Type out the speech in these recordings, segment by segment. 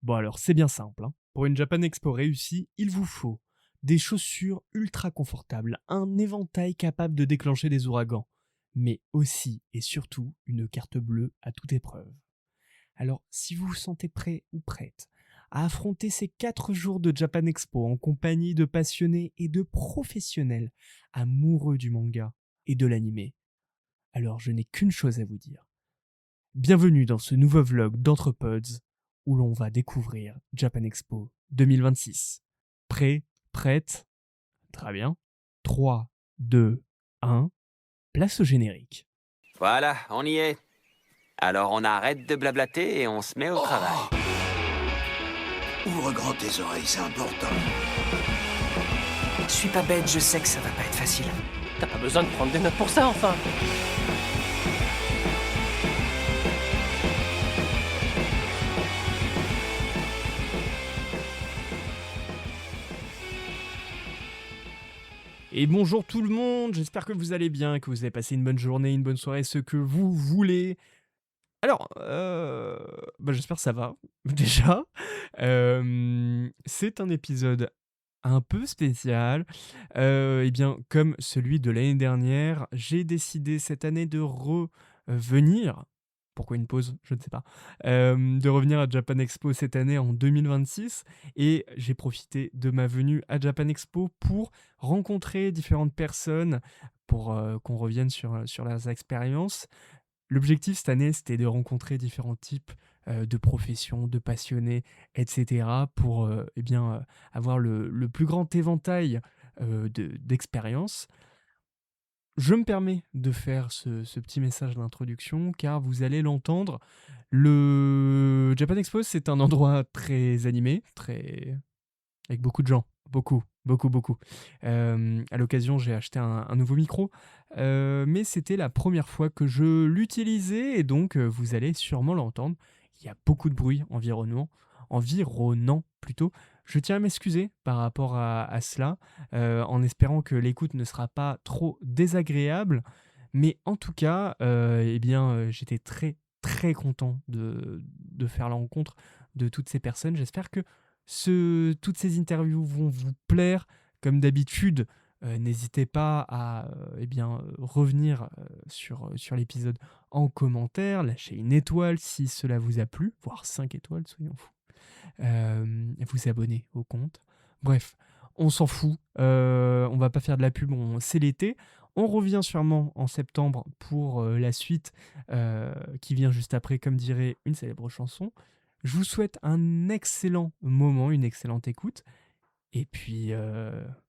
Bon alors, c'est bien simple, hein. Pour une Japan Expo réussie, il vous faut des chaussures ultra confortables, un éventail capable de déclencher des ouragans, mais aussi et surtout une carte bleue à toute épreuve. Alors, si vous vous sentez prêt ou prête à affronter ces 4 jours de Japan Expo en compagnie de passionnés et de professionnels amoureux du manga et de l'anime, alors je n'ai qu'une chose à vous dire. Bienvenue dans ce nouveau vlog d'Entrepods où l'on va découvrir Japan Expo 2026. Prêt? Prête? Très bien. 3, 2, 1. Place au générique. Voilà, on y est. Alors on arrête de blablater et on se met au travail. Ouvre grand tes oreilles, c'est important. Je suis pas bête, je sais que ça va pas être facile. T'as pas besoin de prendre des notes pour ça, enfin. Et bonjour tout le monde, j'espère que vous allez bien, que vous avez passé une bonne journée, une bonne soirée, ce que vous voulez. Alors, j'espère que ça va, déjà. C'est un épisode un peu spécial. Eh bien, comme celui de l'année dernière, j'ai décidé cette année de revenir. Pourquoi une pause? Je ne sais pas. De revenir à Japan Expo cette année en 2026. Et j'ai profité de ma venue à Japan Expo pour rencontrer différentes personnes, pour qu'on revienne sur leurs expériences. L'objectif cette année, c'était de rencontrer différents types de professions, de passionnés, etc. pour avoir le plus grand éventail d'expériences. Je me permets de faire ce petit message d'introduction car vous allez l'entendre. Le Japan Expo, c'est un endroit très animé, avec beaucoup de gens. Beaucoup, beaucoup, beaucoup. À l'occasion, j'ai acheté un nouveau micro, mais c'était la première fois que je l'utilisais et donc vous allez sûrement l'entendre. Il y a beaucoup de bruit environnant plutôt. Je tiens à m'excuser par rapport à cela, en espérant que l'écoute ne sera pas trop désagréable. Mais en tout cas, j'étais très, très content de faire la rencontre de toutes ces personnes. J'espère que toutes ces interviews vont vous plaire. Comme d'habitude, n'hésitez pas à revenir sur l'épisode en commentaire, lâcher une étoile si cela vous a plu, voire 5 étoiles, soyons fous. Vous abonner au compte. Bref, on s'en fout, on va pas faire de la pub, c'est l'été. On revient sûrement en septembre pour la suite qui vient juste après, comme dirait une célèbre chanson. Je vous souhaite un excellent moment, une excellente écoute. Et puis,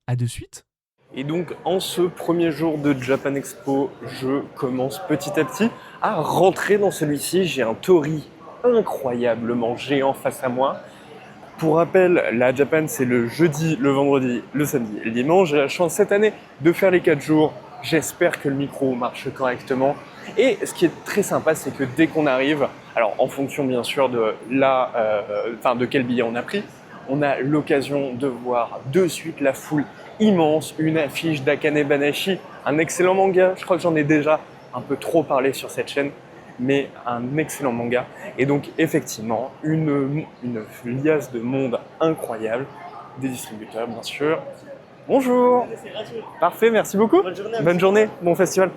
à de suite. Et donc, en ce premier jour de Japan Expo, je commence petit à petit à rentrer dans celui-ci. J'ai un tori incroyablement géant face à moi. Pour rappel, la Japan, c'est le jeudi, le vendredi, le samedi et le dimanche. J'ai la chance cette année de faire les 4 jours. J'espère que le micro marche correctement. Et ce qui est très sympa, c'est que dès qu'on arrive, alors en fonction bien sûr de de quel billet on a pris, on a l'occasion de voir de suite la foule immense, une affiche d'Akane Banashi, un excellent manga. Je crois que j'en ai déjà un peu trop parlé sur cette chaîne, mais un excellent manga. Et donc effectivement, une liasse de monde incroyable, des distributeurs bien sûr. Bonjour. Parfait, merci beaucoup. Bonne journée, bon festival.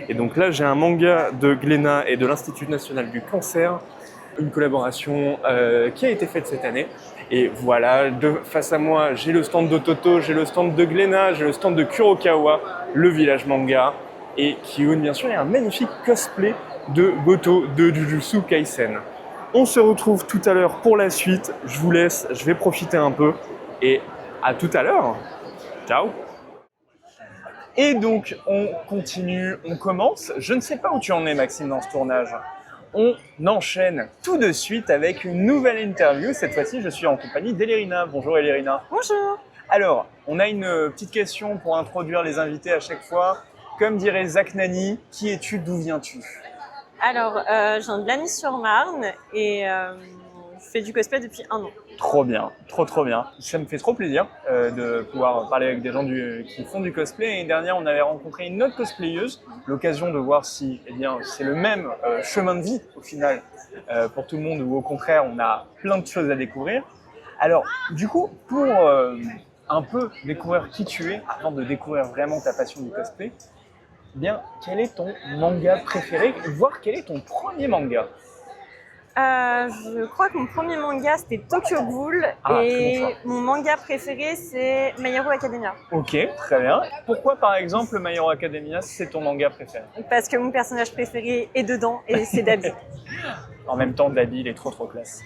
Et donc là, j'ai un manga de Glénat et de l'Institut National du Cancer, une collaboration qui a été faite cette année. Et voilà, face à moi, j'ai le stand d'Ototo, j'ai le stand de Glénat, j'ai le stand de Kurokawa, le village manga, et Kiyun, bien sûr, il y a un magnifique cosplay de Goto de Jujutsu Kaisen. On se retrouve tout à l'heure pour la suite. Je vous laisse, je vais profiter un peu, et à tout à l'heure. Ciao. Et donc, on continue, on commence. Je ne sais pas où tu en es, Maxime, dans ce tournage. On enchaîne tout de suite avec une nouvelle interview. Cette fois-ci, je suis en compagnie d'Elérina. Bonjour Elérina. Bonjour. Alors, on a une petite question pour introduire les invités à chaque fois. Comme dirait Zach Nani, qui es-tu, d'où viens-tu? Alors, je viens de Lagny-sur-Marne et fais du cosplay depuis 1 an. Trop bien, trop bien. Ça me fait trop plaisir de pouvoir parler avec des gens qui font du cosplay. L'année dernière, on avait rencontré une autre cosplayeuse, l'occasion de voir si c'est le même chemin de vie au final pour tout le monde ou au contraire, on a plein de choses à découvrir. Alors, du coup, pour un peu découvrir qui tu es, avant de découvrir vraiment ta passion du cosplay, bien, quel est ton manga préféré, voire quel est ton premier manga? Je crois que mon premier manga c'était Tokyo Ghoul et mon manga préféré c'est My Hero Academia. Ok, très bien. Pourquoi par exemple My Hero Academia c'est ton manga préféré? Parce que mon personnage préféré est dedans et c'est Dabi. En même temps, Dabi il est trop classe.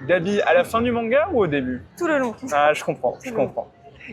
Dabi à la fin du manga ou au début? Tout le long. Ah, je comprends.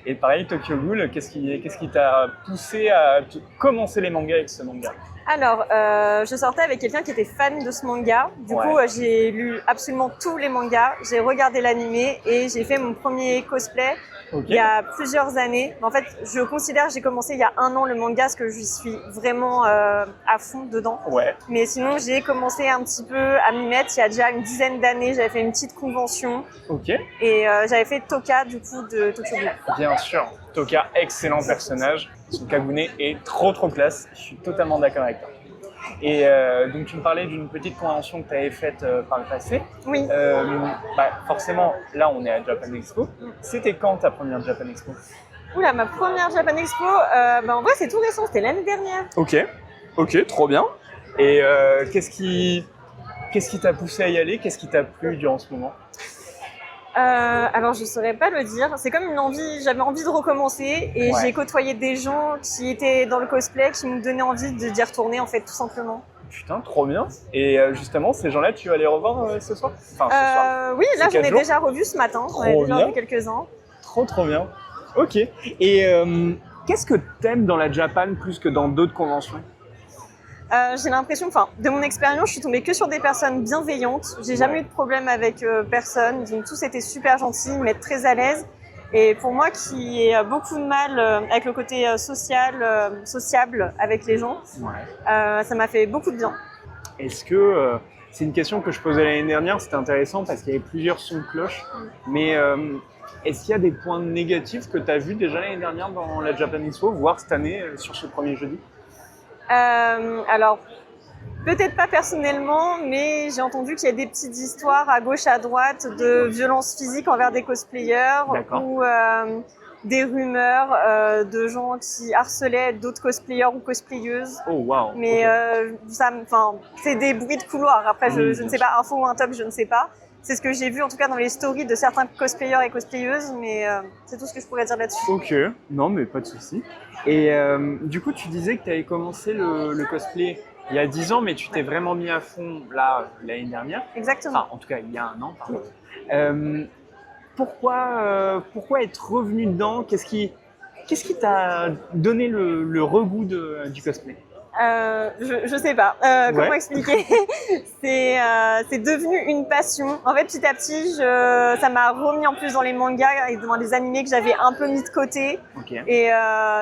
Et pareil, Tokyo Ghoul, qu'est-ce qui t'a poussé à commencer les mangas avec ce manga? Alors, je sortais avec quelqu'un qui était fan de ce manga. Du coup, j'ai lu absolument tous les mangas, j'ai regardé l'animé et j'ai fait mon premier cosplay il y a plusieurs années. En fait, je considère que j'ai commencé il y a 1 an le manga parce que je suis vraiment à fond dedans. Ouais. Mais sinon, j'ai commencé un petit peu à m'y mettre il y a déjà une dizaine d'années. J'avais fait une petite convention. Ok. Et j'avais fait Toka, du coup, de Tokyo Ghoul. Bien sûr. Toka, excellent personnage. Son Kagune est trop classe. Je suis totalement d'accord avec toi. Et donc tu me parlais d'une petite convention que tu avais faite par le passé. Oui. Forcément, là on est à Japan Expo. C'était quand ta première Japan Expo? Oula, ma première Japan Expo, en vrai c'est tout récent, c'était l'année dernière. Ok, trop bien. Et qu'est-ce qui t'a poussé à y aller? Qu'est-ce qui t'a plu durant ce moment? Alors je saurais pas le dire, c'est comme une envie, j'avais envie de recommencer et j'ai côtoyé des gens qui étaient dans le cosplay qui me donnaient envie d'y retourner en fait tout simplement. Putain, trop bien. Et justement, ces gens-là, tu vas les revoir ce soir? Enfin, ce soir. Oui, là j'en ai déjà revu ce matin, j'en ai déjà revu quelques-uns. Trop bien. Ok. Et qu'est-ce que t'aimes dans la Japan plus que dans d'autres conventions? J'ai l'impression, de mon expérience, je suis tombée que sur des personnes bienveillantes. J'ai jamais eu de problème avec personne. Donc tous étaient super gentils, ils me mettent très à l'aise. Et pour moi, qui ai beaucoup de mal avec le côté sociable avec les gens, ça m'a fait beaucoup de bien. Est-ce que c'est une question que je posais l'année dernière, c'était intéressant parce qu'il y avait plusieurs sons de cloche. Mais est-ce qu'il y a des points négatifs que tu as vus déjà l'année dernière dans la Japan Expo, voire cette année sur ce premier jeudi? Alors, peut-être pas personnellement, mais j'ai entendu qu'il y a des petites histoires à gauche, à droite de violences physiques envers des cosplayers ou des rumeurs de gens qui harcelaient d'autres cosplayers ou cosplayeuses. Oh wow. Mais c'est des bruits de couloir. Après, je ne sais pas, info ou un top, je ne sais pas. C'est ce que j'ai vu en tout cas dans les stories de certains cosplayers et cosplayeuses, mais c'est tout ce que je pourrais dire là-dessus. Ok, non mais pas de souci. Et du coup, tu disais que tu avais commencé le cosplay il y a 10 ans, mais tu t'es vraiment mis à fond là l'année dernière. Exactement. Enfin, en tout cas, il y a 1 an, pardon. Pourquoi être revenu dedans? Qu'est-ce qui t'a donné le regout du cosplay? Je sais pas comment expliquer. C'est devenu une passion. En fait, petit à petit, ça m'a remis en plus dans les mangas et dans les animés que j'avais un peu mis de côté. Et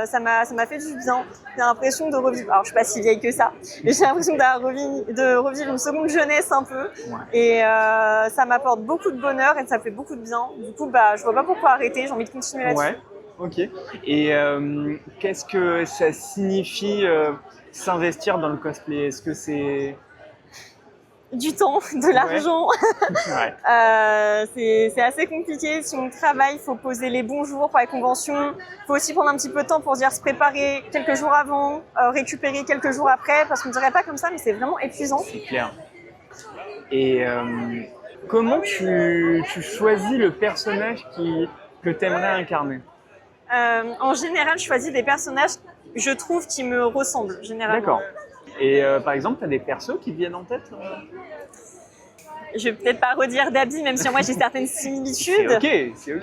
ça m'a fait du bien. J'ai l'impression de revivre. Alors, je suis pas si vieille que ça, mais j'ai l'impression de revivre une seconde jeunesse un peu. Et ça m'apporte beaucoup de bonheur et ça fait beaucoup de bien. Du coup, je vois pas pourquoi arrêter. J'ai envie de continuer là-dessus. Ok. Et qu'est-ce que ça signifie s'investir dans le cosplay? Est-ce que c'est du temps, de l'argent? C'est assez compliqué. Si on travaille, il faut poser les bons jours pour les conventions. Il faut aussi prendre un petit peu de temps pour se préparer quelques jours avant, récupérer quelques jours après, parce qu'on ne dirait pas comme ça, mais c'est vraiment épuisant. C'est clair. Et comment tu choisis le personnage que tu aimerais incarner? En général, je choisis des personnages, je trouve, qui me ressemblent, généralement. D'accord. Et par exemple, tu as des persos qui te viennent en tête? Je vais peut-être pas redire Dabi, même si moi j'ai certaines similitudes. C'est ok.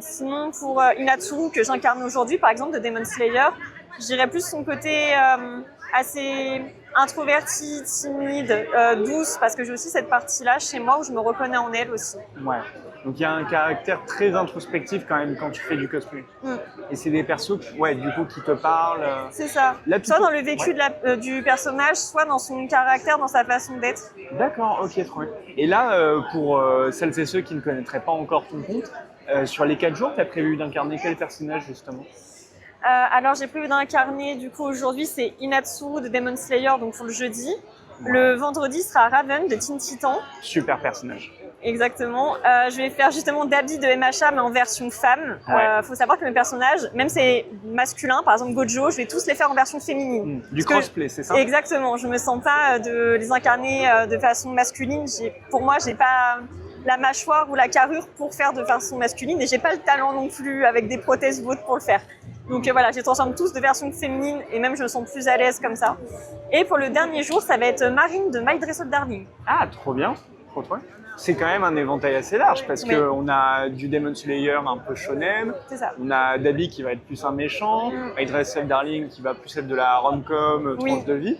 Sinon, pour Inatsuru, que j'incarne aujourd'hui, par exemple, de Demon Slayer, je dirais plus son côté assez introvertie, timide, douce, parce que j'ai aussi cette partie-là chez moi où je me reconnais en elle aussi. Donc il y a un caractère très introspectif quand même quand tu fais du cosplay. Et c'est des persos du coup qui te parlent. C'est ça. Là, Soit dans le vécu du personnage, soit dans son caractère, dans sa façon d'être. D'accord, ok, trop bien. Et là, pour celles et ceux qui ne connaîtraient pas encore ton compte, sur les 4 jours, tu as prévu d'incarner quel personnage justement? Alors j'ai prévu d'incarner, du coup aujourd'hui c'est Inatsuru de Demon Slayer, donc pour le jeudi. Le vendredi sera Raven de Teen Titan. Super personnage. Exactement. Je vais faire justement Dabi de MHA, mais en version femme. Faut savoir que mes personnages, même si c'est masculin, par exemple Gojo, je vais tous les faire en version féminine. Du crossplay, c'est ça? Exactement. Je me sens pas de les incarner de façon masculine. Pour moi, j'ai pas la mâchoire ou la carrure pour faire de façon masculine, et j'ai pas le talent non plus avec des prothèses ou autres pour le faire. Donc voilà, je les transforme tous de version féminine, et même je me sens plus à l'aise comme ça. Et pour le dernier jour, ça va être Marine de My Dress Up Darling. Ah, trop bien, trop bien. C'est quand même un éventail assez large parce qu'on a du Demon Slayer un peu shonen, on a Dabi qui va être plus un méchant, My Dress Up Darling qui va plus être de la rom-com, tranche de vie.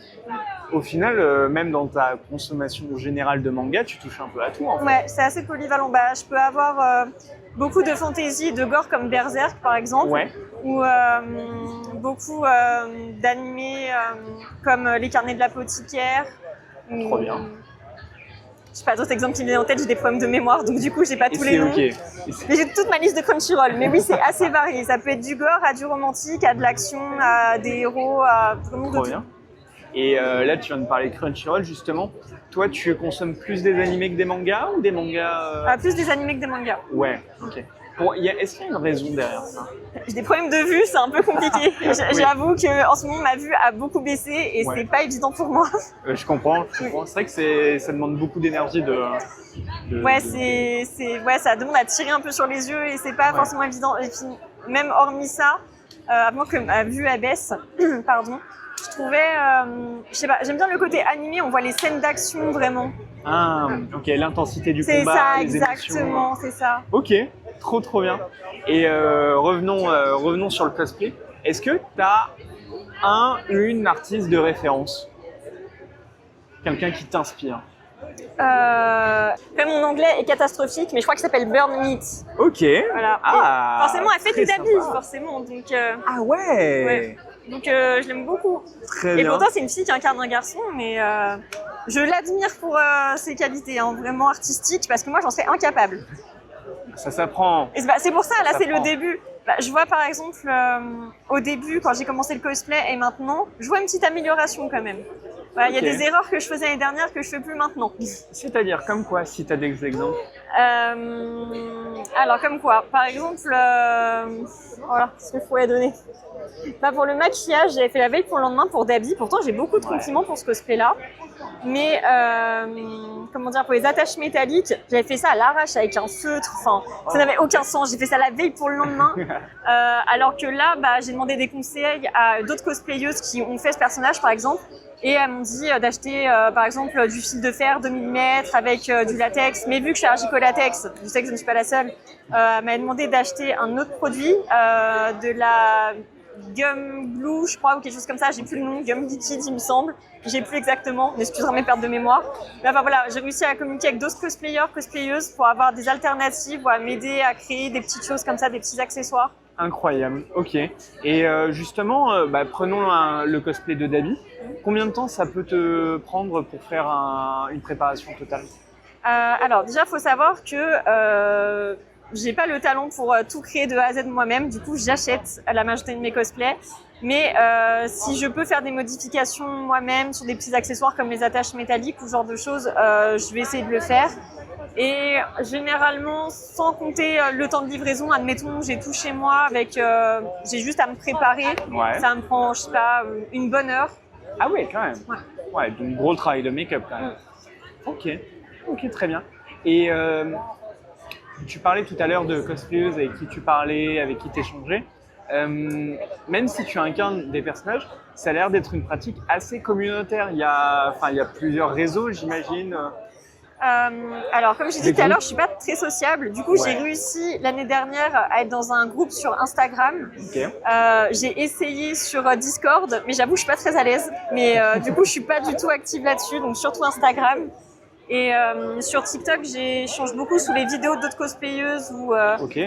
Au final, même dans ta consommation générale de manga, tu touches un peu à tout en fait. Ouais, c'est assez polyvalent. Je peux avoir beaucoup de fantasy, de gore comme Berserk par exemple, ou beaucoup d'animés comme Les Carnets de l'Apothicaire. Trop bien. Je sais pas d'autres exemples qui me viennent en tête, j'ai des problèmes de mémoire, donc du coup j'ai pas tous les noms. Okay. Mais j'ai toute ma liste de Crunchyroll. Mais oui, c'est assez varié. Ça peut être du gore à du romantique, à de l'action, à des héros, à vraiment de tout. Bien. Et là, tu viens de parler de Crunchyroll justement. Toi, tu consommes plus des animés que des mangas ou des mangas Plus des animés que des mangas. Ouais, ok. Est-ce qu'il y a une raison derrière ça? J'ai des problèmes de vue, c'est un peu compliqué. J'avoue qu'en ce moment, ma vue a beaucoup baissé et c'est pas évident pour moi. Je comprends. C'est vrai que ça demande beaucoup d'énergie ça demande à tirer un peu sur les yeux et c'est pas forcément évident. Et puis, même hormis ça, avant que ma vue abaisse, pardon, je trouvais, je sais pas, j'aime bien le côté animé, on voit les scènes d'action vraiment. Ah, ok, l'intensité du combat. C'est ça, les exactement, c'est ça. Ok, trop bien. Et revenons sur le cosplay. Est-ce que tu as une artiste de référence? Quelqu'un qui t'inspire? Mon anglais est catastrophique, mais je crois qu'il s'appelle Burn Meat. Ok. Voilà. Forcément, elle fait du dabi, forcément. Donc, ah ouais. Donc je l'aime beaucoup. Très bien. Et pourtant, c'est une fille qui incarne un garçon, mais je l'admire pour ses qualités, vraiment artistiques, parce que moi, j'en serais incapable. Ça s'apprend. C'est pour ça, là, c'est le début. Je vois par exemple, au début, quand j'ai commencé le cosplay et maintenant, je vois une petite amélioration quand même. Il y a des erreurs que je faisais l'année dernière que je fais plus maintenant. C'est-à-dire, comme quoi, si tu as des exemples? Alors, comme quoi? Par exemple, voilà, ce qu'il faut donner. Pour le maquillage, j'avais fait la veille pour le lendemain pour Dabi. Pourtant, j'ai beaucoup de compliments pour ce cosplay-là. Mais, comment dire, pour les attaches métalliques, j'avais fait ça à l'arrache avec un feutre. Enfin, ça n'avait aucun sens. J'ai fait ça la veille pour le lendemain. Alors que là, j'ai demandé des conseils à d'autres cosplayeuses qui ont fait ce personnage, par exemple. Et elles m'ont dit d'acheter, par exemple, du fil de fer 2 mm avec du latex. Mais vu que je suis allergique au latex, je sais que je ne suis pas la seule, elle m'a demandé d'acheter un autre produit, de la gum glue, je crois, ou quelque chose comme ça. J'ai plus le nom, gum liquide, il me semble. J'ai plus exactement, on excusera mes pertes de mémoire. Mais voilà, j'ai réussi à communiquer avec d'autres cosplayers, cosplayeuses pour avoir des alternatives ou à m'aider à créer des petites choses comme ça, des petits accessoires. Incroyable, ok. Et justement, prenons le cosplay de Dabi. Combien de temps ça peut te prendre pour faire une préparation totale? Alors déjà, il faut savoir que j'ai pas le talent pour tout créer de A à Z moi-même. Du coup, j'achète la majorité de mes cosplays. Mais si je peux faire des modifications moi-même sur des petits accessoires comme les attaches métalliques ou ce genre de choses, je vais essayer de le faire. Et généralement, sans compter le temps de livraison, admettons, j'ai tout chez moi avec, j'ai juste à me préparer. Ça me prend, je sais pas, une bonne heure. Ah oui, quand même. Ouais, donc gros travail de make-up quand même. Ok, très bien. Et tu parlais tout à l'heure de cosplayeuses avec qui tu parlais, avec qui tu échangeais. Même si tu incarnes des personnages, ça a l'air d'être une pratique assez communautaire. Il y a plusieurs réseaux, j'imagine. Alors, comme j'ai dit tout à l'heure, je suis pas très sociable. Du coup, j'ai réussi l'année dernière à être dans un groupe sur Instagram. J'ai essayé sur Discord, mais j'avoue, je suis pas très à l'aise. Mais du coup, je suis pas du tout active là-dessus, donc surtout Instagram. Et sur TikTok, j'échange beaucoup sous les vidéos d'autres cosplayeuses où Ok.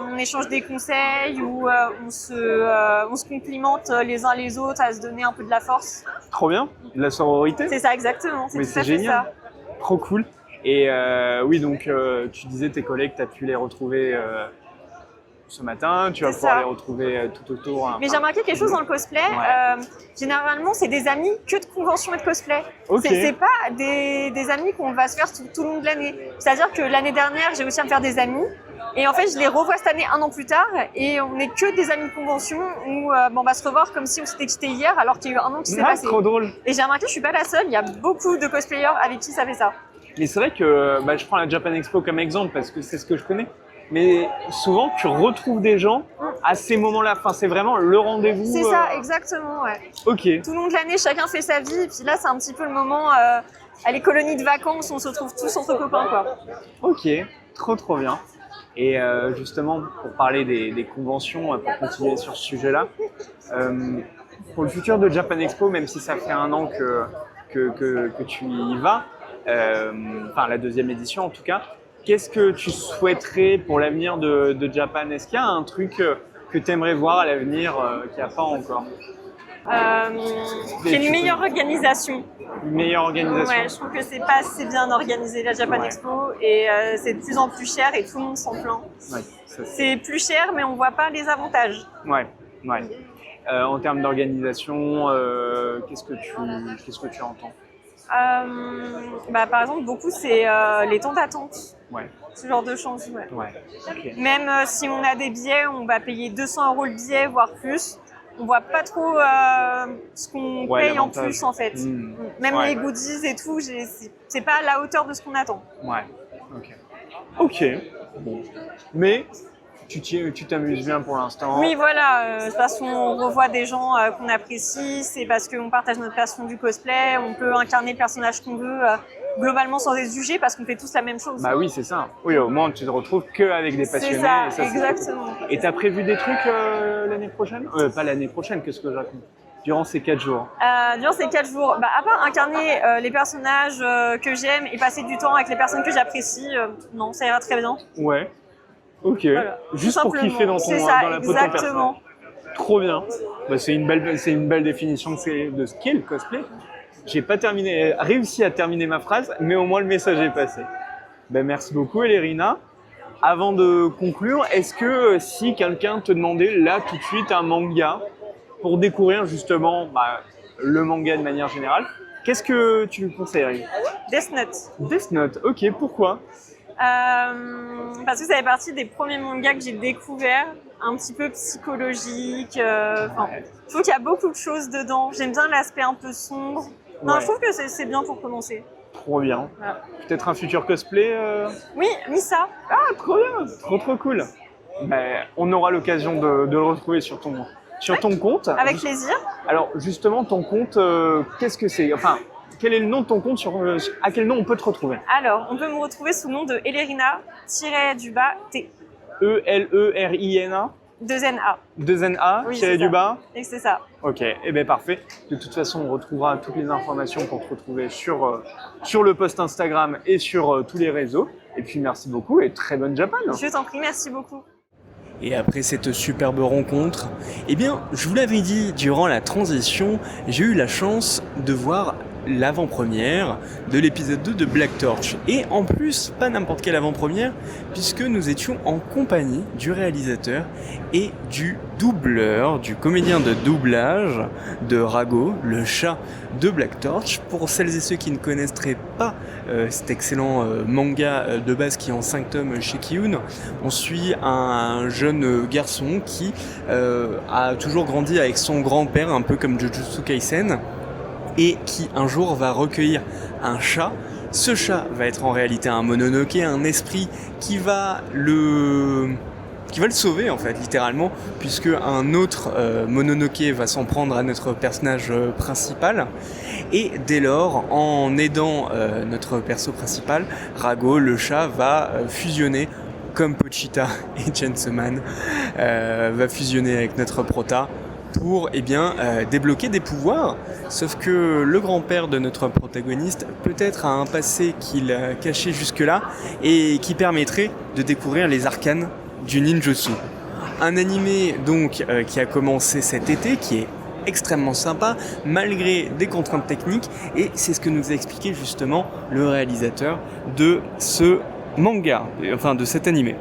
on échange des conseils, où on se complimente les uns les autres à se donner un peu de la force. Trop bien. De la sororité. C'est ça, exactement. Mais tout c'est à fait génial. ça. Trop cool. Et oui, donc tu disais tes collègues, tu as pu les retrouver ce matin, tu vas C'est pouvoir ça. les retrouver tout autour. Mais j'ai remarqué quelque chose dans le cosplay. Ouais. Généralement, c'est des amis que de conventions et de cosplay. Ok. C'est pas des amis qu'on va se faire tout le long de l'année. C'est-à-dire que l'année dernière, j'ai réussi à me faire des amis. Et en fait, je les revois cette année, 1 an plus tard. Et on n'est que des amis de convention où on va se revoir comme si on s'était quitté hier alors qu'il y a eu 1 an qui s'est passé. Trop drôle. Et j'ai remarqué, je suis pas la seule. Il y a beaucoup de cosplayers avec qui ça fait ça. Mais c'est vrai que je prends la Japan Expo comme exemple parce que c'est ce que je connais. Mais souvent, tu retrouves des gens à ces moments-là. Enfin, c'est vraiment le rendez-vous. C'est ça, exactement, ouais. Ok. Tout le long de l'année, chacun fait sa vie. Et puis là, c'est un petit peu le moment à les colonies de vacances où on se retrouve tous entre copains, quoi. Ok. Trop bien. Et justement, pour parler des conventions, pour continuer sur ce sujet-là, pour le futur de Japan Expo, même si ça fait 1 an que tu y vas, enfin la 2e édition en tout cas, qu'est-ce que tu souhaiterais pour l'avenir de Japan? Est-ce qu'il y a un truc que tu aimerais voir à l'avenir qu'il n'y a pas encore? Qu'il y ait une meilleure organisation. Une meilleure organisation? Ouais, je trouve que c'est pas assez bien organisé la Japan Expo et c'est de plus en plus cher et tout le monde s'en plaint. Ouais, ça, C'est plus cher mais on voit pas les avantages. ouais. En termes d'organisation, qu'est-ce que tu entends? Par exemple, beaucoup c'est les temps d'attente. Ouais. Ce genre de choses, ouais. Ouais. Ok. Même si on a des billets, on va payer 200 € le billet, voire plus. On voit pas trop ce qu'on Ouais, paye en l'avantage. plus en fait. Même Ouais. les goodies et tout, c'est pas à la hauteur de ce qu'on attend. Ouais. Ok. Bon. Mais tu t'amuses bien pour l'instant. Oui, voilà. De toute façon, on revoit des gens qu'on apprécie. C'est parce qu'on partage notre passion du cosplay. On peut incarner le personnage qu'on veut globalement sans être jugé parce qu'on fait tous la même chose. Bah oui, c'est ça. Oui, au moins tu te retrouves qu'avec des passionnés. C'est ça, et ça, c'est exactement. cool. Et t'as prévu des trucs l'année prochaine? Pas l'année prochaine, qu'est-ce que je raconte? Durant ces 4 jours. Durant ces 4 jours, à part incarner les personnages que j'aime et passer du temps avec les personnes que j'apprécie, non, ça ira très bien. Ouais. Ok. Voilà. Juste Tout pour simplement. kiffer dans C'est ça, la peau de ton personnage. exactement. Trop bien. Bah, c'est une belle définition de ce qu'est le cosplay. J'ai pas réussi à terminer ma phrase, mais au moins le message est passé. Ben, merci beaucoup, Elérina. Avant de conclure, est-ce que si quelqu'un te demandait là tout de suite un manga pour découvrir justement le manga de manière générale, qu'est-ce que tu lui conseillerais? Death Note. Death Note, ok, pourquoi? Parce que ça fait partie des premiers mangas que j'ai découverts, un petit peu psychologique. Je trouve qu'il y a beaucoup de choses dedans. J'aime bien l'aspect un peu sombre. Non, Ouais. je trouve que c'est bien pour commencer. Trop bien. Voilà. Peut-être un futur cosplay Oui, Misa. Ah, trop bien, trop cool. Ben, on aura l'occasion de le retrouver sur ton compte. Avec plaisir. Alors justement, ton compte, qu'est-ce que c'est? Enfin, quel est le nom de ton compte? À quel nom on peut te retrouver? Alors, on peut me retrouver sous le nom de Elerina-T. E-L-E-R-I-N-A 2NA. 2N-A, Oui, tiré c'est du ça. bas. Et c'est ça. Ok, et bien parfait. De toute façon, on retrouvera toutes les informations pour te retrouver sur le post Instagram et sur tous les réseaux. Et puis merci beaucoup et très bonne Japan. Je t'en prie, merci beaucoup. Et après cette superbe rencontre, eh bien, je vous l'avais dit durant la transition, j'ai eu la chance de voir l'avant-première de l'épisode 2 de Black Torch. Et en plus, pas n'importe quelle avant-première, puisque nous étions en compagnie du réalisateur et du doubleur, du comédien de doublage de Rago, le chat de Black Torch. Pour celles et ceux qui ne connaîtraient pas cet excellent manga de base qui est en 5 tomes chez Kiyun, on suit un jeune garçon qui a toujours grandi avec son grand-père, un peu comme Jujutsu Kaisen, et qui un jour va recueillir un chat. Ce chat va être en réalité un Mononoke, un esprit qui va le sauver en fait, littéralement, puisque un autre Mononoke va s'en prendre à notre personnage principal. Et dès lors, en aidant notre perso principal, Rago, le chat, va fusionner, comme Pochita et Chainsaw Man, va fusionner avec notre prota pour débloquer des pouvoirs. Sauf que le grand-père de notre protagoniste peut-être a un passé qu'il a caché jusque-là et qui permettrait de découvrir les arcanes du ninjutsu. Un animé donc qui a commencé cet été, qui est extrêmement sympa malgré des contraintes techniques, et c'est ce que nous a expliqué justement le réalisateur de ce manga, enfin de cet animé.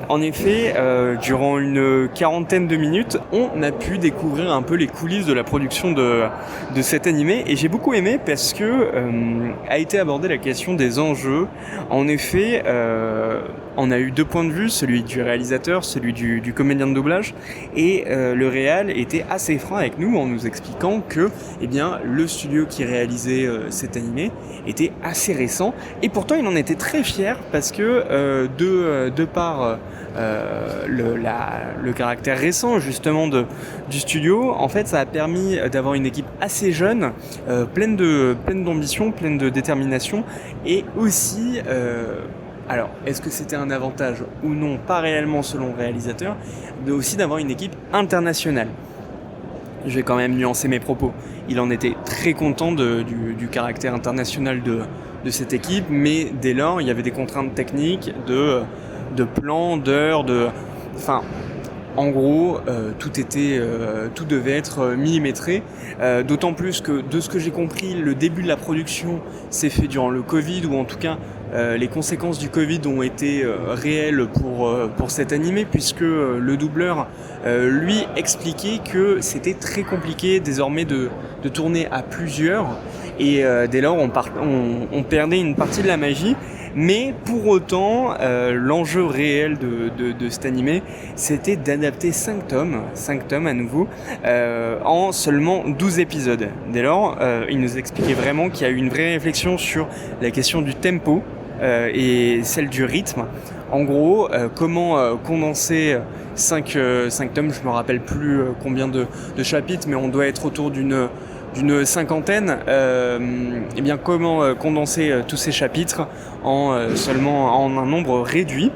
En effet, durant une quarantaine de minutes, on a pu découvrir un peu les coulisses de la production de cet animé, et j'ai beaucoup aimé parce que a été abordée la question des enjeux. En effet, on a eu deux points de vue, celui du réalisateur, celui du comédien de doublage, et le réal était assez franc avec nous en nous expliquant que le studio qui réalisait cet animé était assez récent, et pourtant il en était très fier parce que de par le caractère récent justement du studio, en fait ça a permis d'avoir une équipe assez jeune, pleine d'ambition, pleine de détermination, et aussi alors, est-ce que c'était un avantage ou non? Pas réellement selon le réalisateur, mais aussi d'avoir une équipe internationale. Je vais quand même nuancer mes propos. Il en était très content du caractère international de cette équipe, mais dès lors, il y avait des contraintes techniques de plans, d'heures, enfin, en gros, tout devait être millimétré. D'autant plus que, de ce que j'ai compris, le début de la production s'est fait durant le Covid, ou en tout cas, les conséquences du Covid ont été réelles pour cet animé, puisque le doubleur lui expliquait que c'était très compliqué désormais de tourner à plusieurs, et dès lors on perdait une partie de la magie. Mais pour autant, l'enjeu réel de cet animé, c'était d'adapter 5 tomes à nouveau, en seulement 12 épisodes. Dès lors, il nous expliquait vraiment qu'il y a eu une vraie réflexion sur la question du tempo et celle du rythme. En gros, comment condenser 5 tomes, je me rappelle plus combien de chapitres, mais on doit être autour d'une cinquantaine, comment condenser tous ces chapitres en un nombre réduit.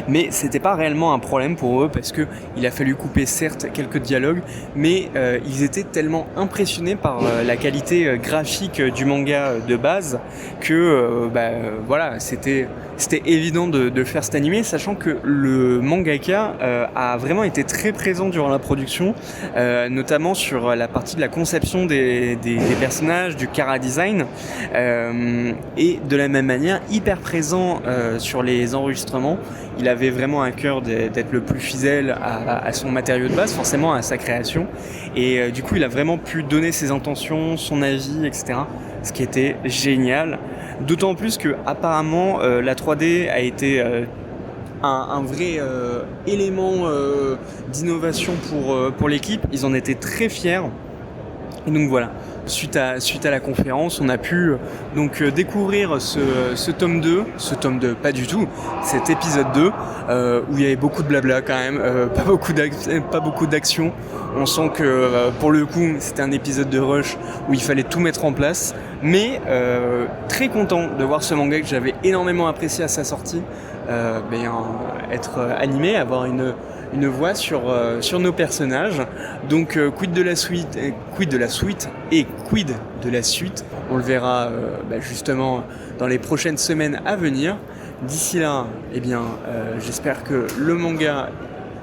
Mais c'était pas réellement un problème pour eux, parce que il a fallu couper certes quelques dialogues, mais ils étaient tellement impressionnés par la qualité graphique du manga de base que c'était évident de faire cet animé, sachant que le mangaka a vraiment été très présent durant la production, notamment sur la partie de la conception des personnages, du chara design, et de la même manière hyper présent sur les enregistrements. Il avait vraiment à cœur d'être le plus fidèle à son matériau de base, forcément à sa création, et du coup il a vraiment pu donner ses intentions, son avis, etc., ce qui était génial. D'autant plus que apparemment la 3D a été un vrai élément d'innovation pour l'équipe. Ils en étaient très fiers. Et donc voilà, suite à la conférence, on a pu découvrir ce tome 2, pas du tout, cet épisode 2, où il y avait beaucoup de blabla quand même, pas beaucoup d'action. On sent que pour le coup c'était un épisode de rush où il fallait tout mettre en place, mais très content de voir ce manga que j'avais énormément apprécié à sa sortie être animé, avoir une voix sur nos personnages. Donc quid de la suite et quid de la suite, on le verra justement dans les prochaines semaines à venir. D'ici là, j'espère que le manga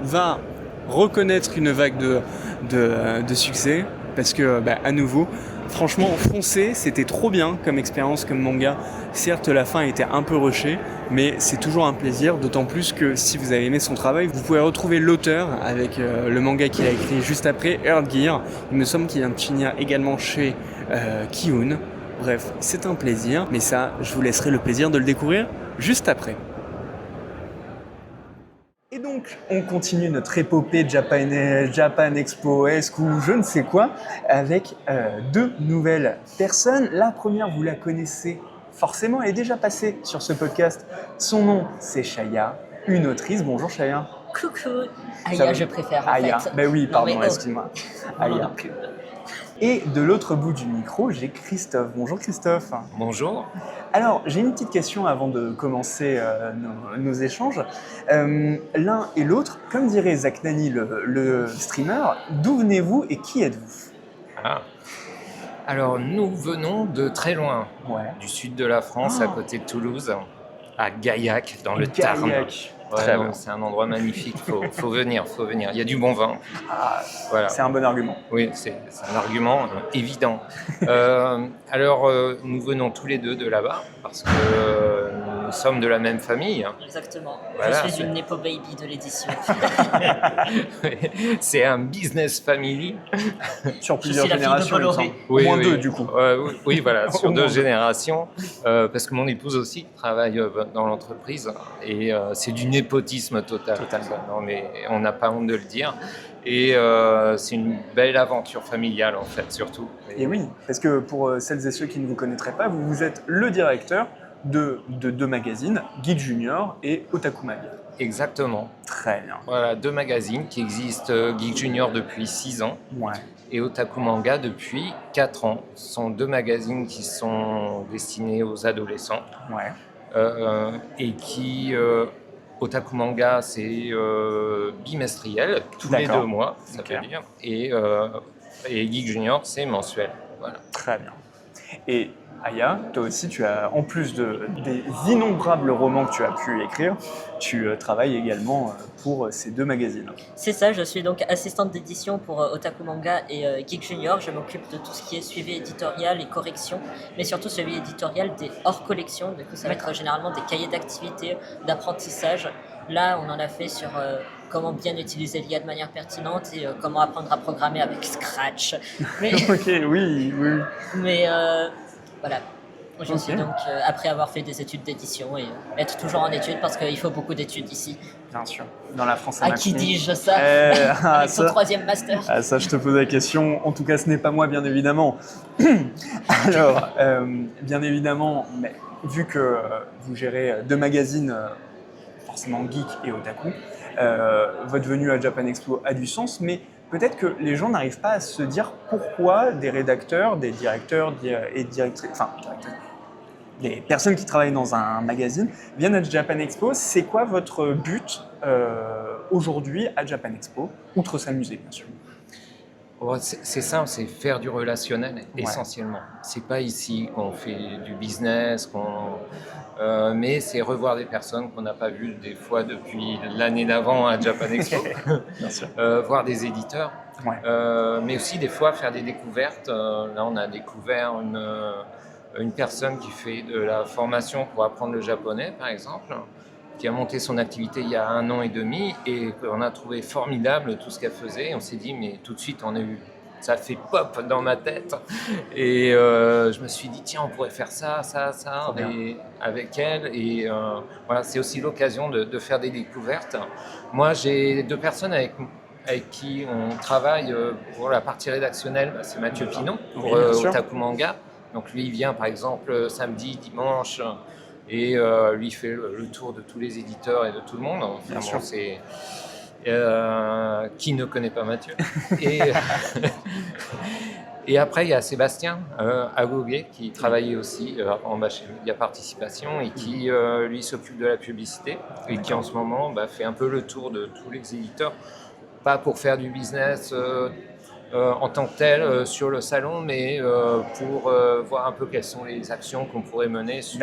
va reconnaître une vague de succès, parce que à nouveau, franchement, foncez, c'était trop bien comme expérience, comme manga. Certes, la fin était un peu rushée, mais c'est toujours un plaisir, d'autant plus que si vous avez aimé son travail, vous pouvez retrouver l'auteur avec le manga qu'il a écrit juste après, Earth Gear. Il me semble qu'il vient de finir également chez Kiun. Bref, c'est un plaisir, mais ça, je vous laisserai le plaisir de le découvrir juste après. Et donc, on continue notre épopée Japan Expo-esque ou je ne sais quoi, avec deux nouvelles personnes. La première, vous la connaissez forcément, elle est déjà passée sur ce podcast. Son nom, c'est Chaya, une autrice. Bonjour Chaya. Coucou. Aya, je préfère en Aya. fait. Ben oui, pardon, excuse-moi. Aya. Et de l'autre bout du micro, j'ai Christophe. Bonjour Christophe. Bonjour. Alors, j'ai une petite question avant de commencer nos échanges. L'un et l'autre, comme dirait Zach Nani, le streamer, d'où venez-vous et qui êtes-vous? Alors, nous venons de très loin, du sud de la France, à côté de Toulouse, à Gaillac, dans le Tarn. Très bien. C'est un endroit magnifique, faut venir. Il y a du bon vin. Voilà. C'est un bon argument. Oui, c'est un argument évident. Alors, nous venons tous les deux de là-bas, parce que nous sommes de la même famille. Exactement. Voilà. Je suis une Nepo Baby de l'édition. C'est un business family. Sur plusieurs Je suis la fille de générations, il me Bolloré. semble. Au moins deux, du coup. Oui, voilà, sur Au deux moins deux. générations. Parce que mon épouse aussi travaille dans l'entreprise. Et c'est du népotisme total. Totalement. Non, mais on n'a pas honte de le dire. Et c'est une belle aventure familiale, en fait, surtout. Et oui, parce que pour celles et ceux qui ne vous connaîtraient pas, vous êtes le directeur de deux magazines, Geek Junior et Otaku Mag. Exactement. Très bien. Voilà, deux magazines qui existent, Geek Junior depuis 6 ans. Ouais. Et Otaku Manga depuis 4 ans. Ce sont deux magazines qui sont destinés aux adolescents. Ouais. Et qui, Otaku Manga, c'est bimestriel, tous les D'accord. 2 mois, ça Ok. veut dire. Et Geek Junior, c'est mensuel. Voilà. Très bien. Et Aya, toi aussi, tu as, en plus des innombrables romans que tu as pu écrire, tu travailles également pour ces deux magazines. C'est ça, je suis donc assistante d'édition pour Otaku Manga et Geek Junior. Je m'occupe de tout ce qui est suivi éditorial et correction, mais surtout suivi éditorial des hors-collections. Du coup, ça va être généralement des cahiers d'activité, d'apprentissage. Là, on en a fait sur comment bien utiliser l'IA de manière pertinente et comment apprendre à programmer avec Scratch. Mais, Ok, oui. voilà. Je suis donc, après avoir fait des études d'édition et être toujours en études, parce qu'il faut beaucoup d'études ici. Bien sûr. Dans la France À qui dis-je ça Avec son 3e master. Ah, ça, je te pose la question. En tout cas, ce n'est pas moi, bien évidemment. Alors, bien évidemment, mais vu que vous gérez deux magazines, forcément geek et otaku, votre venue à Japan Expo a du sens, mais peut-être que les gens n'arrivent pas à se dire pourquoi des rédacteurs, des directeurs et directrices, enfin, des personnes qui travaillent dans un magazine viennent à Japan Expo. C'est quoi votre but aujourd'hui à Japan Expo, outre s'amuser, bien sûr? C'est simple, c'est faire du relationnel essentiellement. C'est pas ici qu'on fait du business, mais c'est revoir des personnes qu'on n'a pas vues des fois depuis l'année d'avant à Japan Expo. Bien sûr. Voir des éditeurs, mais aussi des fois faire des découvertes. Là, on a découvert une personne qui fait de la formation pour apprendre le japonais, par exemple, qui a monté son activité il y a 1 an et demi, et on a trouvé formidable tout ce qu'elle faisait. On s'est dit, mais tout de suite, ça a fait pop dans ma tête. Et je me suis dit, tiens, on pourrait faire ça, et avec elle. Et voilà, c'est aussi l'occasion de faire des découvertes. Moi, j'ai 2 personnes avec qui on travaille pour la partie rédactionnelle. C'est Mathieu Pinon pour Otaku Manga. Donc lui, il vient par exemple samedi, dimanche, et lui fait le tour de tous les éditeurs et de tout le monde. Enfin, bon, c'est qui ne connaît pas Mathieu. Et après, il y a Sébastien Agoguet qui travaillait aussi en bas chez Media Participation et qui, lui, s'occupe de la publicité et qui, en ce moment, fait un peu le tour de tous les éditeurs. Pas pour faire du business en tant que tel sur le salon, mais pour voir un peu quelles sont les actions qu'on pourrait mener sur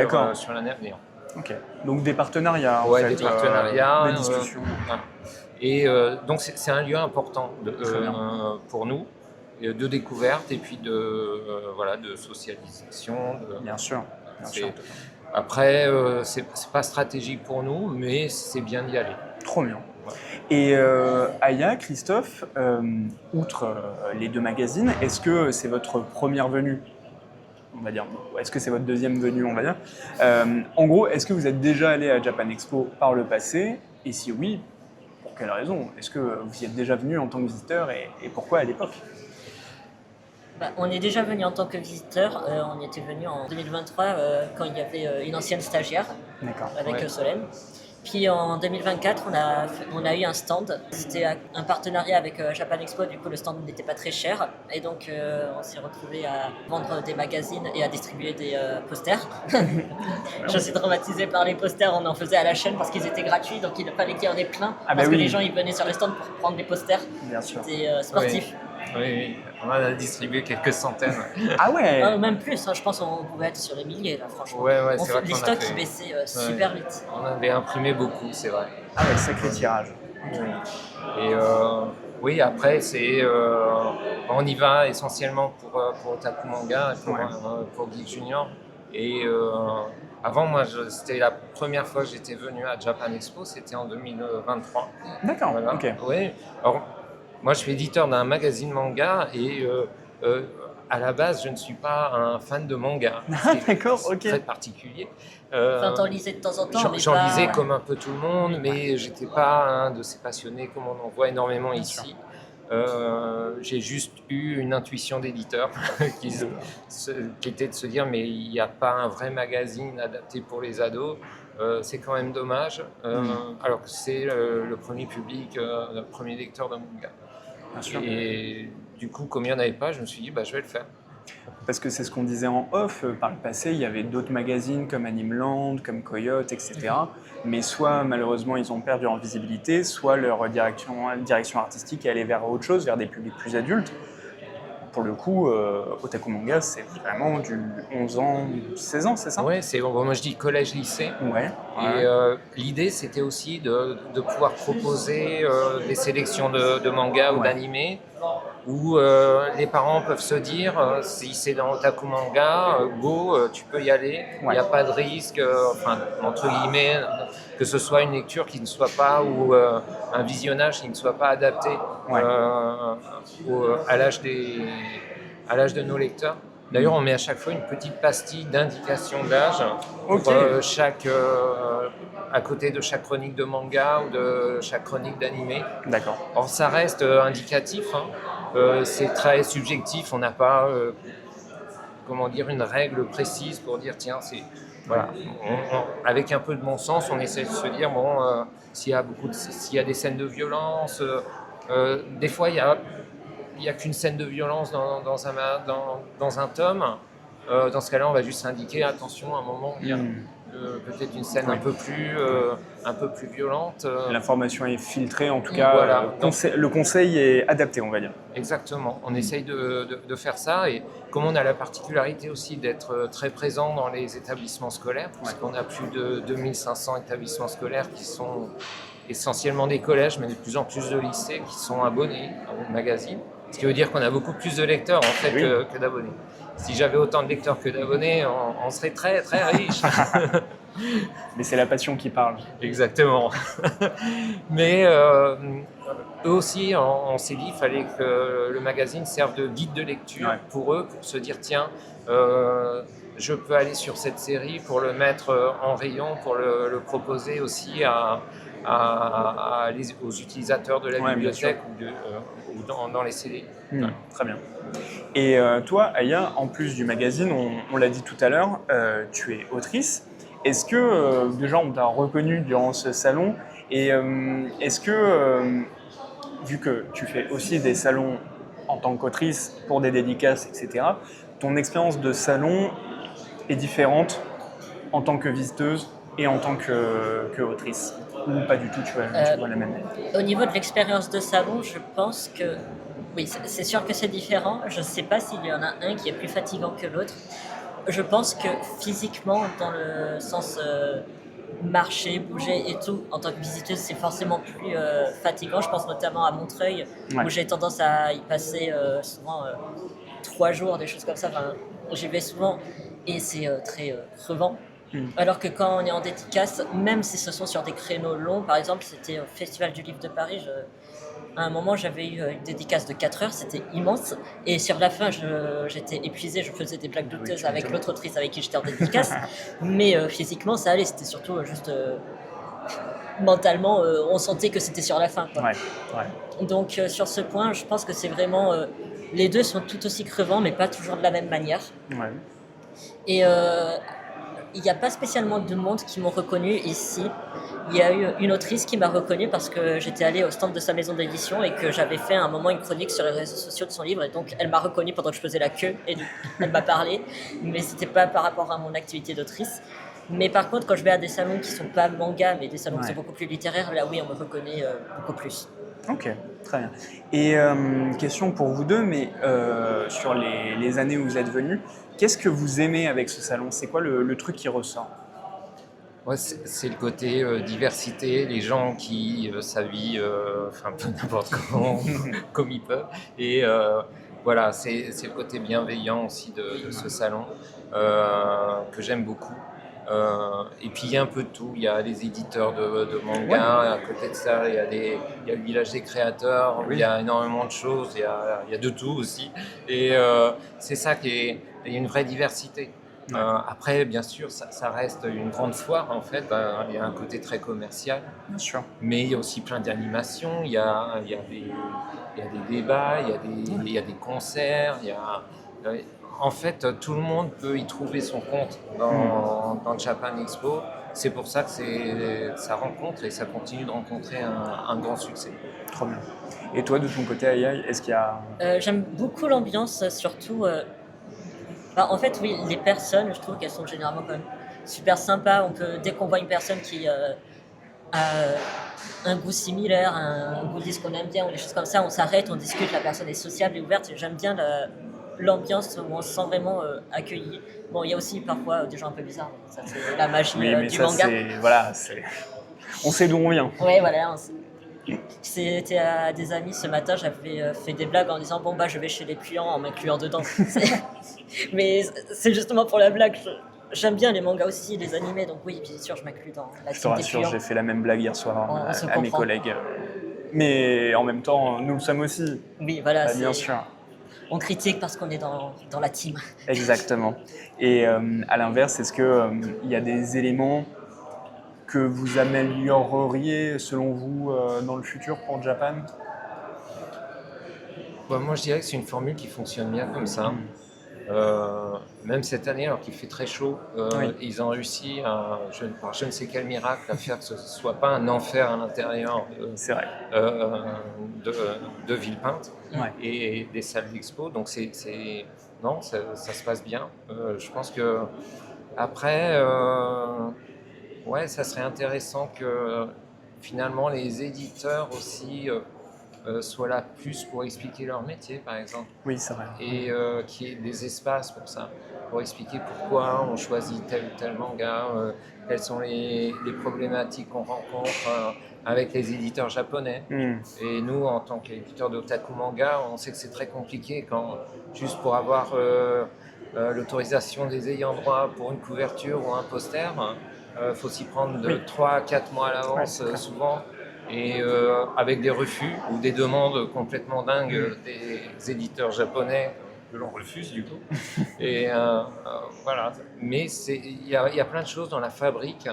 l'année à venir. Ok. Donc des partenariats, en fait, des partenariats, des discussions. Et donc c'est un lieu important pour nous, de découverte et puis de socialisation. Bien sûr. Après, c'est pas stratégique pour nous, mais c'est bien d'y aller. Trop bien. Et Aya, Christophe, outre les 2 magazines, est-ce que c'est votre première venue, on va dire, est-ce que c'est votre 2e venue, on va dire en gros, est-ce que vous êtes déjà allé à Japan Expo par le passé? Et si oui, pour quelle raison? Est-ce que vous y êtes déjà venu en tant que visiteur et pourquoi à l'époque? On est déjà venu en tant que visiteur. On était venu en 2023 quand il y avait une ancienne stagiaire avec Solène. Puis en 2024, on a eu un stand. C'était un partenariat avec Japan Expo, du coup le stand n'était pas très cher. Et donc on s'est retrouvés à vendre des magazines et à distribuer des posters. Je suis traumatisée par les posters, on en faisait à la chaîne parce qu'ils étaient gratuits, donc il fallait qu'il y en ait plein. Parce que les gens ils venaient sur les stands pour prendre des posters. Bien sûr. C'était sportif. Oui, on en a distribué quelques centaines. Ah ouais. Même plus, je pense qu'on pouvait être sur les milliers là, franchement. Ouais, c'est vrai Les qu'on a stocks fait- ils baissaient super vite. On avait imprimé beaucoup, c'est vrai. Ah ouais, sacré tirage. Et oui, après, on y va essentiellement pour Otaku Manga et pour Geek Junior. Et avant, moi, c'était la première fois que j'étais venu à Japan Expo, c'était en 2023. D'accord, Voilà. ok. Oui. Alors, moi, je suis éditeur d'un magazine manga et à la base, je ne suis pas un fan de manga. D'accord, C'est ok. très particulier. T'en lisais de temps en temps, mais J'en pas... lisais comme un peu tout le monde, mais j'étais pas un de ces passionnés comme on en voit énormément ici. J'ai juste eu une intuition d'éditeur qui était de se dire mais il n'y a pas un vrai magazine adapté pour les ados. C'est quand même dommage, alors que c'est le premier public, le premier lecteur de manga. Bien sûr. Et du coup, comme il n'y en avait pas, je me suis dit je vais le faire. Parce que c'est ce qu'on disait en off, par le passé, il y avait d'autres magazines comme Animeland, comme Coyote, etc. Mais soit malheureusement ils ont perdu en visibilité, soit leur direction artistique est allée vers autre chose, vers des publics plus adultes. Pour le coup, Otaku Manga, c'est vraiment du 11 ans, 16 ans, c'est ça? Ouais, moi je dis collège-lycée. Ouais. Et l'idée, c'était aussi de pouvoir proposer des sélections de mangas ou d'animés où les parents peuvent se dire si c'est dans Otaku Manga, go, tu peux y aller, il n'y a pas de risque, entre guillemets, que ce soit une lecture qui ne soit pas ou un visionnage qui ne soit pas adapté à l'âge de nos lecteurs. D'ailleurs, on met à chaque fois une petite pastille d'indication d'âge pour à côté de chaque chronique de manga ou de chaque chronique d'animé. D'accord. Or, ça reste indicatif, c'est très subjectif, on n'a pas une règle précise pour dire tiens, voilà. Avec un peu de bon sens, on essaie de se dire s'il y a des scènes de violence, des fois il n'y a qu'une scène de violence dans un tome. Dans ce cas-là, on va juste indiquer attention, à un moment, il y a peut-être une scène un peu plus violente. L'information est filtrée, en tout cas, Voilà. le conseil est adapté, on va dire. Exactement, on essaye de faire ça, et comme on a la particularité aussi d'être très présent dans les établissements scolaires, puisqu'on a plus de 2500 établissements scolaires qui sont essentiellement des collèges, mais de plus en plus de lycées qui sont abonnés au magazine, ce qui veut dire qu'on a beaucoup plus de lecteurs en fait que d'abonnés. Si j'avais autant de lecteurs que d'abonnés, on serait très très riche. Mais c'est la passion qui parle. Exactement. Mais eux aussi, on s'est dit qu'il fallait que le magazine serve de guide de lecture pour eux, pour se dire tiens, je peux aller sur cette série pour le mettre en rayon, pour le proposer aussi aux utilisateurs de la bibliothèque ou dans les CD. Très bien. Et toi, Aya, en plus du magazine, on l'a dit tout à l'heure, tu es autrice. Est-ce que déjà on t'a reconnu durant ce salon, et est-ce que, vu que tu fais aussi des salons en tant qu'autrice pour des dédicaces, etc., ton expérience de salon est différente en tant que visiteuse et en tant qu'autrice, ou pas du tout, tu vois la même? Au niveau de l'expérience de salon, je pense que oui, c'est sûr que c'est différent. Je ne sais pas s'il y en a un qui est plus fatigant que l'autre. Je pense que physiquement, dans le sens marcher, bouger et tout, en tant que visiteuse, c'est forcément plus fatigant. Je pense notamment à Montreuil, où j'ai tendance à y passer souvent 3 jours, des choses comme ça. Enfin, j'y vais souvent et c'est très crevant. Alors que quand on est en dédicace, même si ce sont sur des créneaux longs, par exemple, c'était au Festival du Livre de Paris, à un moment, j'avais eu une dédicace de 4 heures, c'était immense. Et sur la fin, j'étais épuisée, je faisais des blagues douteuses avec l'autre autrice avec qui j'étais en dédicace. Mais physiquement, ça allait, c'était surtout juste mentalement, on sentait que c'était sur la fin, quoi. Donc sur ce point, je pense que c'est vraiment... les deux sont tout aussi crevants, mais pas toujours de la même manière. Et il n'y a pas spécialement de monde qui m'ont reconnu ici. Il y a eu une autrice qui m'a reconnue parce que j'étais allée au stand de sa maison d'édition et que j'avais fait à un moment une chronique sur les réseaux sociaux de son livre. Et donc, elle m'a reconnue pendant que je faisais la queue et elle m'a parlé. Mais c'était pas par rapport à mon activité d'autrice. Mais par contre, quand je vais à des salons qui sont pas manga, mais des salons qui sont beaucoup plus littéraires, là oui, on me reconnaît beaucoup plus. Ok, très bien. Et question pour vous deux, mais sur les années où vous êtes venus, qu'est-ce que vous aimez avec ce salon? C'est quoi le truc qui ressort? Ouais, c'est le côté diversité, les gens qui s'habillent un peu n'importe comment, comme ils peuvent. Et voilà, c'est le côté bienveillant aussi de ce salon que j'aime beaucoup. Et puis il y a un peu de tout, il y a des éditeurs de manga, à côté de ça il y a le village des créateurs, il y a énormément de choses, il y a de tout aussi. Et c'est ça il y a une vraie diversité. Après, bien sûr, ça reste une grande foire en fait. Il y a un côté très commercial, bien sûr. Mais il y a aussi plein d'animations. Il y a des débats, il y a des concerts. En fait, tout le monde peut y trouver son compte dans le Japan Expo. C'est pour ça que ça rencontre et ça continue de rencontrer un grand succès. Trop bien. Et toi, de ton côté, Aya, est-ce qu'il y a... J'aime beaucoup l'ambiance, surtout... en fait, oui, les personnes, je trouve qu'elles sont généralement quand même super sympas. Dès qu'on voit une personne qui a un goût similaire, un goût de ce qu'on aime bien ou des choses comme ça, on s'arrête, on discute, la personne est sociable et ouverte. J'aime bien l'ambiance où on se sent vraiment accueilli. Bon, il y a aussi parfois des gens un peu bizarres, ça c'est la magie du manga. On sait d'où on vient. Oui, voilà. C'était à des amis ce matin, j'avais fait des blagues en disant bon bah je vais chez les clients en m'incluant dedans. Mais c'est justement pour la blague. J'aime bien les mangas aussi, les animés, donc oui, bien sûr, je m'inclus dans la team des clients. Je te rassure, j'ai fait la même blague hier soir à mes collègues. Mais en même temps, nous le sommes aussi. Oui, voilà. Bien sûr. On critique parce qu'on est dans la team. Exactement. Et à l'inverse, est-ce qu'il y a des éléments que vous amélioreriez, selon vous, dans le futur pour Japan? Moi, je dirais que c'est une formule qui fonctionne bien comme ça. Même cette année, alors qu'il fait très chaud, ils ont réussi, par je ne sais quel miracle, à faire que ce ne soit pas un enfer à l'intérieur de Villepinte et des salles d'expo. Donc non, ça se passe bien. Je pense que après, ça serait intéressant que finalement les éditeurs aussi soient là plus pour expliquer leur métier, par exemple. Oui, c'est vrai. Et qu'il y ait des espaces pour ça, pour expliquer pourquoi on choisit tel ou tel manga, quelles sont les problématiques qu'on rencontre avec les éditeurs japonais. Et nous, en tant qu'éditeurs d'otaku manga, on sait que c'est très compliqué quand, juste pour avoir l'autorisation des ayants droit pour une couverture ou un poster, faut s'y prendre de 3 à 4 mois à l'avance souvent. Et avec des refus ou des demandes complètement dingues des éditeurs japonais que l'on refuse du coup. Et voilà. Mais il y a plein de choses dans la fabrique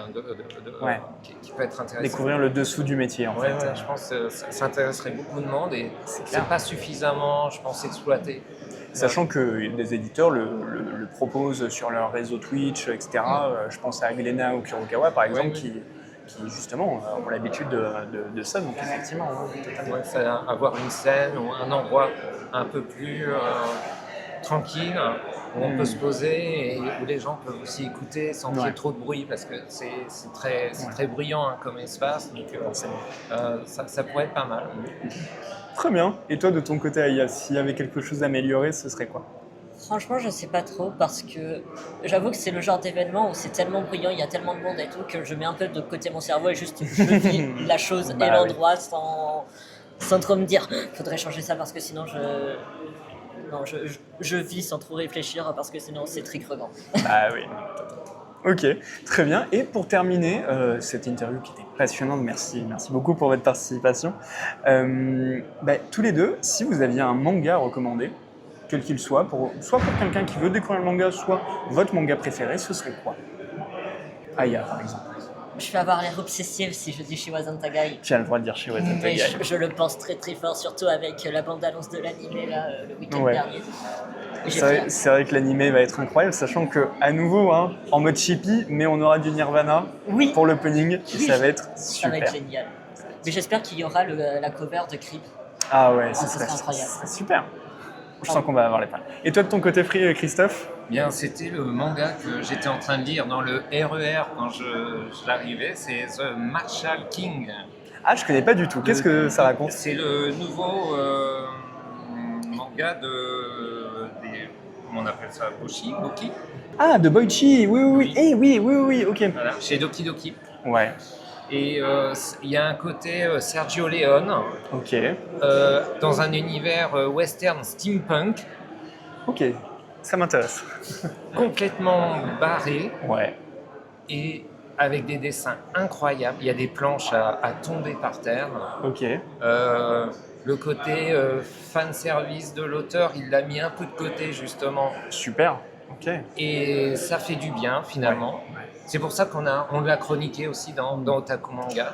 qui peut être intéressant. Découvrir le dessous du métier en fait. Je pense que ça intéresserait beaucoup de monde et c'est pas suffisamment, je pense, exploité. Sachant que des éditeurs le proposent sur leur réseau Twitch, etc. Je pense à Glénat ou Kurokawa par exemple qui justement ont l'habitude de ça, donc effectivement. Avoir une scène ou un endroit un peu plus tranquille où on peut se poser et où les gens peuvent aussi écouter sans qu'il y ait trop de bruit parce que c'est très bruyant comme espace, donc ça pourrait être pas mal. Très bien. Et toi, de ton côté, Aya, s'il y avait quelque chose à améliorer, ce serait quoi? Franchement, je sais pas trop parce que j'avoue que c'est le genre d'événement où c'est tellement bruyant, il y a tellement de monde et tout que je mets un peu de côté mon cerveau et juste je vis la chose et l'endroit sans trop me dire faudrait changer ça parce que sinon je vis sans trop réfléchir parce que sinon c'est très crevant. Ah oui. Ok, très bien. Et pour terminer cette interview qui était passionnante, merci beaucoup pour votre participation. Tous les deux, si vous aviez un manga à recommander, quel qu'il soit, soit pour quelqu'un qui veut découvrir le manga, soit votre manga préféré, ce serait quoi? Aya, par exemple. Je vais avoir l'air obsessive si je dis Shiwazan Tagai. Tu as le droit de dire Shiwazan Mais Tagai. je le pense très très fort, surtout avec la bande-annonce de l'animé là, le week-end Ouais. dernier. C'est vrai que l'animé va être incroyable, sachant que à nouveau, hein, en mode chippy, mais on aura du Nirvana pour l'opening, et ça va être Ça va super. être génial. Mais j'espère qu'il y aura la cover de Creep. Ah ouais, ça ça serait incroyable. serait super. Je sens qu'on va avoir les palmes. Et toi de ton côté, Christophe? Bien, c'était le manga que j'étais en train de lire dans le RER quand j'arrivais, c'est The Marshall King. Ah, je connais pas du tout. Qu'est-ce que ça raconte? C'est le nouveau manga comment on appelle ça, Boki. Ah, de Boichi, oui. Eh oui, ok. Voilà, chez Doki Doki. Ouais. Et il y a un côté Sergio Leone. Ok. Dans un univers western steampunk. Ok, ça m'intéresse. Complètement barré. Ouais. Et avec des dessins incroyables. Il y a des planches à tomber par terre. Ok. Le côté fan service de l'auteur, il l'a mis un peu de côté justement. Super. Ok. Et ça fait du bien finalement. Ouais. C'est pour ça qu'on l'a chroniqué aussi dans Otaku Manga.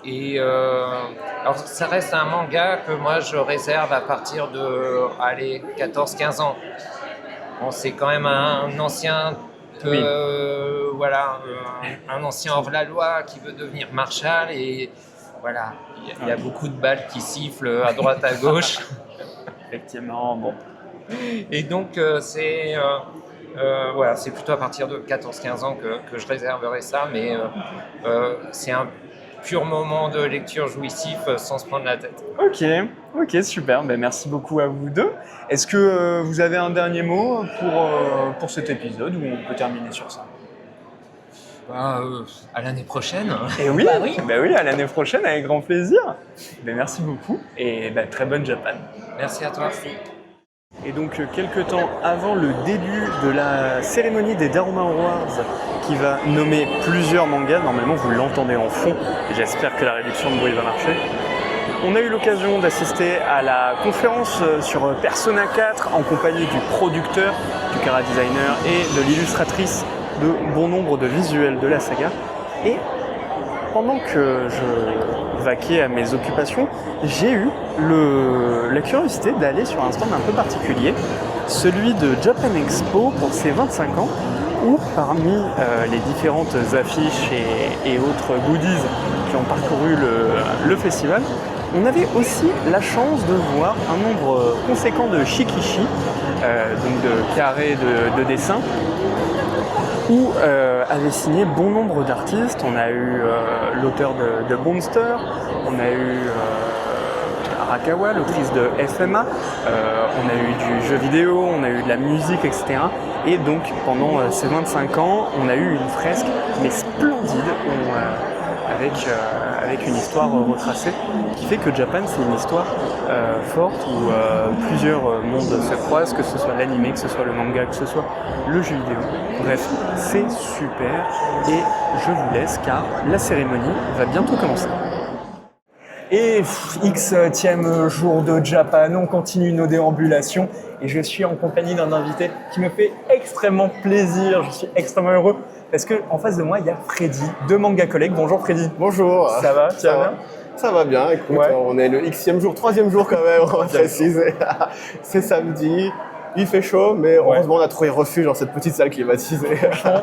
Et alors ça reste un manga que moi je réserve à partir de 14-15 ans. Bon, c'est quand même un ancien un ancien hors-la-loi qui veut devenir Marshall et voilà, il y a beaucoup de balles qui sifflent à droite à gauche. Effectivement, bon. Et donc c'est plutôt à partir de 14-15 ans que je réserverai ça, mais c'est un pur moment de lecture jouissif sans se prendre la tête. Ok, super. Ben, merci beaucoup à vous deux. Est-ce que vous avez un dernier mot pour cet épisode ou on peut terminer sur ça? À l'année prochaine. Et oui, Bah oui. À l'année prochaine, avec grand plaisir. Ben, merci beaucoup et très bonne Japan. Merci à toi. Et donc, quelques temps avant le début de la cérémonie des Daruma Awards, qui va nommer plusieurs mangas, normalement vous l'entendez en fond, et j'espère que la réduction de bruit va marcher, on a eu l'occasion d'assister à la conférence sur Persona 4 en compagnie du producteur, du chara designer et de l'illustratrice de bon nombre de visuels de la saga. Et pendant que je vaquais à mes occupations, j'ai eu la curiosité d'aller sur un stand un peu particulier, celui de Japan Expo pour ses 25 ans, où parmi les différentes affiches et autres goodies qui ont parcouru le festival, on avait aussi la chance de voir un nombre conséquent de shikishi, donc de carrés de dessins, où avait signé bon nombre d'artistes. On a eu l'auteur de Monster, on a eu Arakawa, l'autrice de FMA, on a eu du jeu vidéo, on a eu de la musique, etc. Et donc pendant ces 25 ans, on a eu une fresque mais splendide avec une histoire retracée qui fait que Japan c'est une histoire forte où plusieurs mondes se croisent, que ce soit l'anime, que ce soit le manga, que ce soit le jeu vidéo. Bref, c'est super et je vous laisse car la cérémonie va bientôt commencer. Et Xème jour de Japan, on continue nos déambulations et je suis en compagnie d'un invité qui me fait extrêmement plaisir, je suis extrêmement heureux parce qu'en face de moi il y a Freddy, de Manga Collègue. Bonjour Freddy. Bonjour. Ça va, tu vas bien? Ça va bien, écoute, on est le Xème jour, 3e jour quand même, on va préciser. C'est samedi, il fait chaud, mais heureusement on a trouvé refuge dans cette petite salle climatisée.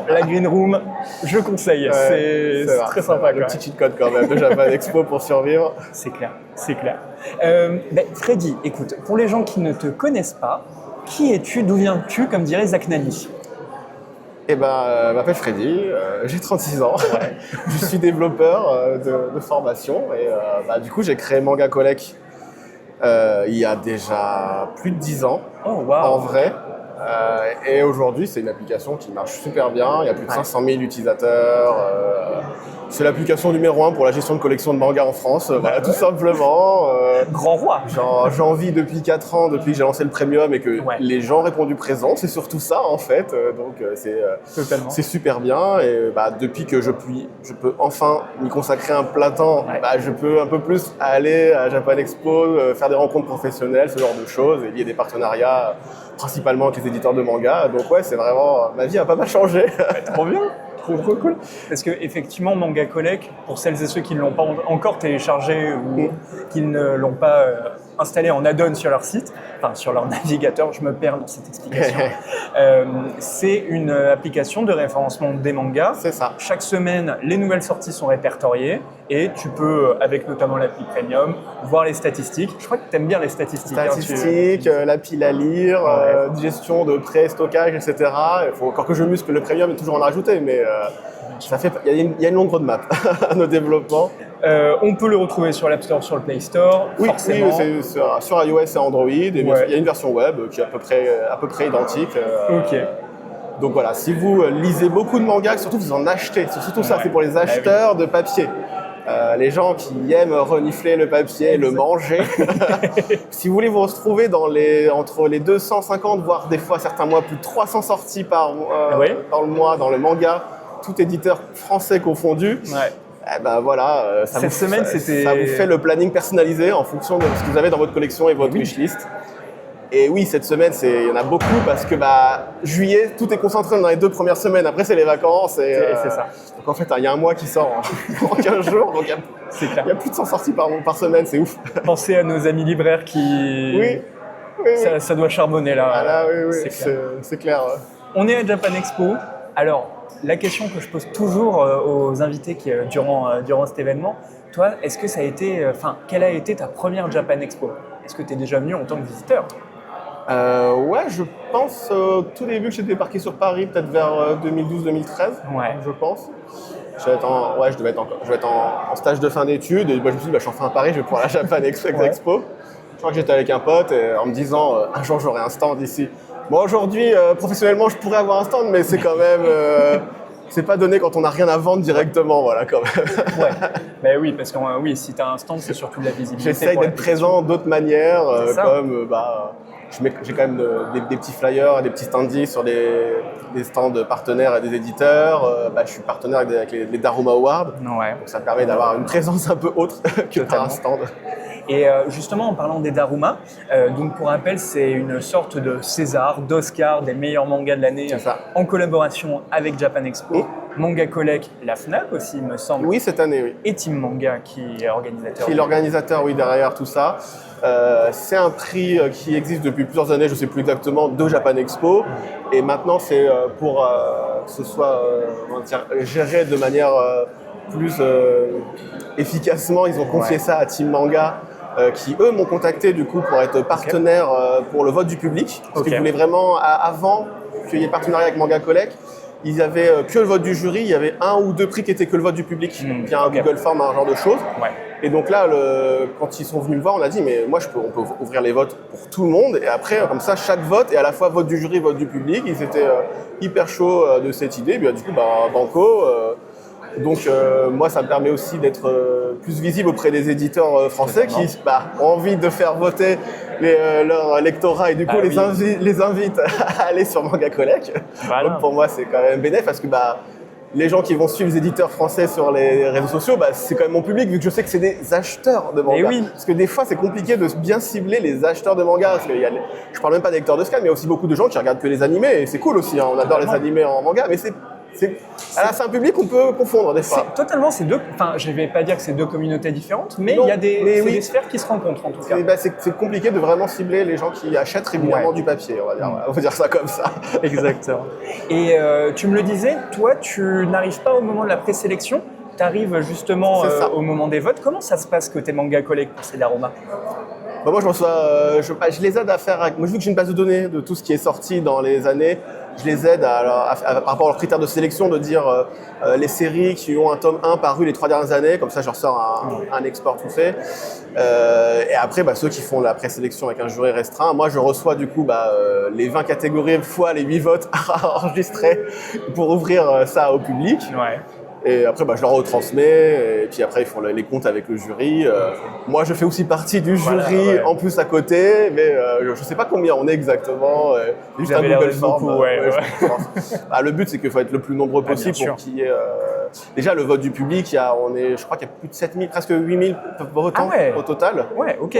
La Green Room, je conseille, c'est très sympa. Le petit cheat code quand même de Japan Expo pour survivre. C'est clair, c'est clair. Freddy, écoute, pour les gens qui ne te connaissent pas, qui es-tu, d'où viens-tu, comme dirait Zach Nani? Je m'appelle Freddy, j'ai 36 ans, je suis développeur de formation et du coup j'ai créé Manga Collect il y a déjà plus de 10 ans en vrai. Et aujourd'hui, c'est une application qui marche super bien. Il y a plus de 500 000 utilisateurs. C'est l'application numéro 1 pour la gestion de collection de mangas en France. Tout simplement. Grand roi. J'en vis depuis 4 ans, depuis que j'ai lancé le Premium et que les gens ont répondu présent. C'est surtout ça, en fait. Donc, c'est super bien. Et depuis que je peux enfin m'y consacrer un plein temps, je peux un peu plus aller à Japan Expo, faire des rencontres professionnelles, ce genre de choses, et lier des partenariats principalement avec les éditeurs de manga. Donc c'est vraiment, ma vie a pas mal changé. Trop bien. Trop cool. Parce que effectivement, Manga Collect, pour celles et ceux qui ne l'ont pas encore téléchargé ou qui ne l'ont pas installé en add-on sur leur site, enfin sur leur navigateur, je me perds dans cette explication. C'est une application de référencement des mangas. C'est ça. Chaque semaine, les nouvelles sorties sont répertoriées et tu peux, avec notamment l'appli Premium, voir les statistiques. Je crois que tu aimes bien les statistiques. Statistiques, la pile à lire, gestion de pré-stockage, etc. Il faut encore que je muscle le Premium et toujours en rajouter, mais il y a une longue roadmap à nos développements. On peut le retrouver sur l'App Store, sur le Play Store, forcément. Oui, c'est sur iOS et Android. Et il y a une version web qui est à peu près identique. Ok. Donc voilà, si vous lisez beaucoup de mangas, surtout vous en achetez, c'est surtout ça, c'est pour les acheteurs de papier. Les gens qui aiment renifler le papier, le manger. Si vous voulez vous retrouver entre les 250, voire des fois certains mois plus de 300 sorties par le mois dans le manga, tout éditeur français confondu. Ben voilà, ça vous fait le planning personnalisé en fonction de ce que vous avez dans votre collection et votre wishlist. Et oui, cette semaine, il y en a beaucoup parce que juillet, tout est concentré dans les 2 premières semaines. Après, c'est les vacances. C'est ça. Donc en fait, il y a un mois qui sort en 15 jours. Donc il y a plus de 100 sorties par semaine, c'est ouf. Pensez à nos amis libraires qui... Oui. Ça doit charbonner là. Ah là, oui, c'est clair. On est à Japan Expo. Alors, la question que je pose toujours aux invités durant cet événement, toi, est-ce que ça a été... quelle a été ta première Japan Expo? Est-ce que tu es déjà venu en tant que visiteur? Ouais, je pense tout début que j'étais débarqué sur Paris, peut-être vers 2012-2013, je pense. Je devais être en stage de fin d'études et je me suis dit, je suis enfin à Paris, je vais pouvoir la Japan Expo. Je crois que j'étais avec un pote en me disant, un jour j'aurai un stand ici. Bon, aujourd'hui, professionnellement, je pourrais avoir un stand, mais c'est quand même... c'est pas donné quand on n'a rien à vendre directement, voilà, quand même. Ben oui, parce que si tu as un stand, c'est surtout de la visibilité. J'essaye d'être présent d'autres manières, comme j'ai quand même des petits flyers et des petits standees sur des stands partenaires et des éditeurs. Je suis partenaire avec les Daruma Awards, donc ça permet d'avoir une présence un peu autre que par un stand. Et justement, en parlant des Daruma, donc pour rappel, c'est une sorte de César, d'Oscar, des meilleurs mangas de l'année en collaboration avec Japan Expo. Manga Collect, la FNAC aussi, il me semble. Oui, cette année, oui. Et Team Manga qui est organisateur. Qui est l'organisateur, oui, derrière tout ça. C'est un prix qui existe depuis plusieurs années, je ne sais plus exactement, de Japan Expo. Et maintenant, c'est pour que ce soit géré de manière plus efficacement. Ils ont confié ça à Team Manga. Qui eux m'ont contacté du coup pour être partenaire pour le vote du public. Parce qu'ils voulaient vraiment, avant qu'il y ait partenariat avec Manga Collect, ils avaient que le vote du jury, il y avait 1 ou 2 prix qui étaient que le vote du public, via un Google Form, un genre de choses. Et donc là, quand ils sont venus me voir, on a dit mais moi on peut ouvrir les votes pour tout le monde et après comme ça chaque vote est à la fois vote du jury, vote du public. Ils étaient hyper chauds de cette idée, du coup banco. Donc moi ça me permet aussi d'être plus visible auprès des éditeurs français qui ont envie de faire voter leur lectorat et du coup les invitent à aller sur Manga Collect. Donc pour moi c'est quand même bénéfique parce que les gens qui vont suivre les éditeurs français sur les réseaux sociaux, c'est quand même mon public vu que je sais que c'est des acheteurs de manga. Parce que des fois c'est compliqué de bien cibler les acheteurs de manga. Parce que je parle même pas des lecteurs de scan, mais il y a aussi beaucoup de gens qui regardent que les animés et c'est cool aussi, on adore les animés en manga, mais c'est un public qu'on peut confondre des fois. Totalement, je ne vais pas dire que c'est 2 communautés différentes, mais il y a des sphères qui se rencontrent en tout cas. C'est compliqué de vraiment cibler les gens qui achètent régulièrement du papier, on va dire ça comme ça. Exactement. Et tu me le disais, toi tu n'arrives pas au moment de la présélection, tu arrives justement au moment des votes. Comment ça se passe côté Manga Collect pour ces Daruma? Moi je les aide à faire, moi vu que j'ai une base de données de tout ce qui est sorti dans les années, je les aide par rapport à leurs critères de sélection de dire les séries qui ont un tome 1 paru les 3 dernières années, comme ça je ressors un export tout fait. Et après ceux qui font la présélection avec un jury restreint, moi je reçois du coup les 20 catégories fois les 8 votes enregistrés pour ouvrir ça au public. Et après, je leur retransmets, et puis après, ils font les comptes avec le jury. Moi, je fais aussi partie du jury, en plus à côté, mais je sais pas combien on est exactement. Juste un Google Form. Le but, c'est qu'il faut être le plus nombreux possible pour qu'il y ait... déjà, le vote du public, je crois qu'il y a plus de 7000, presque 8000 votants au total. Ouais, ok.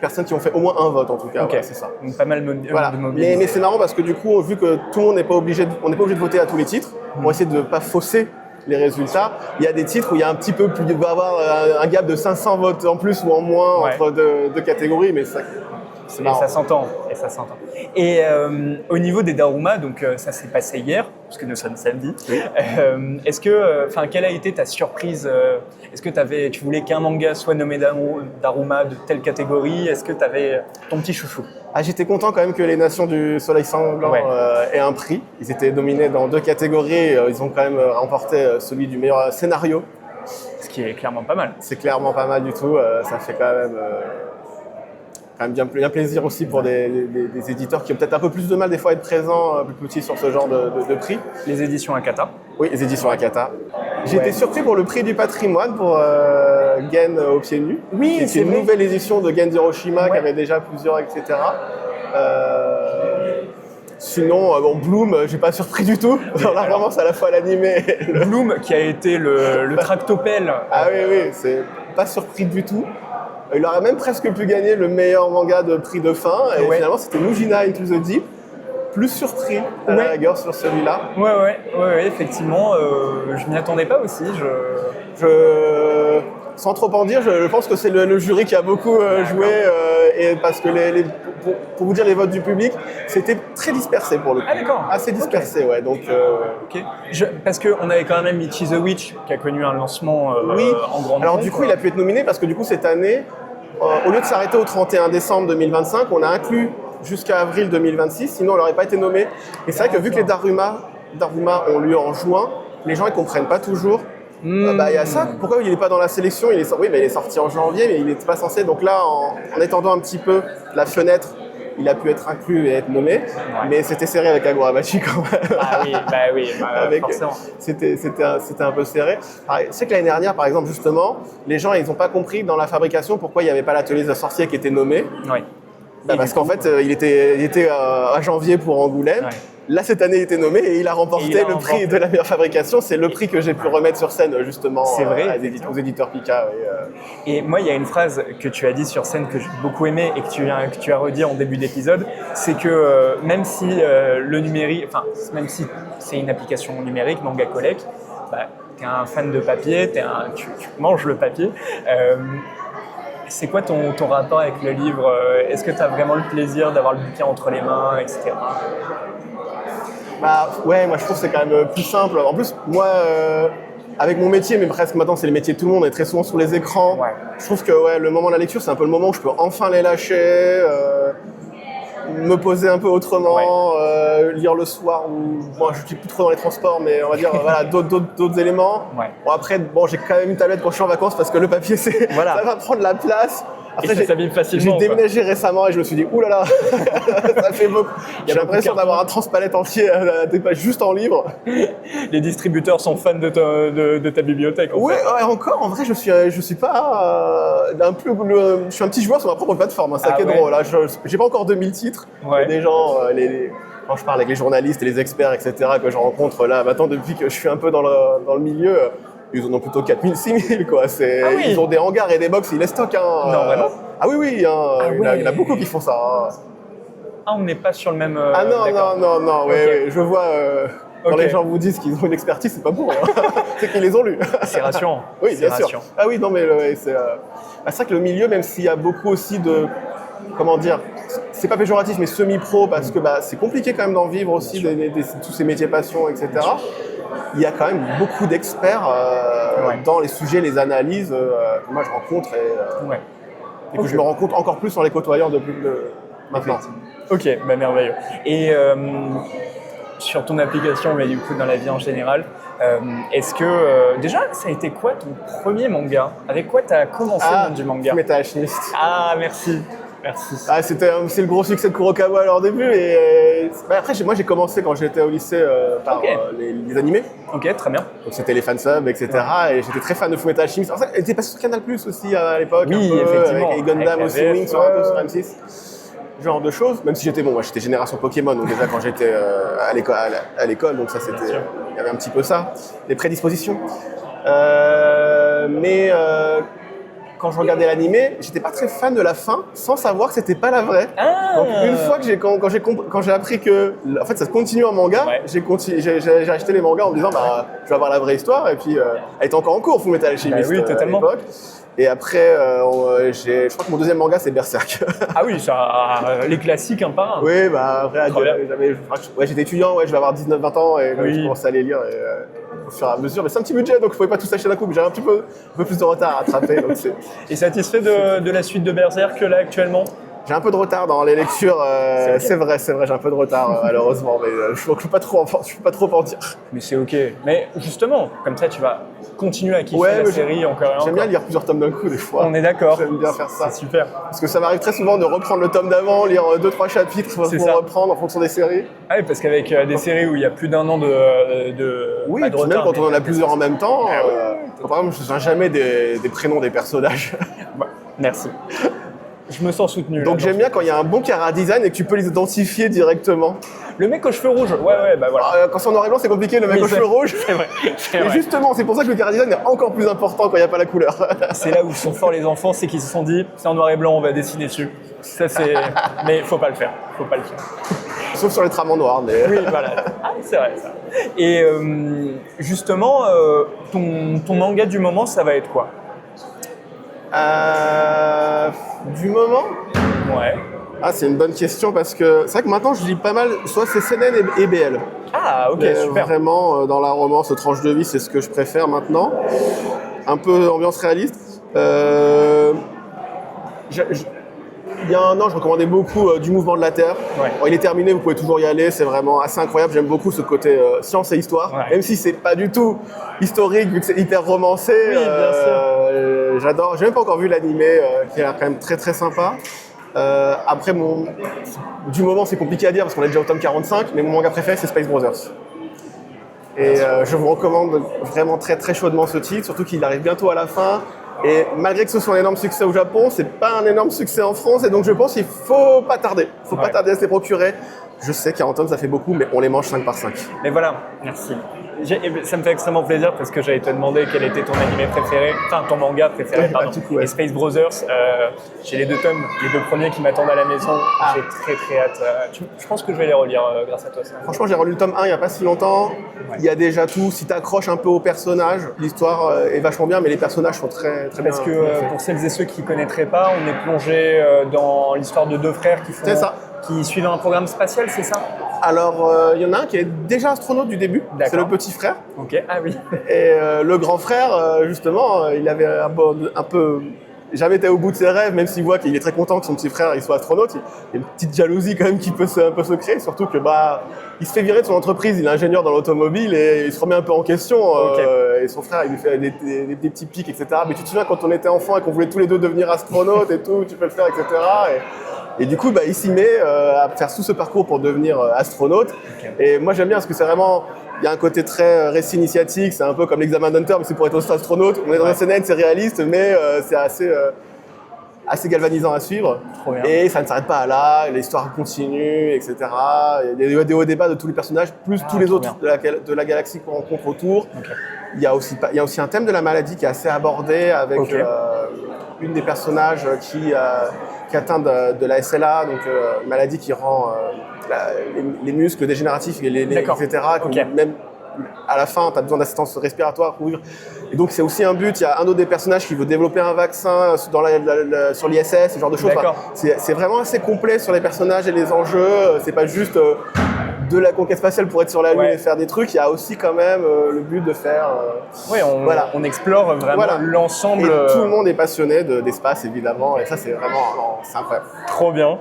Personnes qui ont fait au moins un vote, en tout cas. Okay. C'est ça. Donc, pas mal de mobilisés. Mais c'est marrant parce que du coup, vu que tout le monde n'est pas obligé de voter à tous les titres, pour essayer de ne pas fausser les résultats, il y a des titres où il y a un petit peu plus, il va y avoir un gap de 500 votes en plus ou en moins entre deux catégories, mais ça, c'est marrant. Et ça s'entend. Et au niveau des Daruma, donc ça s'est passé hier, parce que nous sommes samedi. Oui. Est-ce que, quelle a été ta surprise? Est-ce que tu voulais qu'un manga soit nommé Daruma de telle catégorie? Est-ce que tu avais ton petit chouchou? J'étais content quand même que les Nations du Soleil Sanglant aient un prix. Ils étaient nominés dans 2 catégories. Ils ont quand même remporté celui du meilleur scénario. Ce qui est clairement pas mal. C'est clairement pas mal du tout. Ça fait quand même bien plaisir aussi pour des éditeurs qui ont peut-être un peu plus de mal des fois à être présents, un peu plus petits sur ce genre de prix. Les éditions Akata. Oui, les éditions Akata. J'ai été surpris pour le prix du patrimoine pour Gen aux pieds nus. Oui, c'est une nouvelle édition de Gen d'Hiroshima qui avait déjà plusieurs, etc. Sinon, Bloom, j'ai pas surpris du tout. On a vraiment à la fois l'animé. Bloom qui a été le tractopelle. Ah oui, c'est pas surpris du tout. Il aurait même presque pu gagner le meilleur manga de prix de fin. Et finalement, c'était Mujina Into the Deep. Plus surpris à la rigueur sur celui-là. Ouais, effectivement. Je m'y attendais pas aussi. Sans trop en dire, je pense que c'est le jury qui a beaucoup joué. Et parce que pour vous dire, les votes du public, c'était très dispersé pour le coup. Ah d'accord. Assez dispersé, ouais. Donc, parce qu'on avait quand même Ichi the Witch qui a connu un lancement en grande Alors pompe. du coup, il a pu être nominé parce que du coup, cette année, au lieu de s'arrêter au 31 décembre 2025, on a inclus jusqu'à avril 2026, sinon il n'aurait pas été nommé. Et c'est vrai que vu que les Daruma ont lieu en juin, les gens ne comprennent pas toujours. Il y a ça, pourquoi il n'est pas dans la sélection? Oui, mais il est sorti en janvier, mais il n'était pas censé. Donc là, en étendant un petit peu la fenêtre, il a pu être inclus et être nommé, mais c'était serré avec Agoramachi quand même. Forcément. C'était un peu serré. Je sais que l'année dernière, par exemple, justement, les gens ils n'ont pas compris dans la fabrication pourquoi il n'y avait pas l'atelier de sorcier qui était nommé. Oui. Parce qu'en fait, il était à janvier pour Angoulême. Là, cette année, il était nommé et il a remporté le prix de la meilleure fabrication. C'est le prix que j'ai pu remettre sur scène, justement, aux éditeurs Pika. Et moi, il y a une phrase que tu as dit sur scène que j'ai beaucoup aimée et que tu as redit en début d'épisode, c'est que même si le numérique, même si c'est une application numérique, Manga Collect, t'es un fan de papier, tu manges le papier. C'est quoi ton rapport avec le livre? Est-ce que tu as vraiment le plaisir d'avoir le bouquin entre les mains, etc. Moi je trouve que c'est quand même plus simple. En plus, moi, avec mon métier, mais presque maintenant c'est le métier de tout le monde, on est très souvent sous les écrans. Je trouve que le moment de la lecture, c'est un peu le moment où je peux enfin les lâcher, me poser un peu autrement, lire le soir, ou je ne suis plus trop dans les transports, mais on va dire d'autres éléments. Bon, après, j'ai quand même une tablette quand je suis en vacances parce que le papier, ça va prendre la place. Après, et ça s'abîme facilement. J'ai déménagé récemment et je me suis dit, oulala, ça fait beaucoup. J'ai l'impression d'avoir un transpalette entier juste en livre. Les distributeurs sont fans de ta bibliothèque. Encore, en vrai, je suis pas je suis un petit joueur sur ma propre plateforme, c'est ça qui est drôle. J'ai pas encore 2000 titres. Il y a des gens, quand je parle avec les journalistes et les experts, etc., que je rencontre là, maintenant, depuis que je suis un peu dans le milieu, ils en ont plutôt 4000, 6000, quoi. Ils ont des hangars et des box, ils les stockent. Non, vraiment? Ah oui, il y en a beaucoup qui font ça. On n'est pas sur le même... non, je vois... Quand les gens vous disent qu'ils ont une expertise, c'est pas bon. C'est qu'ils les ont lus. C'est rassurant. Oui, bien sûr. Ah oui, non, mais c'est vrai que le milieu, même s'il y a beaucoup aussi de... Comment dire, c'est pas péjoratif, mais semi-pro, parce que c'est compliqué quand même d'en vivre aussi, tous ces métiers passion, etc. Il y a quand même beaucoup d'experts dans les sujets, les analyses que moi je rencontre et que je me rends compte encore plus en les côtoyant depuis maintenant. Ok, merveilleux. Et sur ton application, mais du coup dans la vie en général, est-ce que déjà, ça a été quoi ton premier manga? Avec quoi tu as commencé le monde du manga? Fullmetal Alchemist. Ah, merci. Merci. Ah, c'est le gros succès de Kurokawa à leur début. Après, moi, j'ai commencé quand j'étais au lycée par les animés. Ok, très bien. Donc c'était les fansubs, etc. Et j'étais très fan de Fullmetal Alchemist. Alors ça, elle était passée sur Canal Plus aussi à l'époque. Oui, un peu, effectivement. Avec Gundam Avec aussi, la Wing VF, sur un peu sur M6. Genre de choses. Même si moi j'étais génération Pokémon, donc déjà quand j'étais à l'école, donc ça c'était, il y avait un petit peu ça, des prédispositions. Quand je regardais l'animé, j'étais pas très fan de la fin, sans savoir que c'était pas la vraie. Donc une fois que quand j'ai appris que, en fait, ça se continue en manga, j'ai acheté les mangas en me disant, je vais avoir la vraie histoire. Et puis, elle était encore en cours, Fullmetal Alchemist oui, totalement. à l'époque. Et après, je crois que mon deuxième manga, c'est Berserk. Ah oui, les classiques un par un. Oui, après, j'étais étudiant, je vais avoir 19-20 ans et je commençais à les lire au fur et à mesure. Mais c'est un petit budget, donc je pouvais pas tout acheter d'un coup, mais j'avais un peu plus de retard à rattraper. Donc Et satisfait de la suite de Berserk là actuellement? J'ai un peu de retard dans les lectures, c'est vrai, j'ai un peu de retard malheureusement, mais je ne peux pas trop en dire. Mais c'est ok. Mais justement, comme ça tu vas continuer à kiffer la série encore et encore. J'aime bien lire plusieurs tomes d'un coup des fois. On est d'accord. J'aime bien faire ça. C'est super. Parce que ça m'arrive très souvent de reprendre le tome d'avant, lire 2-3 chapitres pour reprendre en fonction des séries. Ah oui, parce qu'avec des séries où il y a plus d'un an de oui, pas de retard, même quand on en a plusieurs en même temps, par exemple, je ne sais jamais des prénoms des personnages. Merci. Je me sens soutenu. Donc j'aime bien quand il y a un bon chara-design et que tu peux les identifier directement. Le mec aux cheveux rouges, ouais, bah voilà. Quand c'est en noir et blanc, c'est compliqué, le mec aux cheveux rouges. C'est vrai. Et justement, c'est pour ça que le chara-design est encore plus important quand il n'y a pas la couleur. C'est là où sont forts les enfants, c'est qu'ils se sont dit, c'est en noir et blanc, on va dessiner dessus. Ça c'est... Mais faut pas le faire. Sauf sur les trames en noir, mais... Oui, voilà. Ah, c'est vrai, ça. Et justement, ton manga du moment, ça va être quoi? Du moment? Ouais. Ah, c'est une bonne question parce que c'est vrai que maintenant je lis pas mal, soit c'est CNN et BL. Ah, ok, super. Vraiment, dans la romance, tranche de vie, c'est ce que je préfère maintenant. Un peu ambiance réaliste. Il y a un an, je recommandais beaucoup du Mouvement de la Terre. Ouais. Bon, il est terminé, vous pouvez toujours y aller, c'est vraiment assez incroyable. J'aime beaucoup ce côté science et histoire, même si c'est pas du tout historique, vu que c'est hyper romancé. Oui, bien sûr. J'adore. J'ai même pas encore vu l'animé, qui a l'air quand même très très sympa. Après, du moment, c'est compliqué à dire parce qu'on est déjà au tome 45, mais mon manga préféré, c'est Space Brothers. Et je vous recommande vraiment très très chaudement ce titre, surtout qu'il arrive bientôt à la fin. Et malgré que ce soit un énorme succès au Japon, c'est pas un énorme succès en France, et donc je pense qu'il faut pas tarder. Faut pas tarder à se les procurer. Je sais, 40 tomes, ça fait beaucoup, mais on les mange 5 par 5. Mais voilà, merci. Ça me fait extrêmement plaisir parce que j'allais te demander quel était ton animé préféré, enfin ton manga préféré, pardon. Et Space Brothers, j'ai les 2 tomes, les 2 premiers qui m'attendent à la maison. J'ai très très hâte. Je pense que je vais les relire grâce à toi. Ça. Franchement, j'ai relu le tome 1 il n'y a pas si longtemps. Il y a déjà tout. Si tu accroches un peu aux personnages, l'histoire est vachement bien, mais les personnages sont très très bien. Parce que pour celles et ceux qui ne connaîtraient pas, on est plongé dans l'histoire de 2 frères qui suivent un programme spatial, c'est ça? Alors, il y en a un qui est déjà astronaute du début, c'est le petit frère. Ok, ah oui. Et le grand frère, justement, il avait un peu jamais été au bout de ses rêves, même s'il voit qu'il est très content que son petit frère il soit astronaute. Il y a une petite jalousie quand même qui peut un peu se créer, surtout que il se fait virer de son entreprise, il est ingénieur dans l'automobile et il se remet un peu en question. Et son frère, il lui fait des petits pics, etc. Mais tu te souviens quand on était enfant et qu'on voulait tous les deux devenir astronautes et tout, tu peux le faire, etc. Et du coup, il s'y met à faire tout ce parcours pour devenir astronaute. Et moi, j'aime bien parce que c'est vraiment... Il y a un côté très récit initiatique, c'est un peu comme l'examen d'Hunter, mais c'est pour être astronaute. On est dans un CNN, c'est réaliste, mais c'est assez galvanisant à suivre. Et ça ne s'arrête pas là, l'histoire continue, etc. Il y a des hauts débats de tous les personnages, plus tous les autres de la galaxie qu'on rencontre autour. Il y a aussi un thème de la maladie qui est assez abordé avec une des personnages qui est atteinte de la SLA, donc une maladie qui rend les muscles dégénératifs, etc. Même à la fin, tu as besoin d'assistance respiratoire pour vivre. Et donc, c'est aussi un but. Il y a un autre des personnages qui veut développer un vaccin sur l'ISS, ce genre de choses. Enfin, c'est vraiment assez complet sur les personnages et les enjeux. C'est pas juste de la conquête spatiale pour être sur la Lune et faire des trucs. Il y a aussi quand même le but de faire... on explore vraiment l'ensemble... Et tout le monde est passionné d'espace, évidemment. Et ça, c'est vraiment incroyable. Trop bien.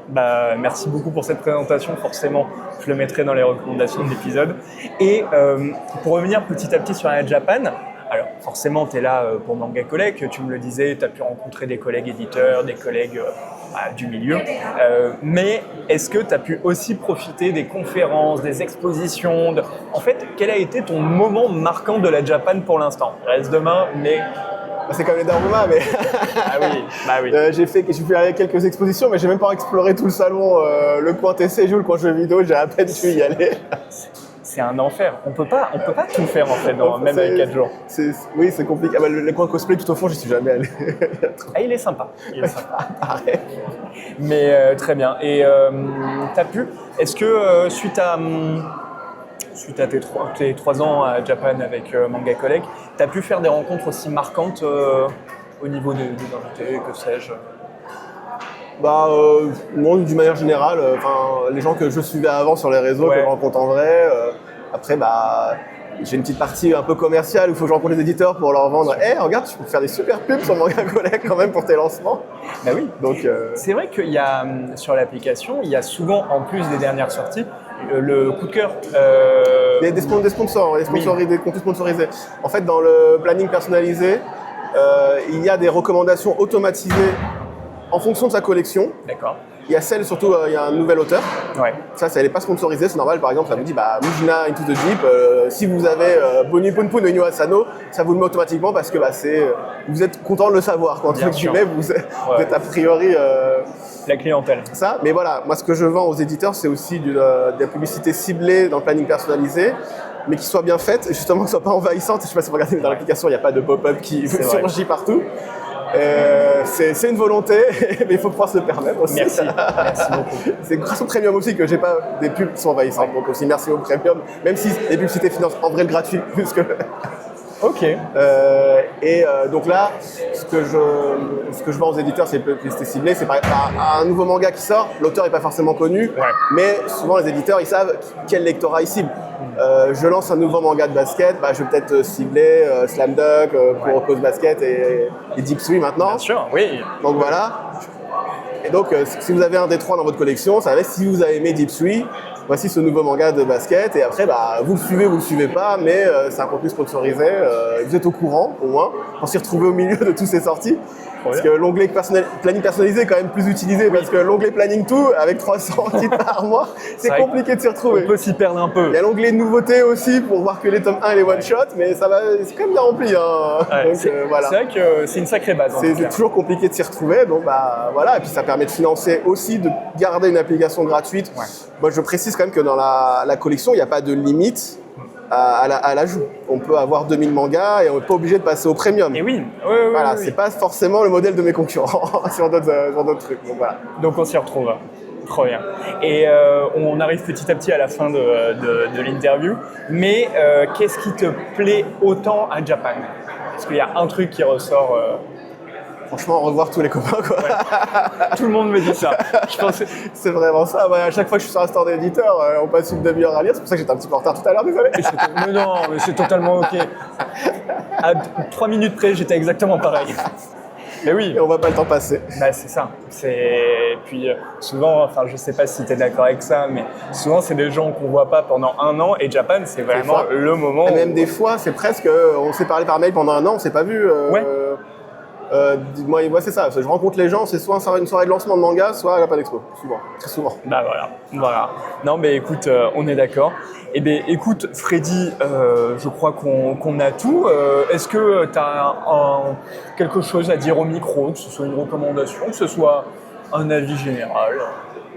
Merci beaucoup pour cette présentation. Forcément, je le mettrai dans les recommandations de l'épisode. Et pour revenir petit à petit sur la Japan, alors forcément, tu es là pour Manga Collect, tu me le disais, tu as pu rencontrer des collègues éditeurs, des collègues du milieu. Mais est-ce que tu as pu aussi profiter des conférences, des expositions En fait, quel a été ton moment marquant de la Japan pour l'instant? Reste demain, mais... C'est comme les Daruma, mais bah oui. J'ai fait quelques expositions, mais j'ai même pas exploré tout le salon, le coin TCG ou le coin jeux vidéo, j'ai à peine pu y aller. C'est un enfer. On peut pas tout faire en fait, même avec 4 jours. Oui, c'est compliqué. Ah bah, le coin cosplay tout au fond, j'y suis jamais allé. Il est sympa. Mais très bien. Et t'as pu. Est-ce que suite à tes 3 ans à Japan avec Manga Collect, tu as pu faire des rencontres aussi marquantes au niveau des invités, que sais-je? Non, d'une manière générale, les gens que je suivais avant sur les réseaux, que je rencontre en vrai. Après, j'ai une petite partie un peu commerciale où il faut que je rencontre les éditeurs pour leur vendre. Regarde, tu peux faire des super pubs sur Manga Collect quand même pour tes lancements. Bah oui. Donc, c'est vrai qu'il y a sur l'application, il y a souvent, en plus des dernières sorties, le coup de cœur. Des sponsors, des contenus sponsorisés. En fait, dans le planning personnalisé, il y a des recommandations automatisées en fonction de sa collection. D'accord. Il y a celle, surtout, il y a un nouvel auteur. Ouais. Ça, elle n'est pas sponsorisée, c'est normal. Par exemple, ça vous dit, Mujina Into the Deep, si vous avez Boni Pun Pun et Inyo Asano, ça vous le met automatiquement parce que vous êtes content de le savoir. Quand vous êtes a priori... la clientèle. Ça, mais voilà, moi, ce que je vends aux éditeurs, c'est aussi de la publicité ciblée dans le planning personnalisé, mais qui soit bien faite, et justement, qui ne soit pas envahissante. Je ne sais pas si vous regardez, mais dans l'application, il n'y a pas de pop-up qui surgit partout. C'est une volonté, mais il faut pouvoir se le permettre aussi. Merci beaucoup. C'est grâce au Premium aussi que j'ai pas des pubs qui sont envahissantes. Donc aussi merci au Premium, même si les publicités financent en vrai le gratuit, plus que... Ok. Donc là, ce que je vends aux éditeurs, c'est publicité ciblée. C'est un nouveau manga qui sort, l'auteur n'est pas forcément connu, mais souvent les éditeurs, ils savent quel lectorat ils ciblent. Je lance un nouveau manga de basket, je vais peut-être cibler Slam Dunk pour Cause Basket et Deep Sui maintenant. Bien sûr, oui. Donc voilà. Et donc, si vous avez un des 3 dans votre collection, ça va être si vous avez aimé Deep Sui, voici ce nouveau manga de basket. Et après, vous le suivez pas, mais c'est un contenu sponsorisé. Vous êtes au courant, au moins, pour s'y retrouver au milieu de toutes ces sorties. Parce que l'onglet planning personnalisé est quand même plus utilisé, parce que l'onglet planning tout, avec 300 titres par mois, c'est compliqué de s'y retrouver. On peut s'y perdre un peu. Il y a l'onglet nouveautés aussi pour voir que les tomes 1 et les one-shot, mais c'est quand même bien rempli. Ouais, c'est vrai que c'est une sacrée base. C'est toujours compliqué de s'y retrouver, donc voilà. Et puis ça permet de financer aussi, de garder une application gratuite. Ouais. Moi, je précise quand même que dans la collection, il n'y a pas de limite à l'ajout. On peut avoir 2000 mangas et on n'est pas obligé de passer au premium. Et oui. Voilà, c'est pas forcément le modèle de mes concurrents sur d'autres trucs. Donc voilà. Donc on s'y retrouve. Trop bien. Et on arrive petit à petit à la fin de l'interview. Mais qu'est-ce qui te plaît autant à Japan? Est-ce qu'il y a un truc qui ressort Franchement, revoir tous les copains, quoi. Ouais. Tout le monde me dit ça. Je pense c'est vraiment ça. À chaque fois que je suis sur un stand d'éditeur, on passe une demi-heure à lire. C'est pour ça que j'étais un petit peu en retard tout à l'heure, désolé. Mais non, mais c'est totalement OK. À 3 minutes près, j'étais exactement pareil. Mais oui. Et on voit pas le temps passer. C'est ça. Puis souvent, je sais pas si tu es d'accord avec ça, mais souvent c'est des gens qu'on voit pas pendant 1 an, et Japan, c'est vraiment le moment. Et même des fois, c'est presque, on s'est parlé par mail pendant 1 an, on s'est pas vu. Moi, c'est ça. Je rencontre les gens, c'est soit une soirée de lancement de manga, soit à la Japan Expo. Souvent, très souvent. Voilà. Non, mais écoute, on est d'accord. Eh bien, écoute, Freddy, je crois qu'on a tout. Est-ce que tu as quelque chose à dire au micro, que ce soit une recommandation, que ce soit un avis général?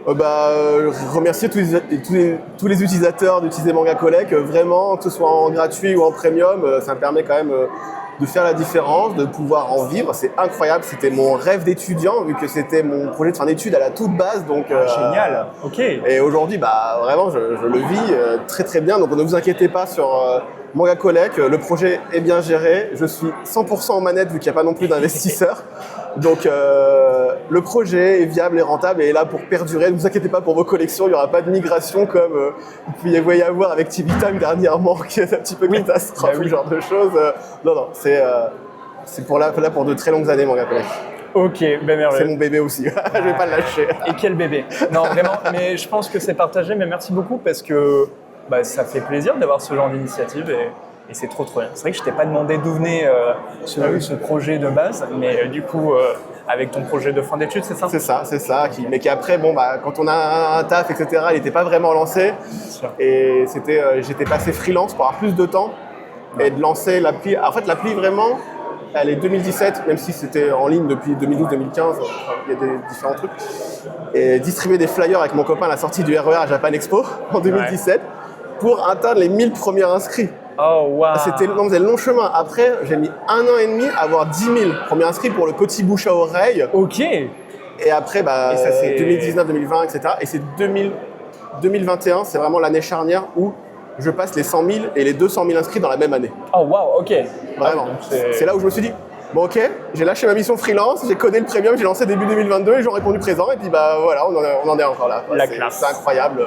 Remercier tous les utilisateurs d'utiliser Manga Collect. Vraiment, que ce soit en gratuit ou en premium, ça me permet quand même de faire la différence, de pouvoir en vivre. C'est incroyable. C'était mon rêve d'étudiant, vu que c'était mon projet de fin d'études à la toute base. Donc, génial. Ok. Et aujourd'hui, vraiment, je le vis très très bien. Donc ne vous inquiétez pas sur Manga Collect. Le projet est bien géré. Je suis 100% en manette, vu qu'il n'y a pas non plus d'investisseurs. Donc le projet est viable et rentable et est là pour perdurer. Ne vous inquiétez pas pour vos collections, il n'y aura pas de migration comme vous pouvez y avoir avec TV Time dernièrement, qui est un petit peu catastrophe, ce genre de choses. Non, c'est là pour de très longues années, Manga Collect. Ok, merveilleux. C'est mon bébé aussi, je vais pas le lâcher. Et quel bébé. Non, vraiment, mais je pense que c'est partagé, mais merci beaucoup parce que ça fait plaisir d'avoir ce genre d'initiative et c'est trop bien. C'est vrai que je t'ai pas demandé d'où venait ce projet de base, mais du coup, avec ton projet de fin d'études, c'est ça? C'est ça. Mais qui après, quand on a un taf, etc., il n'était pas vraiment lancé. Et j'étais passé freelance pour avoir plus de temps et de lancer l'appli. En fait, l'appli vraiment, elle est 2017, même si c'était en ligne depuis 2012-2015, il y a des différents trucs. Et distribuer des flyers avec mon copain à la sortie du RER à Japan Expo en 2017 pour atteindre les 1000 premiers inscrits. Oh waouh! C'était le long chemin. Après, j'ai mis 1 an et demi à avoir 10 000 premiers inscrits pour le petit bouche à oreille. Ok. Et après, et ça, c'est 2019, 2020, etc. Et c'est 2021, c'est vraiment l'année charnière où je passe les 100 000 et les 200 000 inscrits dans la même année. Oh waouh, ok. Vraiment. C'est là où je me suis dit, bon ok, j'ai lâché ma mission freelance, j'ai codé le premium, j'ai lancé début 2022 et j'ai répondu présent. Et puis voilà, on en est encore là. La classe. C'est incroyable.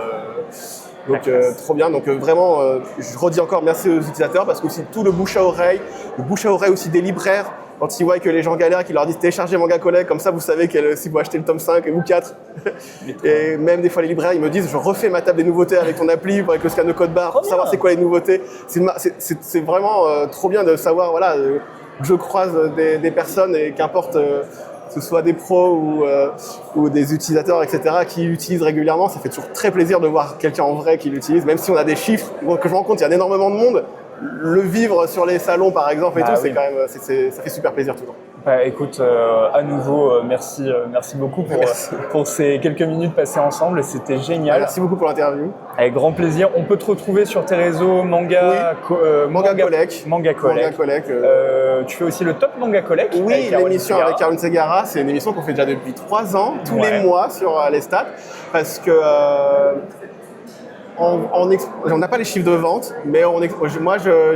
Donc trop bien, donc vraiment, je redis encore merci aux utilisateurs parce que aussi tout le bouche à oreille aussi des libraires, quand ils voient que les gens galèrent, qu'ils leur disent téléchargez Manga Collect, comme ça vous savez si vous achetez le tome 5 ou 4. Et même des fois les libraires ils me disent je refais ma table des nouveautés avec ton appli, avec le scan de code barre, pour savoir c'est quoi les nouveautés. C'est vraiment trop bien de savoir que je croise des personnes et qu'importe que ce soit des pros ou des utilisateurs, etc., qui l'utilisent régulièrement. Ça fait toujours très plaisir de voir quelqu'un en vrai qui l'utilise, même si on a des chiffres que je me rends compte, il y a énormément de monde. Le vivre sur les salons, par exemple, c'est quand même, ça fait super plaisir tout le temps. Écoute, à nouveau, merci beaucoup pour ces quelques minutes passées ensemble, c'était génial. Merci beaucoup pour l'interview. Avec grand plaisir. On peut te retrouver sur tes réseaux Manga Collect. Tu fais aussi le Top Manga Collect. Oui, l'émission avec Caroline Segara, c'est une émission qu'on fait déjà depuis 3 ans, tous les mois sur les stats, parce que on n'a pas les chiffres de vente, mais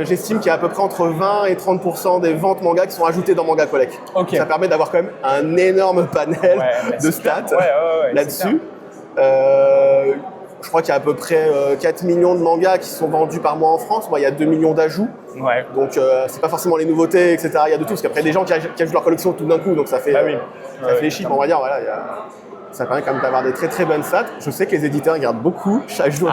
j'estime qu'il y a à peu près entre 20 et 30% des ventes manga qui sont ajoutées dans Manga Collect. Okay. Ça permet d'avoir quand même un énorme panel de stats là-dessus. Je crois qu'il y a à peu près 4 millions de mangas qui sont vendus par mois en France. Il y a 2 millions d'ajouts. Ouais. Donc, c'est pas forcément les nouveautés, etc. Il y a de tout. Parce qu'après, des gens qui ajoutent leur collection tout d'un coup. Donc, ça fait, ça fait les chiffres. On va dire, ça permet quand même d'avoir des très très bonnes stats. Je sais que les éditeurs regardent beaucoup, chaque jour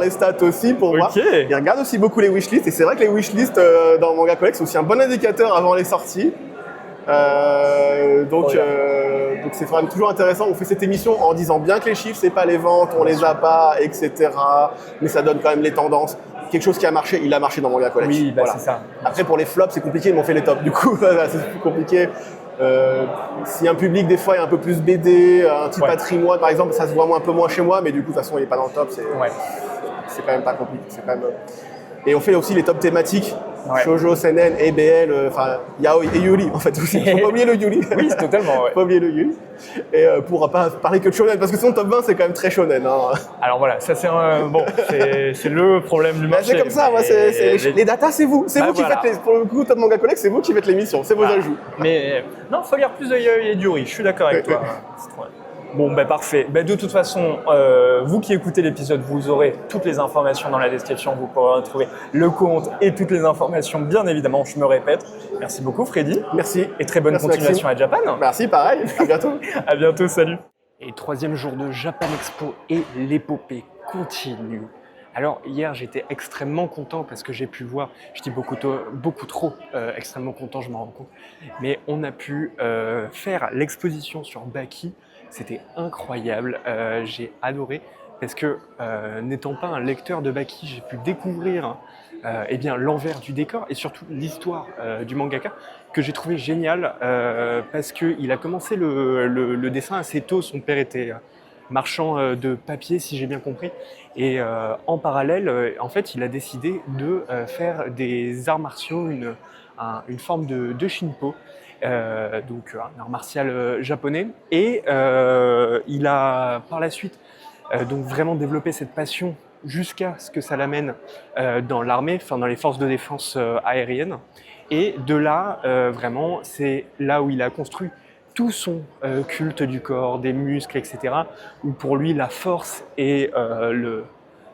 les stats aussi pour voir. Ils regardent aussi beaucoup les wishlists. Et c'est vrai que les wishlists dans Manga Collect, c'est aussi un bon indicateur avant les sorties. Donc c'est vraiment toujours intéressant. On fait cette émission en disant bien que les chiffres, c'est pas les ventes, on les a pas, etc. Mais ça donne quand même les tendances. Quelque chose qui a marché, il a marché dans Manga Collect. Oui, c'est ça. Après, pour les flops, c'est compliqué, mais on fait les tops. Du coup, c'est plus compliqué. Si un public, des fois, est un peu plus BD, un petit patrimoine, par exemple, ça se voit un peu moins chez moi, mais du coup, de toute façon, il n'est pas dans le top. C'est quand même pas compliqué. Et on fait aussi les tops thématiques. Shoujo, Seinen, EBL, Yaoi et Yuri en fait aussi. Faut pas oublier le Yuri. Oui, totalement. Faut pas oublier le Yuri. Et pour pas parler que de shonen, parce que sinon top 20 c'est quand même très shonen. Hein. Alors voilà, ça c'est c'est le problème du marché. C'est comme ça, les datas c'est vous. C'est vous qui faites pour le coup Top Manga Collect, c'est vous qui faites l'émission, c'est vos ajouts. Mais non, faut lire plus de Yaoi et Yuri, je suis d'accord avec toi. Bon, parfait. De toute façon, vous qui écoutez l'épisode, vous aurez toutes les informations dans la description. Vous pourrez retrouver le compte et toutes les informations, bien évidemment, je me répète. Merci beaucoup, Freddy. Merci. Et très bonne continuation à Japan. Merci, pareil. À bientôt. À bientôt, salut. Et 3e jour de Japan Expo et l'épopée continue. Alors hier j'étais extrêmement content parce que j'ai pu voir, je dis beaucoup trop extrêmement content, je m'en rends compte, mais on a pu faire l'exposition sur Baki. C'était incroyable, j'ai adoré parce que n'étant pas un lecteur de Baki, j'ai pu découvrir l'envers du décor et surtout l'histoire du mangaka que j'ai trouvé génial parce qu'il a commencé le dessin assez tôt. Son père était marchand de papier, si j'ai bien compris, et en parallèle, en fait, il a décidé de faire des arts martiaux, une forme de Shinpo. Donc un art martial japonais, et il a par la suite donc vraiment développé cette passion jusqu'à ce que ça l'amène dans l'armée, dans les forces de défense aérienne, et de là vraiment c'est là où il a construit tout son culte du corps, des muscles, etc., où pour lui la force est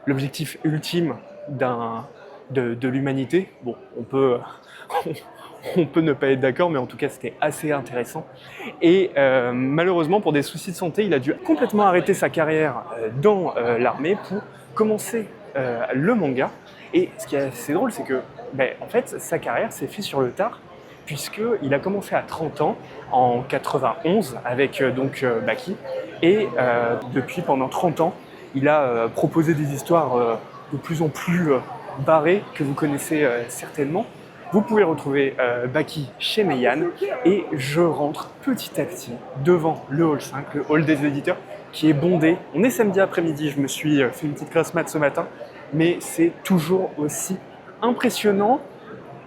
l'objectif ultime de l'humanité. Bon, on peut ne pas être d'accord, mais en tout cas, c'était assez intéressant. Et malheureusement, pour des soucis de santé, il a dû complètement arrêter sa carrière dans l'armée pour commencer le manga. Et ce qui est assez drôle, c'est que en fait, sa carrière s'est faite sur le tard, puisqu'il a commencé à 30 ans, en 91, avec Baki, et depuis, pendant 30 ans, il a proposé des histoires de plus en plus barrées, que vous connaissez certainement. Vous pouvez retrouver Baki chez Meian, et je rentre petit à petit devant le hall 5, le hall des éditeurs, qui est bondé. On est samedi après-midi, je me suis fait une petite classe maths ce matin, mais c'est toujours aussi impressionnant.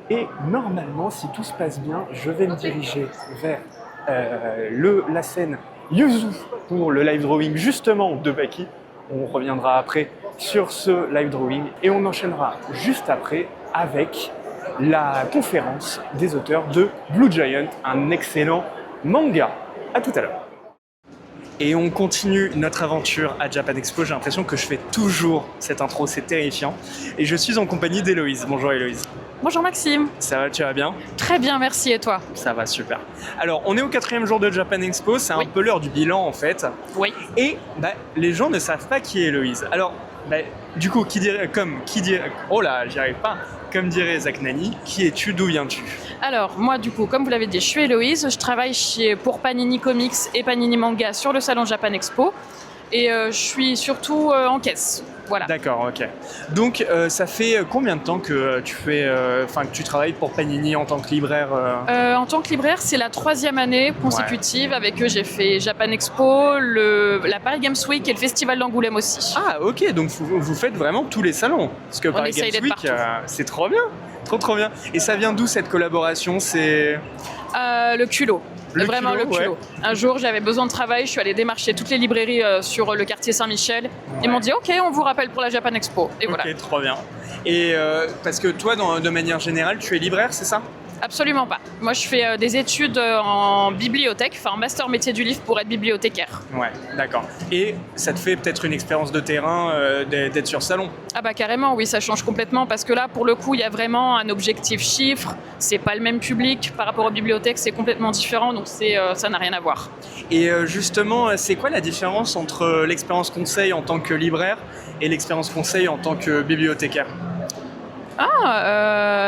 Et normalement, si tout se passe bien, je vais me diriger vers la scène Yuzu pour le live drawing justement de Baki. On reviendra après sur ce live drawing et on enchaînera juste après avec la conférence des auteurs de Blue Giant, un excellent manga. À tout à l'heure. Et on continue notre aventure à Japan Expo. J'ai l'impression que je fais toujours cette intro, c'est terrifiant. Et je suis en compagnie d'Héloïse. Bonjour Héloïse. Bonjour Maxime. Ça va, tu vas bien? Très bien, merci, et toi? Ça va, super. Alors, on est au 4e jour de Japan Expo, c'est un peu l'heure du bilan en fait. Oui. Et les gens ne savent pas qui est Héloïse. Alors, du coup, oh là, j'y arrive pas. Comme dirait Zach Nani, qui es-tu, d'où viens-tu? Alors, moi, du coup, comme vous l'avez dit, je suis Héloïse. Je travaille pour Panini Comics et Panini Manga sur le salon Japan Expo. Et je suis surtout en caisse. Voilà. D'accord, ok. Donc, ça fait combien de temps que tu travailles pour Panini en tant que libraire En tant que libraire, c'est la 3e année consécutive. Avec eux, j'ai fait Japan Expo, la Paris Games Week et le Festival d'Angoulême aussi. Ah, ok. Donc, vous faites vraiment tous les salons. Parce que Paris Games Week, c'est trop bien. Trop bien. Et ça vient d'où cette collaboration? C'est le culot. Le culot. Ouais. Un jour, j'avais besoin de travail, je suis allée démarcher toutes les librairies sur le quartier Saint-Michel. Ouais. Ils m'ont dit OK, on vous rappelle pour la Japan Expo. Et voilà. Ok, trop bien. Et parce que toi, de manière générale, tu es libraire, c'est ça? Absolument pas. Moi, je fais des études en bibliothèque, enfin master métier du livre pour être bibliothécaire. Ouais, d'accord. Et ça te fait peut-être une expérience de terrain d'être sur salon? Ah bah carrément, oui, ça change complètement parce que là, pour le coup, il y a vraiment un objectif chiffre. C'est pas le même public par rapport aux bibliothèques, c'est complètement différent, donc ça n'a rien à voir. Et justement, c'est quoi la différence entre l'expérience conseil en tant que libraire et l'expérience conseil en tant que bibliothécaire?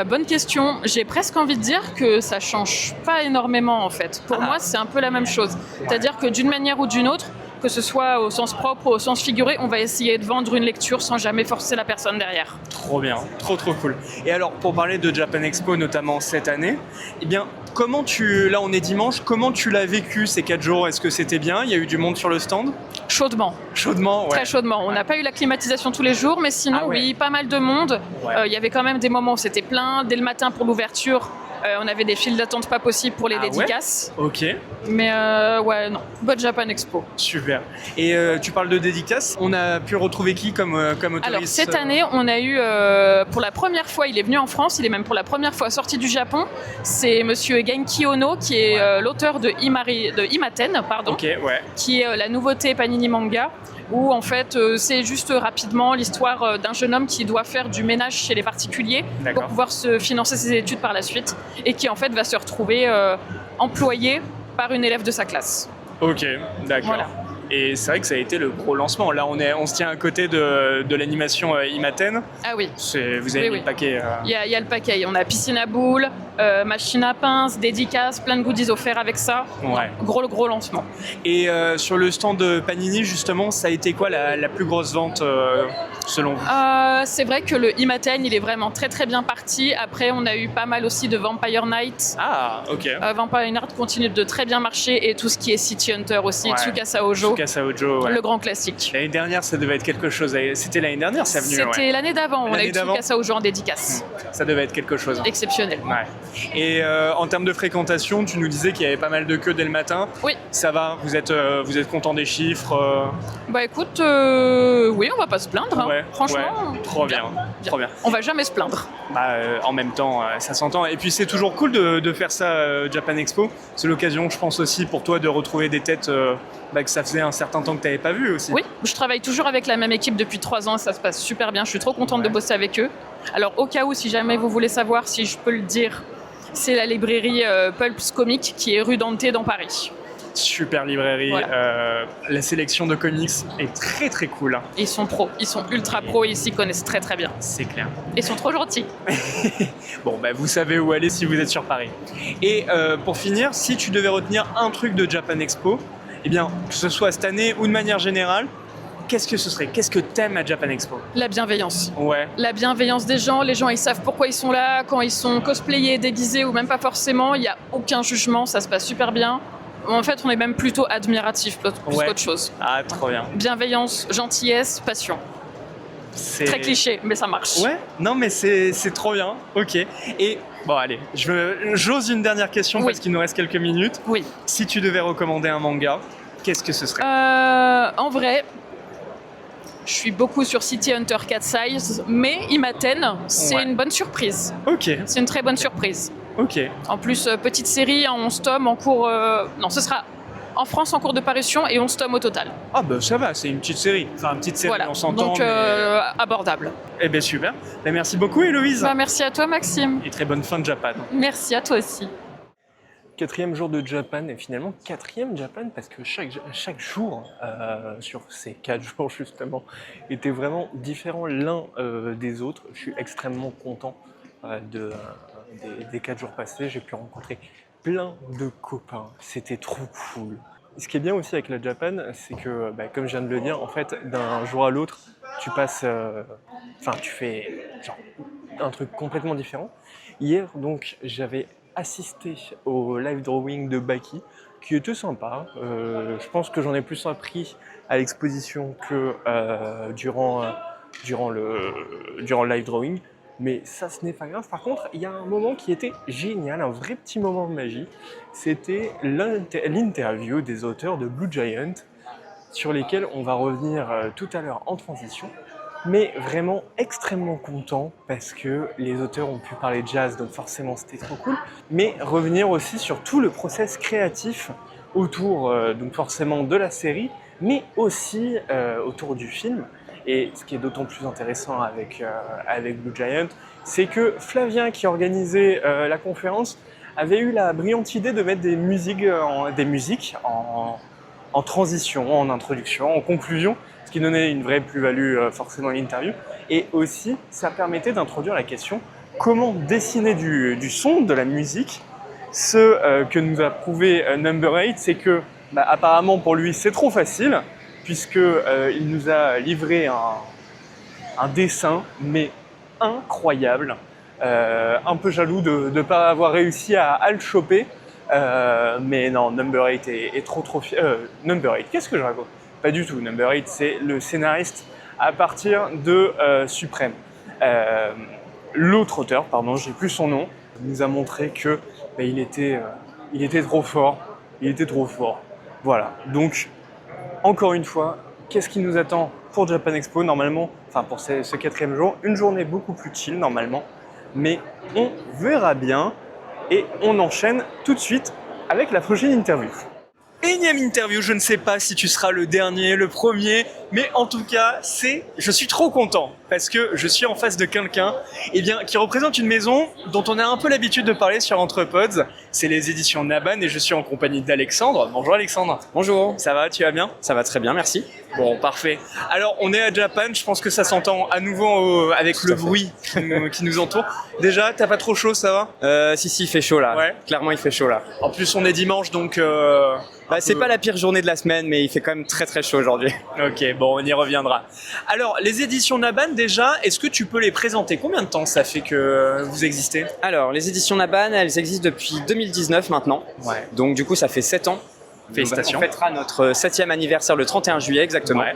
Bonne question. J'ai presque envie de dire que ça change pas énormément en fait. Pour moi, c'est un peu la même chose. C'est-à-dire que d'une manière ou d'une autre, que ce soit au sens propre ou au sens figuré, on va essayer de vendre une lecture sans jamais forcer la personne derrière. Trop bien, trop cool. Et alors, pour parler de Japan Expo, notamment cette année, eh bien, là on est dimanche, comment tu l'as vécu ces 4 jours? Est-ce que c'était bien? Il y a eu du monde sur le stand? Chaudement. Chaudement, ouais. Très chaudement. On n'a pas eu la climatisation tous les jours, mais sinon, oui, pas mal de monde. Il y avait quand même des moments où c'était plein. Dès le matin pour l'ouverture, on avait des files d'attente pas possibles pour les dédicaces. Ouais, ok. Mais non, bonne Japan Expo. Super. Et tu parles de dédicaces, on a pu retrouver qui comme autoriste? Alors cette année, on a eu, pour la première fois, il est venu en France, il est même pour la première fois sorti du Japon, c'est monsieur Genki Ono, qui est l'auteur de Imaten, qui est la nouveauté Panini Manga, où en fait c'est juste rapidement l'histoire d'un jeune homme qui doit faire du ménage chez les particuliers pour pouvoir se financer ses études par la suite, et qui en fait va se retrouver employé par une élève de sa classe. Ok, d'accord. Voilà. Et c'est vrai que ça a été le gros lancement. Là, on se tient à côté de l'animation Imaten. Ah oui. Vous avez mis le paquet. Il y a le paquet. On a piscine à boules, machine à pince, dédicaces, plein de goodies offerts avec ça. Ouais. Gros lancement. Et sur le stand de Panini, justement, ça a été quoi la plus grosse vente selon vous? C'est vrai que le Imaten, il est vraiment très bien parti. Après, on a eu pas mal aussi de Vampire Knight. Ah, ok. Vampire Knight continue de très bien marcher, et tout ce qui est City Hunter aussi, Tsukasa Hojo. Le grand classique. L'année dernière, ça devait être quelque chose. C'était l'année dernière, ça a venu. C'était l'année d'avant. On a eu Tsukasa Hojo en dédicace. Ça devait être quelque chose. Exceptionnel. Ouais. Et en termes de fréquentation, tu nous disais qu'il y avait pas mal de queues dès le matin. Oui. Ça va? Vous êtes content des chiffres? Bah écoute, oui, on va pas se plaindre. Hein. Ouais, franchement. Trop bien. On va jamais se plaindre. En même temps, ça s'entend. Et puis c'est toujours cool de faire ça, Japan Expo. C'est l'occasion, je pense aussi, pour toi de retrouver des têtes que ça faisait un certain temps que tu n'avais pas vu aussi. Oui, je travaille toujours avec la même équipe depuis 3 ans, ça se passe super bien, je suis trop contente de bosser avec eux. Alors au cas où, si jamais vous voulez savoir, si je peux le dire, c'est la librairie Pulps Comics qui est rue Dante dans Paris. Super librairie. Voilà. La sélection de comics est très très cool. Ils sont pros, ils sont ultra pros et ils s'y connaissent très très bien. C'est clair. Ils sont trop gentils. Bon, bah, vous savez où aller si vous êtes sur Paris. Et pour finir, si tu devais retenir un truc de Japan Expo, eh bien, que ce soit cette année ou de manière générale, qu'est-ce que ce serait? Qu'est-ce que t'aimes à Japan Expo? La bienveillance. Ouais. La bienveillance des gens, les gens ils savent pourquoi ils sont là, quand ils sont cosplayés, déguisés ou même pas forcément, il n'y a aucun jugement, ça se passe super bien. En fait, on est même plutôt admiratif plus qu'autre chose. Ah, trop bien. Bienveillance, gentillesse, passion. Très cliché, mais ça marche. Ouais, non mais c'est trop bien, ok. Et bon allez, j'ose une dernière question parce qu'il nous reste quelques minutes. Oui. Si tu devais recommander un manga, qu'est-ce que ce serait? En vrai, je suis beaucoup sur City Hunter Cat Size, mais Imaten, c'est une bonne surprise. Ok. C'est une très bonne surprise. Ok. En plus, petite série en 11 tomes en cours... Non, ce sera en France en cours de parution et 11 tomes au total. Ah bah ça va, c'est une petite série. Enfin, une petite série, Voilà. on s'entend. Donc, abordable. Eh bien super. Bah, merci beaucoup Héloïse. Bah, merci à toi Maxime. Et très bonne fin de Japan. Merci à toi aussi. 4e jour de Japan, et finalement 4e Japan parce que chaque jour sur ces 4 jours justement était vraiment différent l'un des autres. Je suis extrêmement content des 4 jours passés. J'ai pu rencontrer plein de copains, c'était trop cool. Ce qui est bien aussi avec la Japan, c'est que, comme je viens de le dire, en fait, d'un jour à l'autre, tu passes, tu fais genre, un truc complètement différent. Hier, donc, j'avais assisté au live drawing de Baki, qui était sympa. Je pense que j'en ai plus appris à l'exposition que durant le live drawing. Mais ça, ce n'est pas grave. Par contre, il y a un moment qui était génial, un vrai petit moment de magie. C'était l'interview des auteurs de Blue Giant, sur lesquels on va revenir tout à l'heure en transition. Mais vraiment extrêmement content parce que les auteurs ont pu parler jazz, donc forcément c'était trop cool. Mais revenir aussi sur tout le process créatif autour donc forcément de la série, mais aussi autour du film. Et ce qui est d'autant plus intéressant avec Blue Giant, c'est que Flavien, qui organisait la conférence, avait eu la brillante idée de mettre des musiques en transition, en introduction, en conclusion, ce qui donnait une vraie plus-value forcément à l'interview. Et aussi, ça permettait d'introduire la question comment dessiner du son, de la musique. Ce que nous a prouvé Number 8, c'est que apparemment pour lui c'est trop facile, puisqu'il nous a livré un dessin, mais incroyable. Un peu jaloux de ne pas avoir réussi à le choper. Mais non, Number 8 est trop fier. Number 8, qu'est-ce que je raconte? Pas du tout. Number 8, c'est le scénariste à partir de Suprême. L'autre auteur, pardon, j'ai plus son nom, nous a montré que il était trop fort. Il était trop fort. Voilà. Donc, encore une fois, qu'est-ce qui nous attend pour Japan Expo normalement, enfin pour ce 4e jour, une journée beaucoup plus chill normalement, mais on verra bien et on enchaîne tout de suite avec la prochaine interview. Énième interview, je ne sais pas si tu seras le dernier, le premier, mais en tout cas, je suis trop content parce que je suis en face de quelqu'un qui représente une maison dont on a un peu l'habitude de parler sur Entrepods. C'est les éditions Naban et je suis en compagnie d'Alexandre. Bonjour Alexandre. Bonjour. Ça va, tu vas bien? Ça va très bien, merci. Bon, parfait. Alors, on est à Japan, je pense que ça s'entend à nouveau avec le bruit qui nous entoure. Déjà, t'as pas trop chaud, ça va? Si, il fait chaud là. Ouais. Clairement, il fait chaud là. En plus, on est dimanche, donc... c'est pas la pire journée de la semaine, mais il fait quand même très très chaud aujourd'hui. Ok, bon, on y reviendra. Alors, les éditions Naban, déjà, est-ce que tu peux les présenter? Combien de temps ça fait que vous existez? Alors, les éditions Naban, elles existent depuis 2019 maintenant. Ouais. Donc du coup, ça fait 7 ans. Félicitations. On fêtera notre 7e anniversaire le 31 juillet exactement. Ouais.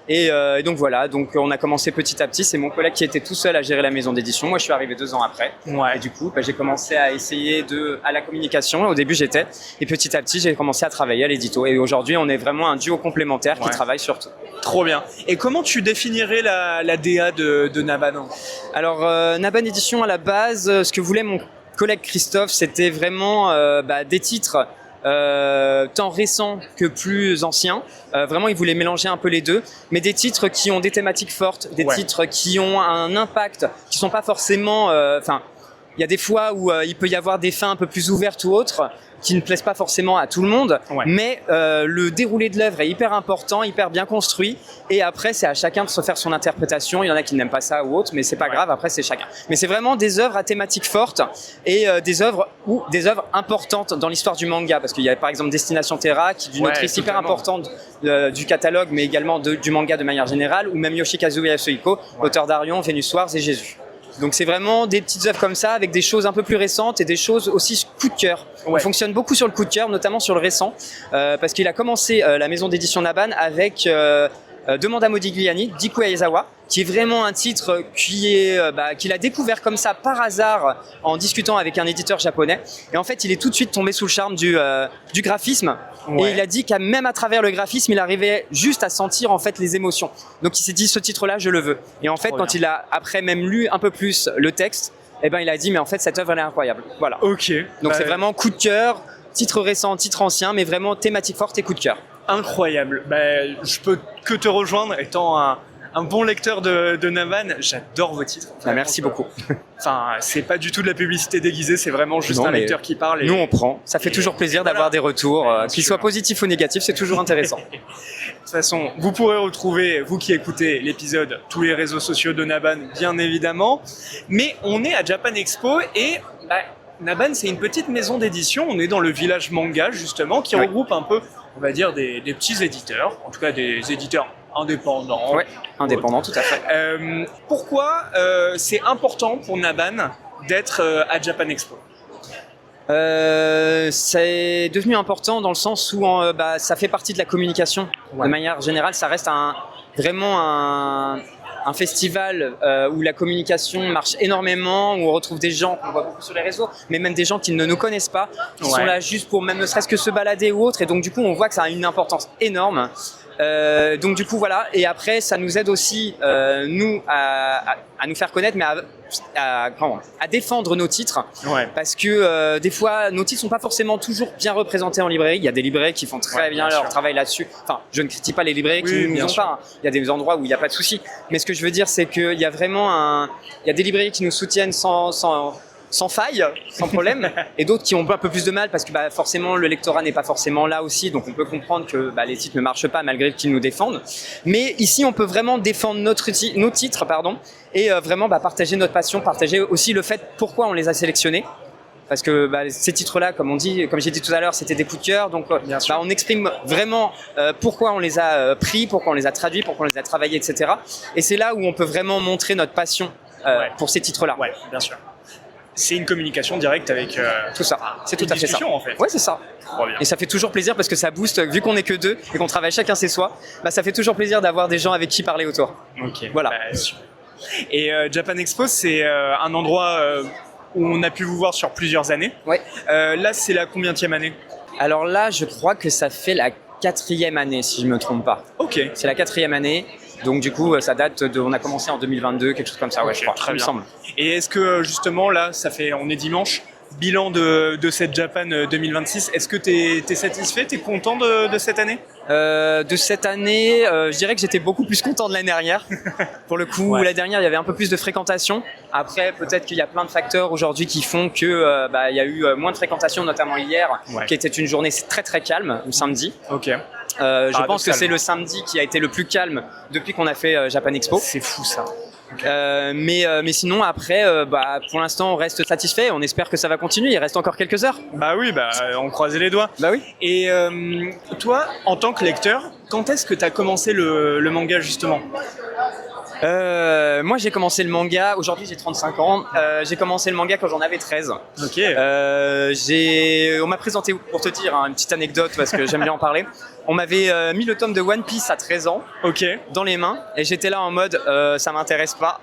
Et donc voilà, donc on a commencé petit à petit. C'est mon collègue qui était tout seul à gérer la maison d'édition. Moi, je suis arrivé 2 ans après. Ouais. Et du coup, j'ai commencé à essayer à la communication. Au début, j'étais. Et petit à petit, j'ai commencé à travailler à l'édito. Et aujourd'hui, on est vraiment un duo complémentaire qui travaille sur tout. Trop bien. Et comment tu définirais la DA de Naban? Alors, Naban Édition, à la base, ce que voulait mon collègue Christophe, c'était vraiment des titres tant récents que plus anciens. Vraiment, il voulait mélanger un peu les deux, mais des titres qui ont des thématiques fortes, des titres qui ont un impact, qui sont pas forcément... il y a des fois où il peut y avoir des fins un peu plus ouvertes ou autres, qui ne plaisent pas forcément à tout le monde, mais le déroulé de l'œuvre est hyper important, hyper bien construit, et après c'est à chacun de se faire son interprétation. Il y en a qui n'aiment pas ça ou autre, mais c'est pas grave, après c'est chacun. Mais c'est vraiment des œuvres à thématique forte et des œuvres importantes dans l'histoire du manga, parce qu'il y a par exemple Destination Terra, qui est d'une autrice hyper importante du catalogue, mais également du manga de manière générale, ou même Yoshikazu Yasuhiko, auteur d'Arion, Venus Wars et Jésus. Donc c'est vraiment des petites œuvres comme ça, avec des choses un peu plus récentes et des choses aussi coup de cœur. On fonctionne beaucoup sur le coup de cœur, notamment sur le récent, parce qu'il a commencé la maison d'édition Naban avec Demande à Modigliani, d'Iku Aizawa, qui est vraiment un titre qu'il a découvert comme ça par hasard en discutant avec un éditeur japonais. Et en fait, il est tout de suite tombé sous le charme du graphisme. Et il a dit qu'à même à travers le graphisme, il arrivait juste à sentir en fait les émotions. Donc il s'est dit, ce titre-là, je le veux. Et en fait, quand il a après même lu un peu plus le texte, il a dit, mais en fait, cette œuvre, elle est incroyable. Voilà. Ok. Donc c'est vraiment coup de cœur, titre récent, titre ancien, mais vraiment thématique forte et coup de cœur. Incroyable. Je peux que te rejoindre, étant un bon lecteur de Naban. J'adore vos titres. Merci beaucoup. C'est pas du tout de la publicité déguisée, c'est vraiment juste un lecteur qui parle. Nous, on prend. Ça fait toujours plaisir d'avoir des retours, qu'ils soient positifs ou négatifs, c'est toujours intéressant. De toute façon, vous pourrez retrouver, vous qui écoutez l'épisode, tous les réseaux sociaux de Naban, bien évidemment. Mais on est à Japan Expo et Naban, c'est une petite maison d'édition. On est dans le village manga, justement, qui regroupe un peu, on va dire, des petits éditeurs, en tout cas des éditeurs indépendants. Ouais, indépendants, tout à fait. Pourquoi c'est important pour Naban d'être à Japan Expo ? C'est devenu important dans le sens où ça fait partie de la communication. De manière générale, ça reste vraiment un festival où la communication marche énormément, où on retrouve des gens qu'on voit beaucoup sur les réseaux, mais même des gens qui ne nous connaissent pas, qui sont là juste pour même ne serait-ce que se balader ou autre, et donc du coup on voit que ça a une importance énorme. Donc du coup voilà, et après ça nous aide aussi nous à nous faire connaître, mais à défendre nos titres, parce que des fois nos titres sont pas forcément toujours bien représentés en librairie. Il y a des librairies qui font très bien leur travail là-dessus. Enfin, je ne critique pas les librairies qui nous ont pas. Il y a des endroits où il n'y a pas de souci. Mais ce que je veux dire, c'est qu'il y a vraiment il y a des librairies qui nous soutiennent sans faille, sans problème, et d'autres qui ont un peu plus de mal parce que forcément le lectorat n'est pas forcément là aussi, donc on peut comprendre que les titres ne marchent pas malgré qu'ils nous défendent. Mais ici on peut vraiment défendre nos titres, et vraiment partager notre passion, partager aussi le fait pourquoi on les a sélectionnés. Parce que ces titres-là, comme j'ai dit tout à l'heure, c'était des coups de cœur, donc on exprime vraiment pourquoi on les a pris, pourquoi on les a traduits, pourquoi on les a travaillés, etc. Et c'est là où on peut vraiment montrer notre passion pour ces titres-là. Ouais, bien sûr. C'est une communication directe avec tout ça. C'est tout à fait ça. En fait. Ouais, c'est ça. Et ça fait toujours plaisir parce que ça booste, vu qu'on est que deux et qu'on travaille chacun chez soi, ça fait toujours plaisir d'avoir des gens avec qui parler autour. Ok. Voilà. Et Japan Expo, c'est un endroit où on a pu vous voir sur plusieurs années. Ouais. Là, c'est la combienième année ? Alors là, je crois que ça fait la 4e année, si je me trompe pas. Ok. C'est la 4e année. Donc du coup, ça date on a commencé en 2022, quelque chose comme ça, je crois, très il me semble. Et est-ce que justement là, on est dimanche, bilan de cette Japan 2026, est-ce que t'es satisfait, t'es content de cette année ? De cette année, je dirais que j'étais beaucoup plus content de l'année dernière. Pour le coup, l'année dernière, il y avait un peu plus de fréquentation. Après, peut-être qu'il y a plein de facteurs aujourd'hui qui font que il y a eu moins de fréquentation, notamment hier, qui était une journée très très calme, le samedi. Ok. Je pense que c'est le samedi qui a été le plus calme depuis qu'on a fait Japan Expo. C'est fou ça. Okay. Mais sinon après pour l'instant on reste satisfait, on espère que ça va continuer, il reste encore quelques heures. On croisait les doigts. Oui. Et toi, en tant que lecteur, quand est-ce que tu as commencé le manga justement ? Moi j'ai commencé le manga, aujourd'hui j'ai 35 ans, j'ai commencé le manga quand j'en avais 13. Ok. On m'a présenté, pour te dire une petite anecdote parce que j'aime bien en parler, on m'avait mis le tome de One Piece à 13 ans dans les mains et j'étais là en mode ça m'intéresse pas.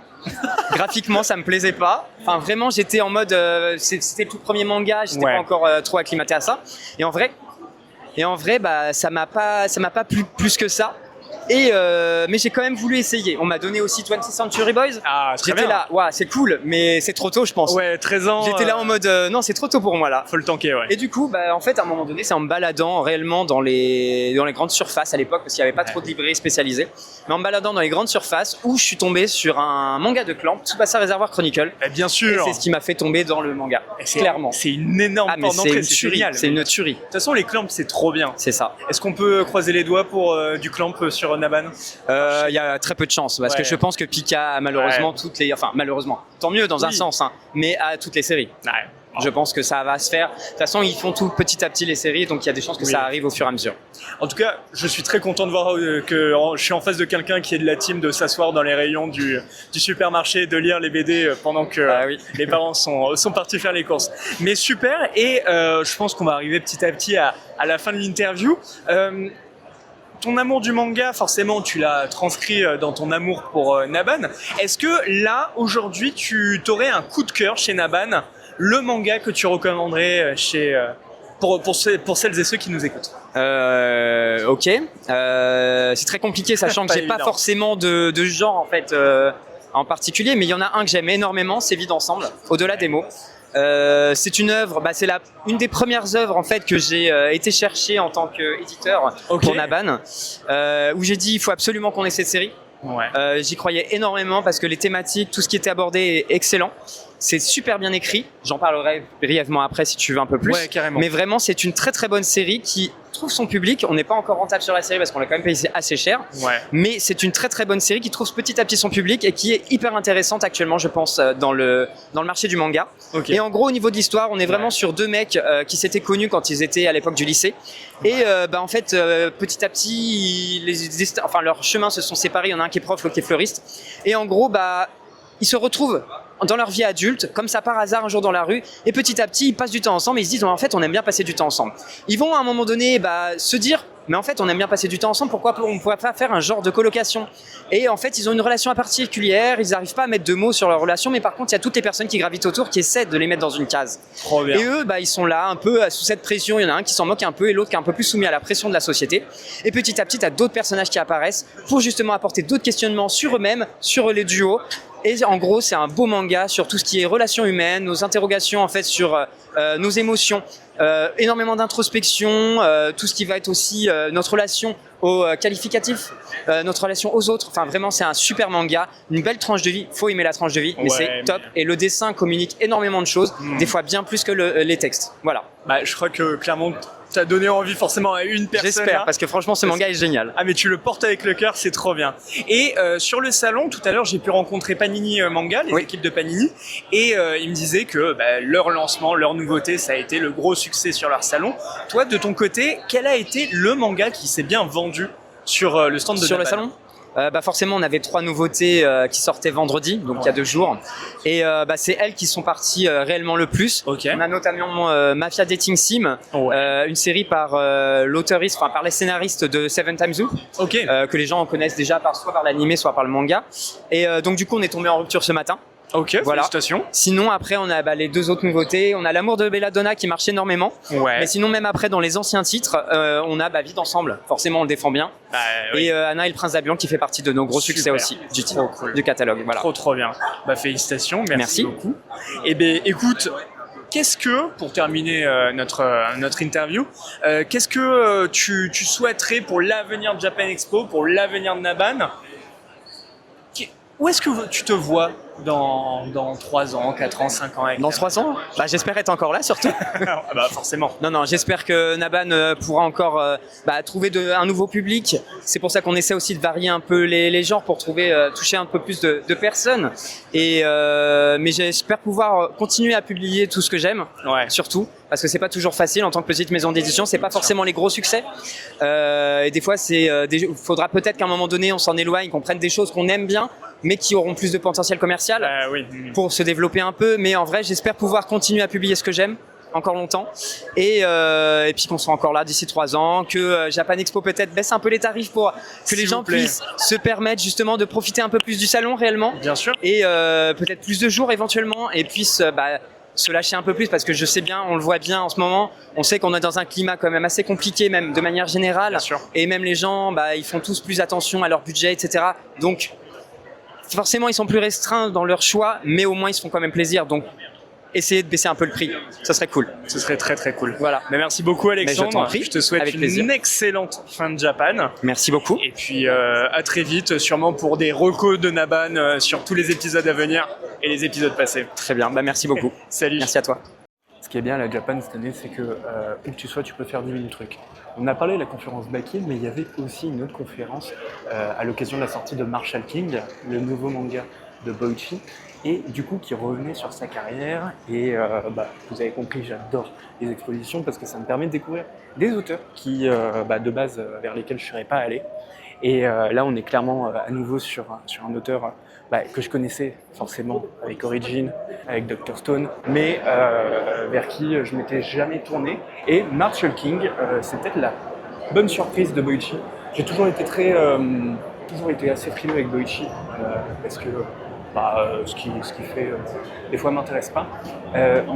Graphiquement ça me plaisait pas, enfin vraiment j'étais en mode c'était le tout premier manga, j'étais pas encore trop acclimaté à ça, et en vrai ça m'a pas plu plus que ça. Mais j'ai quand même voulu essayer. On m'a donné aussi 20th Century Boys. Ah, très J'étais bien. là, ouais, c'est cool, mais c'est trop tôt, je pense. Ouais, 13 ans. J'étais là en mode, non, c'est trop tôt pour moi là. Faut le tanker, ouais. Et du coup, en fait, à un moment donné, c'est en me baladant réellement dans les grandes surfaces à l'époque, parce qu'il n'y avait pas trop de librairies spécialisées, mais en me baladant dans les grandes surfaces où je suis tombé sur un manga de Clamp, Tsubasa Reservoir Chronicle. Bien sûr. Et c'est ce qui m'a fait tomber dans le manga, clairement. C'est une énorme porte d'entrée, c'est génial. C'est une tuerie. De toute façon, les Clamps, c'est trop bien. C'est ça. Est-ce qu'on peut croiser les doigts pour du Clamp sur Naban? Il y a très peu de chance, parce que je pense que Pika a malheureusement toutes les... Enfin, malheureusement, tant mieux dans un sens, hein, mais à toutes les séries. Je pense que ça va se faire. De toute façon, ils font tout petit à petit les séries, donc il y a des chances que ça arrive au fur et à mesure. En tout cas, je suis très content de voir que je suis en face de quelqu'un qui est de la team de s'asseoir dans les rayons du supermarché et de lire les BD pendant que les parents sont partis faire les courses. Mais super, et je pense qu'on va arriver petit à petit à la fin de l'interview. Ton amour du manga, forcément, tu l'as transcrit dans ton amour pour Naban. Est-ce que là, aujourd'hui, tu aurais un coup de cœur chez Naban, le manga que tu recommanderais pour celles et ceux qui nous écoutent? Ok. C'est très compliqué, sachant que j'ai pas forcément de genre en fait en particulier, mais il y en a un que j'aime énormément, c'est Vide Ensemble, au-delà des mots. C'est une œuvre, c'est une des premières œuvres en fait que j'ai été chercher en tant qu'éditeur pour Naban, où j'ai dit il faut absolument qu'on ait cette série. J'y croyais énormément parce que les thématiques, tout ce qui était abordé est excellent. C'est super bien écrit. J'en parlerai brièvement après si tu veux un peu plus. Ouais, carrément. Mais vraiment, c'est une très très bonne série qui trouve son public. On n'est pas encore rentable sur la série parce qu'on l'a quand même payé assez cher. Mais c'est une très très bonne série qui trouve petit à petit son public et qui est hyper intéressante actuellement, je pense, dans le marché du manga. Et en gros, au niveau de l'histoire, on est vraiment sur deux mecs qui s'étaient connus quand ils étaient à l'époque du lycée. Et en fait, petit à petit, leurs chemins se sont séparés. Il y en a un qui est prof, l'autre qui est fleuriste. Et en gros, ils se retrouvent dans leur vie adulte, comme ça par hasard un jour dans la rue, et petit à petit ils passent du temps ensemble et ils se disent en fait on aime bien passer du temps ensemble. Ils vont à un moment donné se dire mais en fait on aime bien passer du temps ensemble, pourquoi on ne pourrait pas faire un genre de colocation? Et en fait ils ont une relation particulière, ils n'arrivent pas à mettre de mots sur leur relation, mais par contre il y a toutes les personnes qui gravitent autour qui essaient de les mettre dans une case. Trop bien. Et eux ils sont là un peu sous cette pression, il y en a un qui s'en moque un peu et l'autre qui est un peu plus soumis à la pression de la société. Et petit à petit tu as d'autres personnages qui apparaissent pour justement apporter d'autres questionnements sur eux-mêmes, sur les duos. Et en gros, c'est un beau manga sur tout ce qui est relations humaines, nos interrogations en fait sur nos émotions, énormément d'introspection, tout ce qui va être aussi notre relation aux qualificatifs, notre relation aux autres. Enfin, vraiment, c'est un super manga, une belle tranche de vie. Faut aimer la tranche de vie, mais c'est top. Et le dessin communique énormément de choses, des fois bien plus que les textes. Voilà. Je crois que clairement, t'as donné envie forcément à une personne. J'espère, parce que franchement, ce manga est génial. Ah, mais tu le portes avec le cœur, c'est trop bien. Et sur le salon, tout à l'heure, j'ai pu rencontrer Panini Manga, les équipes de Panini, et ils me disaient que leur lancement, leur nouveauté, ça a été le gros succès sur leur salon. Toi, de ton côté, quel a été le manga qui s'est bien vendu sur le stand de Sur Naban? le salon forcément on avait 3 nouveautés qui sortaient vendredi, donc il y a 2 jours, et c'est elles qui sont parties réellement le plus. On a notamment Mafia Dating Sim, une série par l'auteuriste, par les scénaristes de Seven Times Zoo, que les gens connaissent déjà soit par l'animé soit par le manga, et donc du coup on est tombé en rupture ce matin. Voilà. Félicitations. Sinon après on a les 2 autres nouveautés, on a L'amour de Belladonna qui marche énormément, mais sinon même après dans les anciens titres on a Vide Ensemble, forcément on le défend bien, et Anna et le Prince d'Abion qui fait partie de nos gros succès aussi du titre, du catalogue. Voilà. Trop bien. Félicitations, merci beaucoup. Et écoute, qu'est-ce que, pour terminer notre interview, qu'est-ce que tu souhaiterais pour l'avenir de Japan Expo, pour l'avenir de Naban? Où est-ce que tu te vois dans 3 ans, 4 ans, 5 ans? Dans 3 ans j'espère être encore là surtout. Forcément. Non, j'espère que Naban pourra encore trouver un nouveau public. C'est pour ça qu'on essaie aussi de varier un peu les genres pour toucher un peu plus de personnes. Mais j'espère pouvoir continuer à publier tout ce que j'aime, surtout. Parce que c'est pas toujours facile en tant que petite maison d'édition, c'est pas forcément les gros succès. Et des fois, faudra peut-être qu'à un moment donné, on s'en éloigne, qu'on prenne des choses qu'on aime bien, mais qui auront plus de potentiel commercial pour se développer un peu. Mais en vrai, j'espère pouvoir continuer à publier ce que j'aime encore longtemps, et puis qu'on soit encore là d'ici 3 ans, que Japan Expo peut-être baisse un peu les tarifs pour que les gens puissent se permettre justement de profiter un peu plus du salon réellement. Bien sûr. Et peut-être plus de jours éventuellement, et puissent se lâcher un peu plus parce que je sais bien, on le voit bien en ce moment, on sait qu'on est dans un climat quand même assez compliqué, même de manière générale. Et même les gens, ils font tous plus attention à leur budget, etc. Donc, forcément, ils sont plus restreints dans leur choix, mais au moins, ils se font quand même plaisir. Donc, essayez de baisser un peu le prix. Ça serait cool. Ce serait très très cool. Voilà. Mais merci beaucoup Alexandre. Mais je t'en prie. Je te souhaite Avec plaisir. une excellente fin de Japan. Merci beaucoup. Et puis à très vite, sûrement pour des recos de Naban sur tous les épisodes à venir et les épisodes passés. Très bien, merci beaucoup. Salut. Merci à toi. Ce qui est bien à la Japan cette année, c'est que où que tu sois, tu peux faire 10 000 trucs. On a parlé de la conférence Back In, mais il y avait aussi une autre conférence à l'occasion de la sortie de Marshall King, le nouveau manga de Boichi, et du coup qui revenait sur sa carrière. Et vous avez compris, j'adore les expositions parce que ça me permet de découvrir des auteurs qui, de base, vers lesquels je ne serais pas allé. Et là, on est clairement à nouveau sur un auteur que je connaissais forcément avec Origin, avec Dr. Stone, mais vers qui je m'étais jamais tourné. Et Marshall King, c'est peut-être la bonne surprise de Boichi. J'ai toujours été assez frileux avec Boichi parce que ce qu'il fait des fois m'intéresse pas.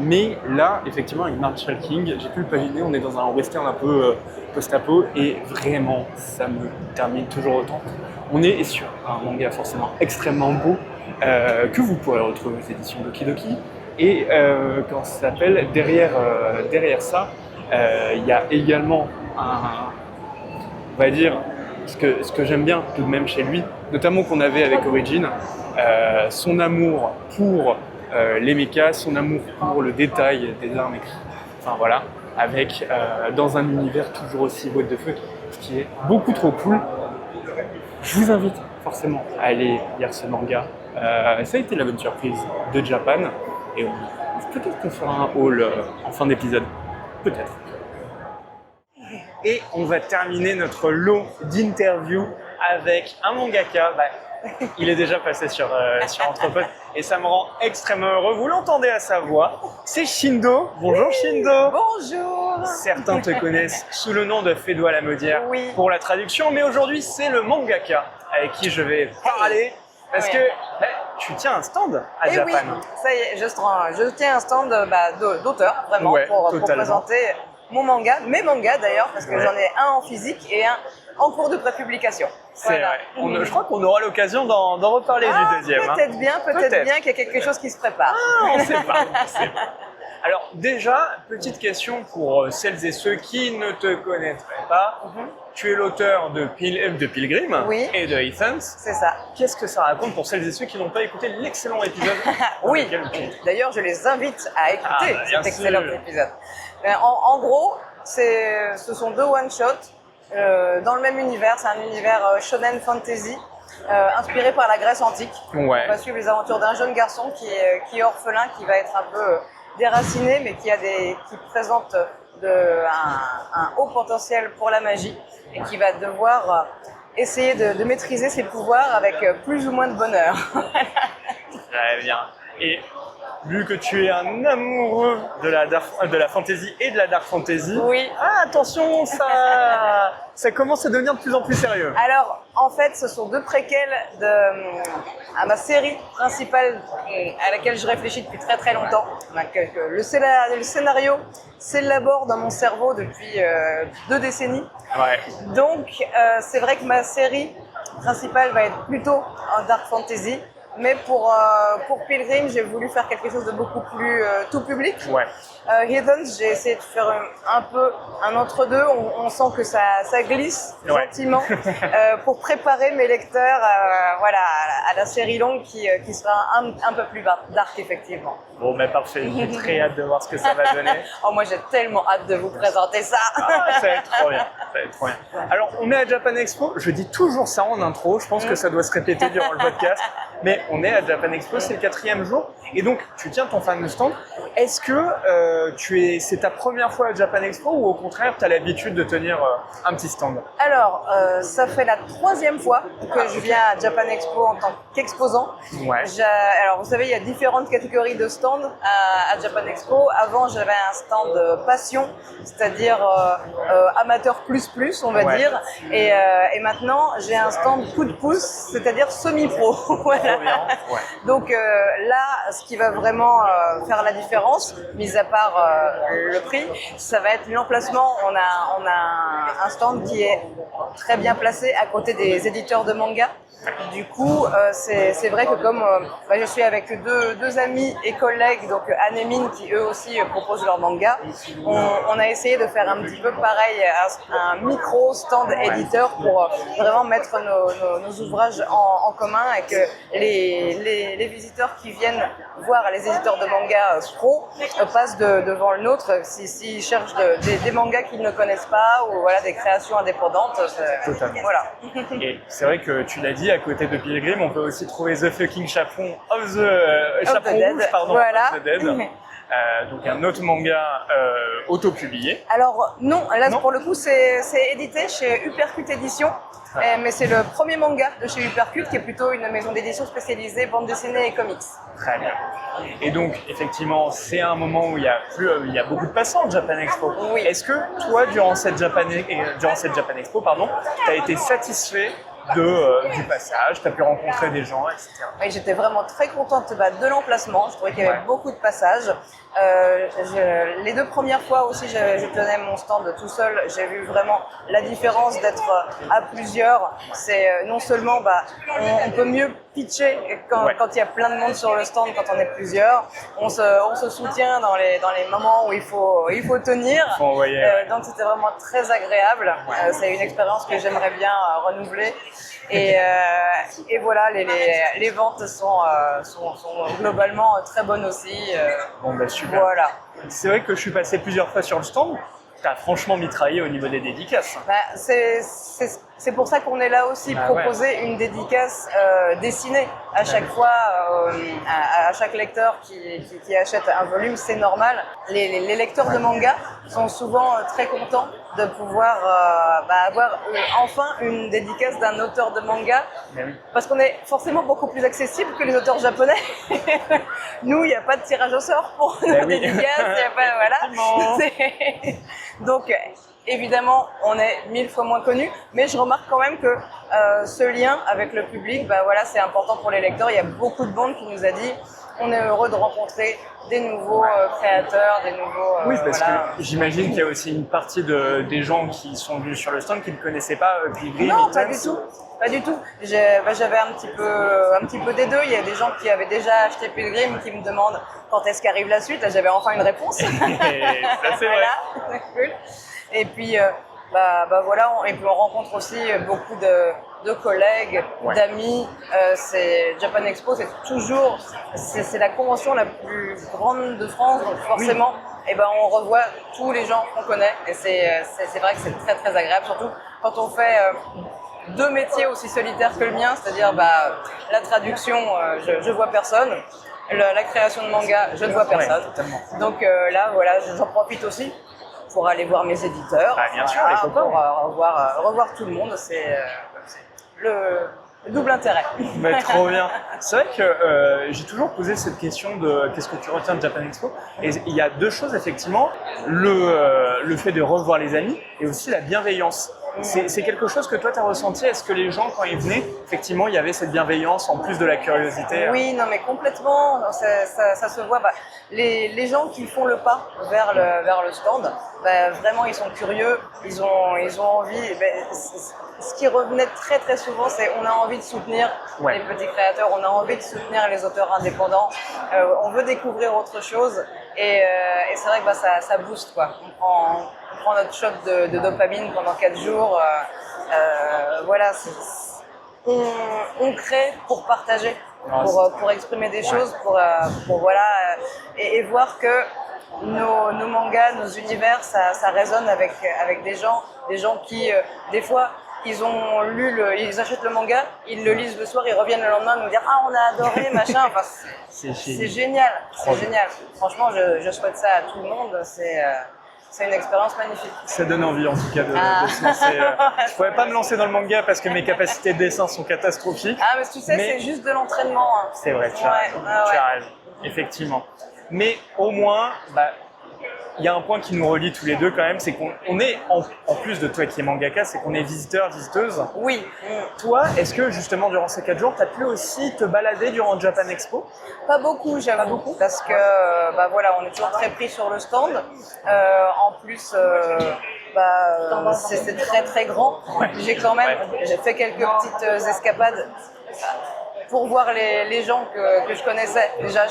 Mais là, effectivement, avec Marshall King, j'ai pu le paviner. On est dans un western un peu post-apo et vraiment, ça me termine toujours autant. On est sur un manga forcément extrêmement beau que vous pourrez retrouver aux éditions Doki Doki. Et quand ça s'appelle derrière ça, il y a également on va dire, ce que j'aime bien tout de même chez lui, notamment qu'on avait avec Origin, son amour pour les mechas, son amour pour le détail des armes écrites. Enfin voilà, avec dans un univers toujours aussi what the fuck, ce qui est beaucoup trop cool. Je vous invite forcément à aller lire ce manga. Ça a été la bonne surprise de Japan. Et peut-être qu'on fera un haul en fin d'épisode. Peut-être. Et on va terminer notre lot d'interviews avec un mangaka. Il est déjà passé sur Anthropode et ça me rend extrêmement heureux. Vous l'entendez à sa voix. C'est Shindo. Bonjour Shindo. Bonjour. Certains te connaissent sous le nom de Fédois Lamodière pour la traduction, mais aujourd'hui c'est le mangaka avec qui je vais parler parce que tu tiens un stand à Japan. Oui, ça y est, je tiens un stand d'auteur vraiment pour présenter mon manga, mes mangas d'ailleurs, parce que j'en ai un en physique et un en cours de prépublication. C'est vrai. Je crois qu'on aura l'occasion d'en reparler du deuxième. Peut-être bien qu'il y a quelque chose qui se prépare. On ne sait pas. Alors déjà, petite question pour celles et ceux qui ne te connaîtraient pas. Tu es l'auteur de Pilgrim et de Ethan. C'est ça. Qu'est-ce que ça raconte pour celles et ceux qui n'ont pas écouté l'excellent épisode? Oui, d'ailleurs je les invite à écouter cet excellent épisode. En gros, ce sont deux one-shots dans le même univers. C'est un univers shonen fantasy inspiré par la Grèce antique. On va suivre les aventures d'un jeune garçon qui est orphelin, qui va être un peu déraciné, mais qui présente un haut potentiel pour la magie et qui va devoir essayer de maîtriser ses pouvoirs avec plus ou moins de bonheur. Très bien. Et vu que tu es un amoureux de la fantasy et de la dark fantasy, attention, ça commence à devenir de plus en plus sérieux. Alors, en fait, ce sont deux préquels à ma série principale à laquelle je réfléchis depuis très très longtemps. Le scénario s'élabore dans mon cerveau depuis 2 décennies. Donc, c'est vrai que ma série principale va être plutôt en dark fantasy. Mais pour Pilgrim, j'ai voulu faire quelque chose de beaucoup plus tout public. Hidden, j'ai essayé de faire un peu un entre-deux. On sent que ça glisse gentiment pour préparer mes lecteurs à la série longue qui sera un peu plus dark, effectivement. Bon, parfait. J'ai très hâte de voir ce que ça va donner. Moi, j'ai tellement hâte de vous présenter ça. Ça va être trop bien. Alors, on est à Japan Expo. Je dis toujours ça en intro. Je pense que ça doit se répéter durant le podcast. Mais on est à Japan Expo, c'est le 4e jour. Et donc, tu tiens ton fameux stand. Est-ce que c'est ta première fois à Japan Expo ou au contraire, tu as l'habitude de tenir un petit stand? Alors, ça fait la 3e fois que je viens à Japan Expo en tant qu'exposant. Alors, vous savez, il y a différentes catégories de stands à Japan Expo. Avant, j'avais un stand passion, c'est-à-dire amateur plus, on va dire. Et maintenant, j'ai un stand coup de pouce, c'est-à-dire semi-pro. Voilà. trop bien. Ouais. Donc là, ce qui va vraiment faire la différence, mis à part le prix, ça va être l'emplacement. On a un stand qui est très bien placé à côté des éditeurs de manga. Du coup, c'est vrai que comme je suis avec deux amis et collègues, donc Anne et Mine, qui eux aussi proposent leur manga, on a essayé de faire un petit peu pareil, un micro stand éditeur pour vraiment mettre nos ouvrages en commun et que les visiteurs qui viennent voir les éditeurs de manga pro passent devant le nôtre s'ils cherchent des mangas qu'ils ne connaissent pas ou voilà, des créations indépendantes. Totalement. Voilà. Et c'est vrai que tu l'as dit, à côté de Pilgrim, on peut aussi trouver The Fucking Chaperon of the Rouge, pardon, voilà. of the Dead. Donc un autre manga auto-publié. Alors non, là pour le coup c'est édité chez Uppercut Édition, mais c'est le premier manga de chez Uppercut qui est plutôt une maison d'édition spécialisée bande dessinée et comics. Très bien. Et donc effectivement c'est un moment où il y a beaucoup de passants de Japan Expo. Oui. Est-ce que toi durant cette Japan Expo, tu as été satisfait du passage, tu as pu rencontrer des gens, etc. Oui, j'étais vraiment très contente de l'emplacement. Je trouvais qu'il y avait beaucoup de passages. Les 2 premières fois aussi, je tenais mon stand tout seul. J'ai vu vraiment la différence d'être à plusieurs. C'est non seulement on peut mieux pitcher quand il y a plein de monde sur le stand, quand on est plusieurs. On se soutient dans les moments où il faut tenir. Donc c'était vraiment très agréable. C'est une expérience que j'aimerais bien renouveler. Et voilà, les ventes sont globalement très bonnes aussi. Bon bah super. Voilà. C'est vrai que je suis passé plusieurs fois sur le stand. T'as franchement mitraillé au niveau des dédicaces. C'est pour ça qu'on est là aussi, proposer une dédicace dessinée à chaque fois, à chaque lecteur qui achète un volume, c'est normal. Les lecteurs de manga sont souvent très contents de pouvoir avoir enfin une dédicace d'un auteur de manga, parce qu'on est forcément beaucoup plus accessible que les auteurs japonais. Nous, il n'y a pas de tirage au sort pour nos dédicaces, il n'y a pas, voilà. Donc, évidemment, on est 1000 fois moins connus, mais je remarque quand même que ce lien avec le public, c'est important pour les lecteurs. Il y a beaucoup de monde qui nous a dit on est heureux de rencontrer des nouveaux créateurs, des nouveaux... oui, parce que j'imagine qu'il y a aussi une partie des gens qui sont venus sur le stand qui ne connaissaient pas Pilgrim. Non, pas du tout. Pas du tout. J'avais un petit peu des deux. Il y a des gens qui avaient déjà acheté Pilgrim qui me demandent quand est-ce qu'arrive la suite. Là, j'avais enfin une réponse. Ça, c'est vrai. Voilà. Cool. Et puis, voilà, et puis on rencontre aussi beaucoup de collègues, d'amis. Japan Expo, c'est la convention la plus grande de France, donc forcément, on revoit tous les gens qu'on connaît. Et c'est vrai que c'est très très agréable, surtout quand on fait 2 métiers aussi solitaires que le mien, c'est-à-dire la traduction, je vois personne. La création de manga, je ne vois personne. Donc là, voilà, j'en profite aussi pour aller voir mes éditeurs, bien sûr, pour revoir tout le monde. C'est le double intérêt. Trop bien. C'est vrai que j'ai toujours posé cette question de qu'est-ce que tu retiens de Japan Expo. Et il y a 2 choses, effectivement. Le fait de revoir les amis et aussi la bienveillance. C'est quelque chose que toi tu as ressenti. Est-ce que les gens, quand ils venaient, effectivement, il y avait cette bienveillance en plus de la curiosité? Oui, non, mais complètement. Ça se voit. Les gens qui font le pas vers le stand, vraiment, ils sont curieux. Ils ont envie. Ce qui revenait très très souvent, c'est on a envie de soutenir les petits créateurs, on a envie de soutenir les auteurs indépendants. On veut découvrir autre chose. Et c'est vrai que ça booste, quoi. On prend notre shot de dopamine pendant 4 jours. Voilà, on crée pour partager, pour exprimer des choses, pour voilà, et voir que nos mangas, nos univers, ça résonne avec des gens qui, des fois, ils achètent le manga, ils le lisent le soir, ils reviennent le lendemain nous dire « Ah, on a adoré, machin ». Enfin, c'est génial, c'est génial. Franchement, je souhaite ça à tout le monde. C'est une expérience magnifique. Ça donne envie, en tout cas, de se lancer. Je ne pourrais pas me lancer dans le manga parce que mes capacités de dessin sont catastrophiques. Ah, mais tu sais, c'est juste de l'entraînement. Hein. C'est vrai, tu as raison, effectivement. Mais au moins, il y a un point qui nous relie tous les deux quand même, c'est qu'on est, en plus de toi qui es mangaka, c'est qu'on est visiteurs, visiteuses. Oui. Toi, est-ce que justement durant ces 4 jours, tu as pu aussi te balader durant Japan Expo? Pas beaucoup, j'avoue, parce que voilà, on est toujours très pris sur le stand. En plus, c'est très très grand. J'ai fait quelques petites escapades pour voir les gens que je connaissais. Déjà,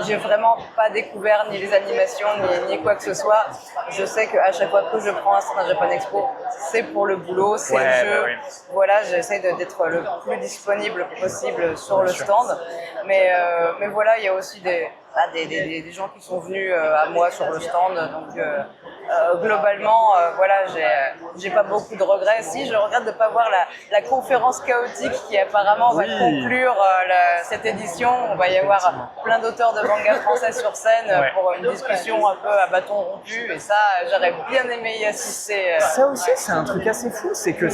j'ai vraiment pas découvert ni les animations, ni quoi que ce soit. Je sais qu'à chaque fois que je prends un stand à Japan Expo, c'est pour le boulot, c'est le jeu. Voilà, j'essaie d'être le plus disponible possible sur le stand. Mais voilà, il y a aussi des gens qui sont venus à moi sur le stand. Donc, globalement, voilà, j'ai pas beaucoup de regrets. Si, je regrette de ne pas voir la conférence chaotique qui apparemment va conclure cette édition. On va y avoir plein d'auteurs de manga français sur scène pour une discussion un peu à bâton rompu. Et ça, j'aurais bien aimé y assister. Ça aussi, c'est un truc assez fou. C'est que,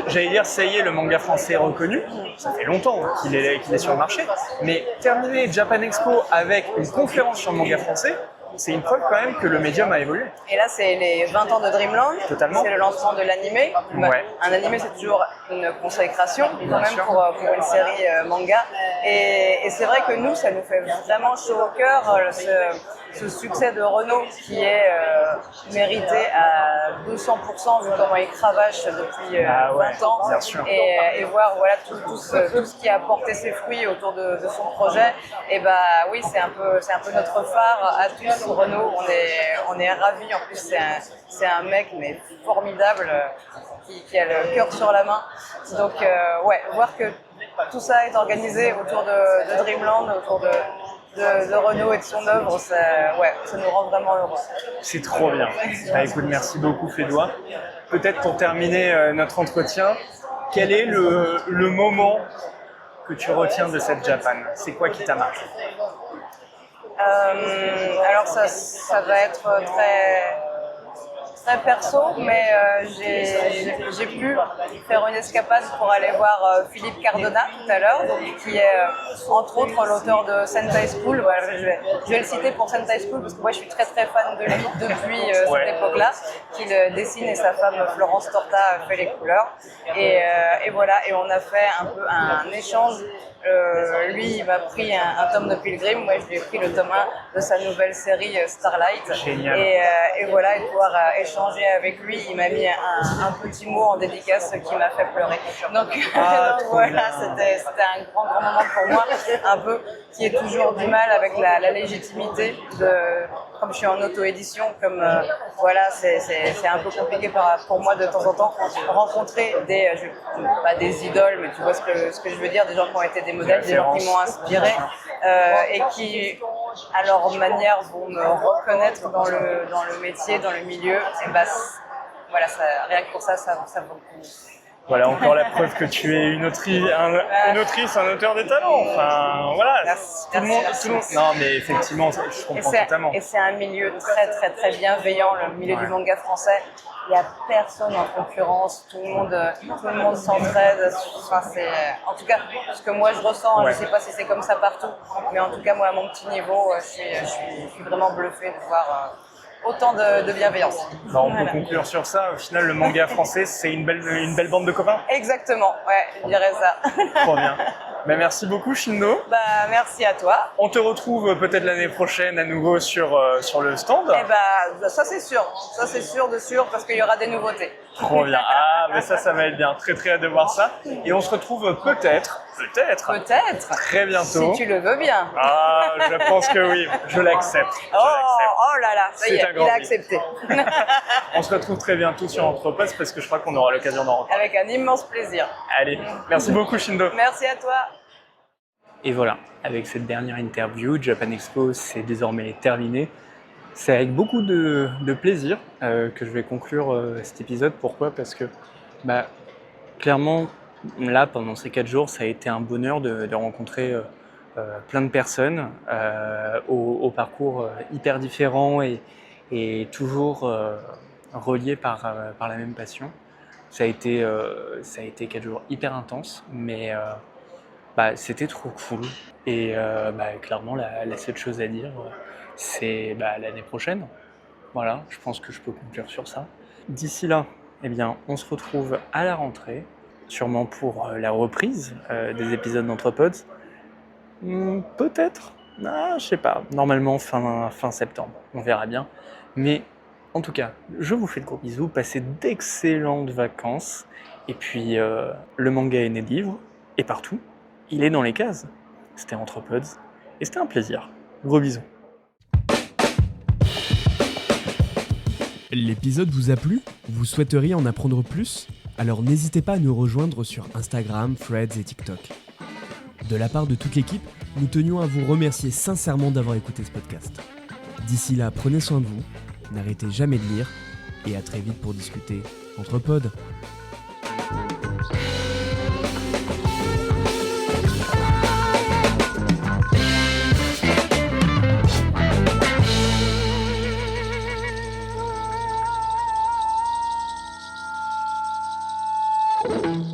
j'allais dire, ça y est, le manga français est reconnu. Ça fait longtemps qu'il est sur le marché. Mais terminer Japan Expo avec une conférence sur le manga français, c'est une preuve quand même que le médium a évolué. Et là, c'est les 20 ans de Dreamland. Totalement. C'est le lancement de l'animé. Ouais. Un animé, c'est toujours une consécration, quand même, pour une série manga. Et c'est vrai que nous, ça nous fait vraiment chaud au cœur, ce succès de Renaud qui est mérité à 200% vu comment il cravache depuis 20 ans. Bien sûr. Et voir voilà, tout ce qui a porté ses fruits autour de son projet. Et oui, c'est un peu notre phare à tous. Renaud, on est ravis. En plus, c'est un mec mais formidable qui a le cœur sur la main. Donc, voir que tout ça est organisé autour de Dreamland, autour de Renaud et de son œuvre, ça nous rend vraiment heureux. C'est trop bien. Écoute, merci beaucoup, Fédois. Peut-être pour terminer notre entretien, quel est le moment que tu retiens de cette Japan? C'est quoi qui t'a marqué? Alors ça va être très perso, mais j'ai pu faire une escapade pour aller voir Philippe Cardona tout à l'heure, qui est entre autres l'auteur de Sentai School. Voilà, je vais le citer pour Sentai School parce que moi je suis très très fan de lui depuis cette époque-là, qu'il dessine, et sa femme Florence Torta fait les couleurs. Et voilà, et on a fait un peu un échange. Lui, il m'a pris un tome de Pilgrim, moi je lui ai pris le tome 1 de sa nouvelle série Starlight. Génial. Et voilà, et pouvoir échanger avec lui, il m'a mis un petit mot en dédicace qui m'a fait pleurer. Donc, voilà, c'était un grand moment pour moi, un peu qui est toujours du mal avec la légitimité comme je suis en auto-édition, voilà, c'est un peu compliqué pour moi de temps en temps rencontrer des idoles, mais tu vois ce que je veux dire, des gens qui ont été des modèles, des gens qui m'ont inspiré et qui, à leur manière, vont me reconnaître dans le métier, dans le milieu. Et voilà, rien que pour ça vaut le coup. Voilà, encore la preuve que tu es une autrice, un auteur de talent. Enfin, voilà. Merci. Tout le monde. Non, mais effectivement, je comprends totalement. Et c'est un milieu très, très, très bienveillant, le milieu du manga français. Il n'y a personne en concurrence, tout le monde s'entraide. Enfin, en tout cas, ce que moi je ressens, je ne sais pas si c'est comme ça partout, mais en tout cas, moi, à mon petit niveau, je suis vraiment bluffée de voir autant de bienveillance. On peut conclure sur ça. Au final, le manga français, c'est une belle bande de copains. Exactement, je dirais ça. Trop bien. Merci beaucoup, Shindo. Merci à toi. On te retrouve peut-être l'année prochaine à nouveau sur le stand. Ça c'est sûr, parce qu'il y aura des nouveautés. Trop bien. Ça va être bien. Très très hâte de voir ça. Et on se retrouve peut-être, très bientôt. Si tu le veux bien. Je pense que oui. Je l'accepte. Oh là là, ça y est, il a accepté. On se retrouve très bientôt sur Anthropos parce que je crois qu'on aura l'occasion d'en reparler. Avec un immense plaisir. Allez, merci beaucoup, Shindo. Merci à toi. Et voilà, avec cette dernière interview, Japan Expo, c'est désormais terminé. C'est avec beaucoup de plaisir que je vais conclure cet épisode. Pourquoi ? Parce que clairement, là, pendant ces 4 jours, ça a été un bonheur de rencontrer plein de personnes au parcours hyper différent et toujours reliés par la même passion. Ça a été 4 jours hyper intenses, mais c'était trop cool. Et clairement, la seule chose à dire, c'est l'année prochaine. Voilà, je pense que je peux conclure sur ça. D'ici là, eh bien, on se retrouve à la rentrée, sûrement pour la reprise des épisodes d'Entrepod. Peut-être, je sais pas, normalement fin septembre, on verra bien. Mais en tout cas, je vous fais de gros bisous, passez d'excellentes vacances, et puis le manga est né de livres, et partout, il est dans les cases. C'était Entrepods, et c'était un plaisir. Gros bisous. L'épisode vous a plu ? Vous souhaiteriez en apprendre plus ? Alors n'hésitez pas à nous rejoindre sur Instagram, Threads et TikTok. De la part de toute l'équipe, nous tenions à vous remercier sincèrement d'avoir écouté ce podcast. D'ici là, prenez soin de vous, n'arrêtez jamais de lire, et à très vite pour discuter entre pods. Thank you.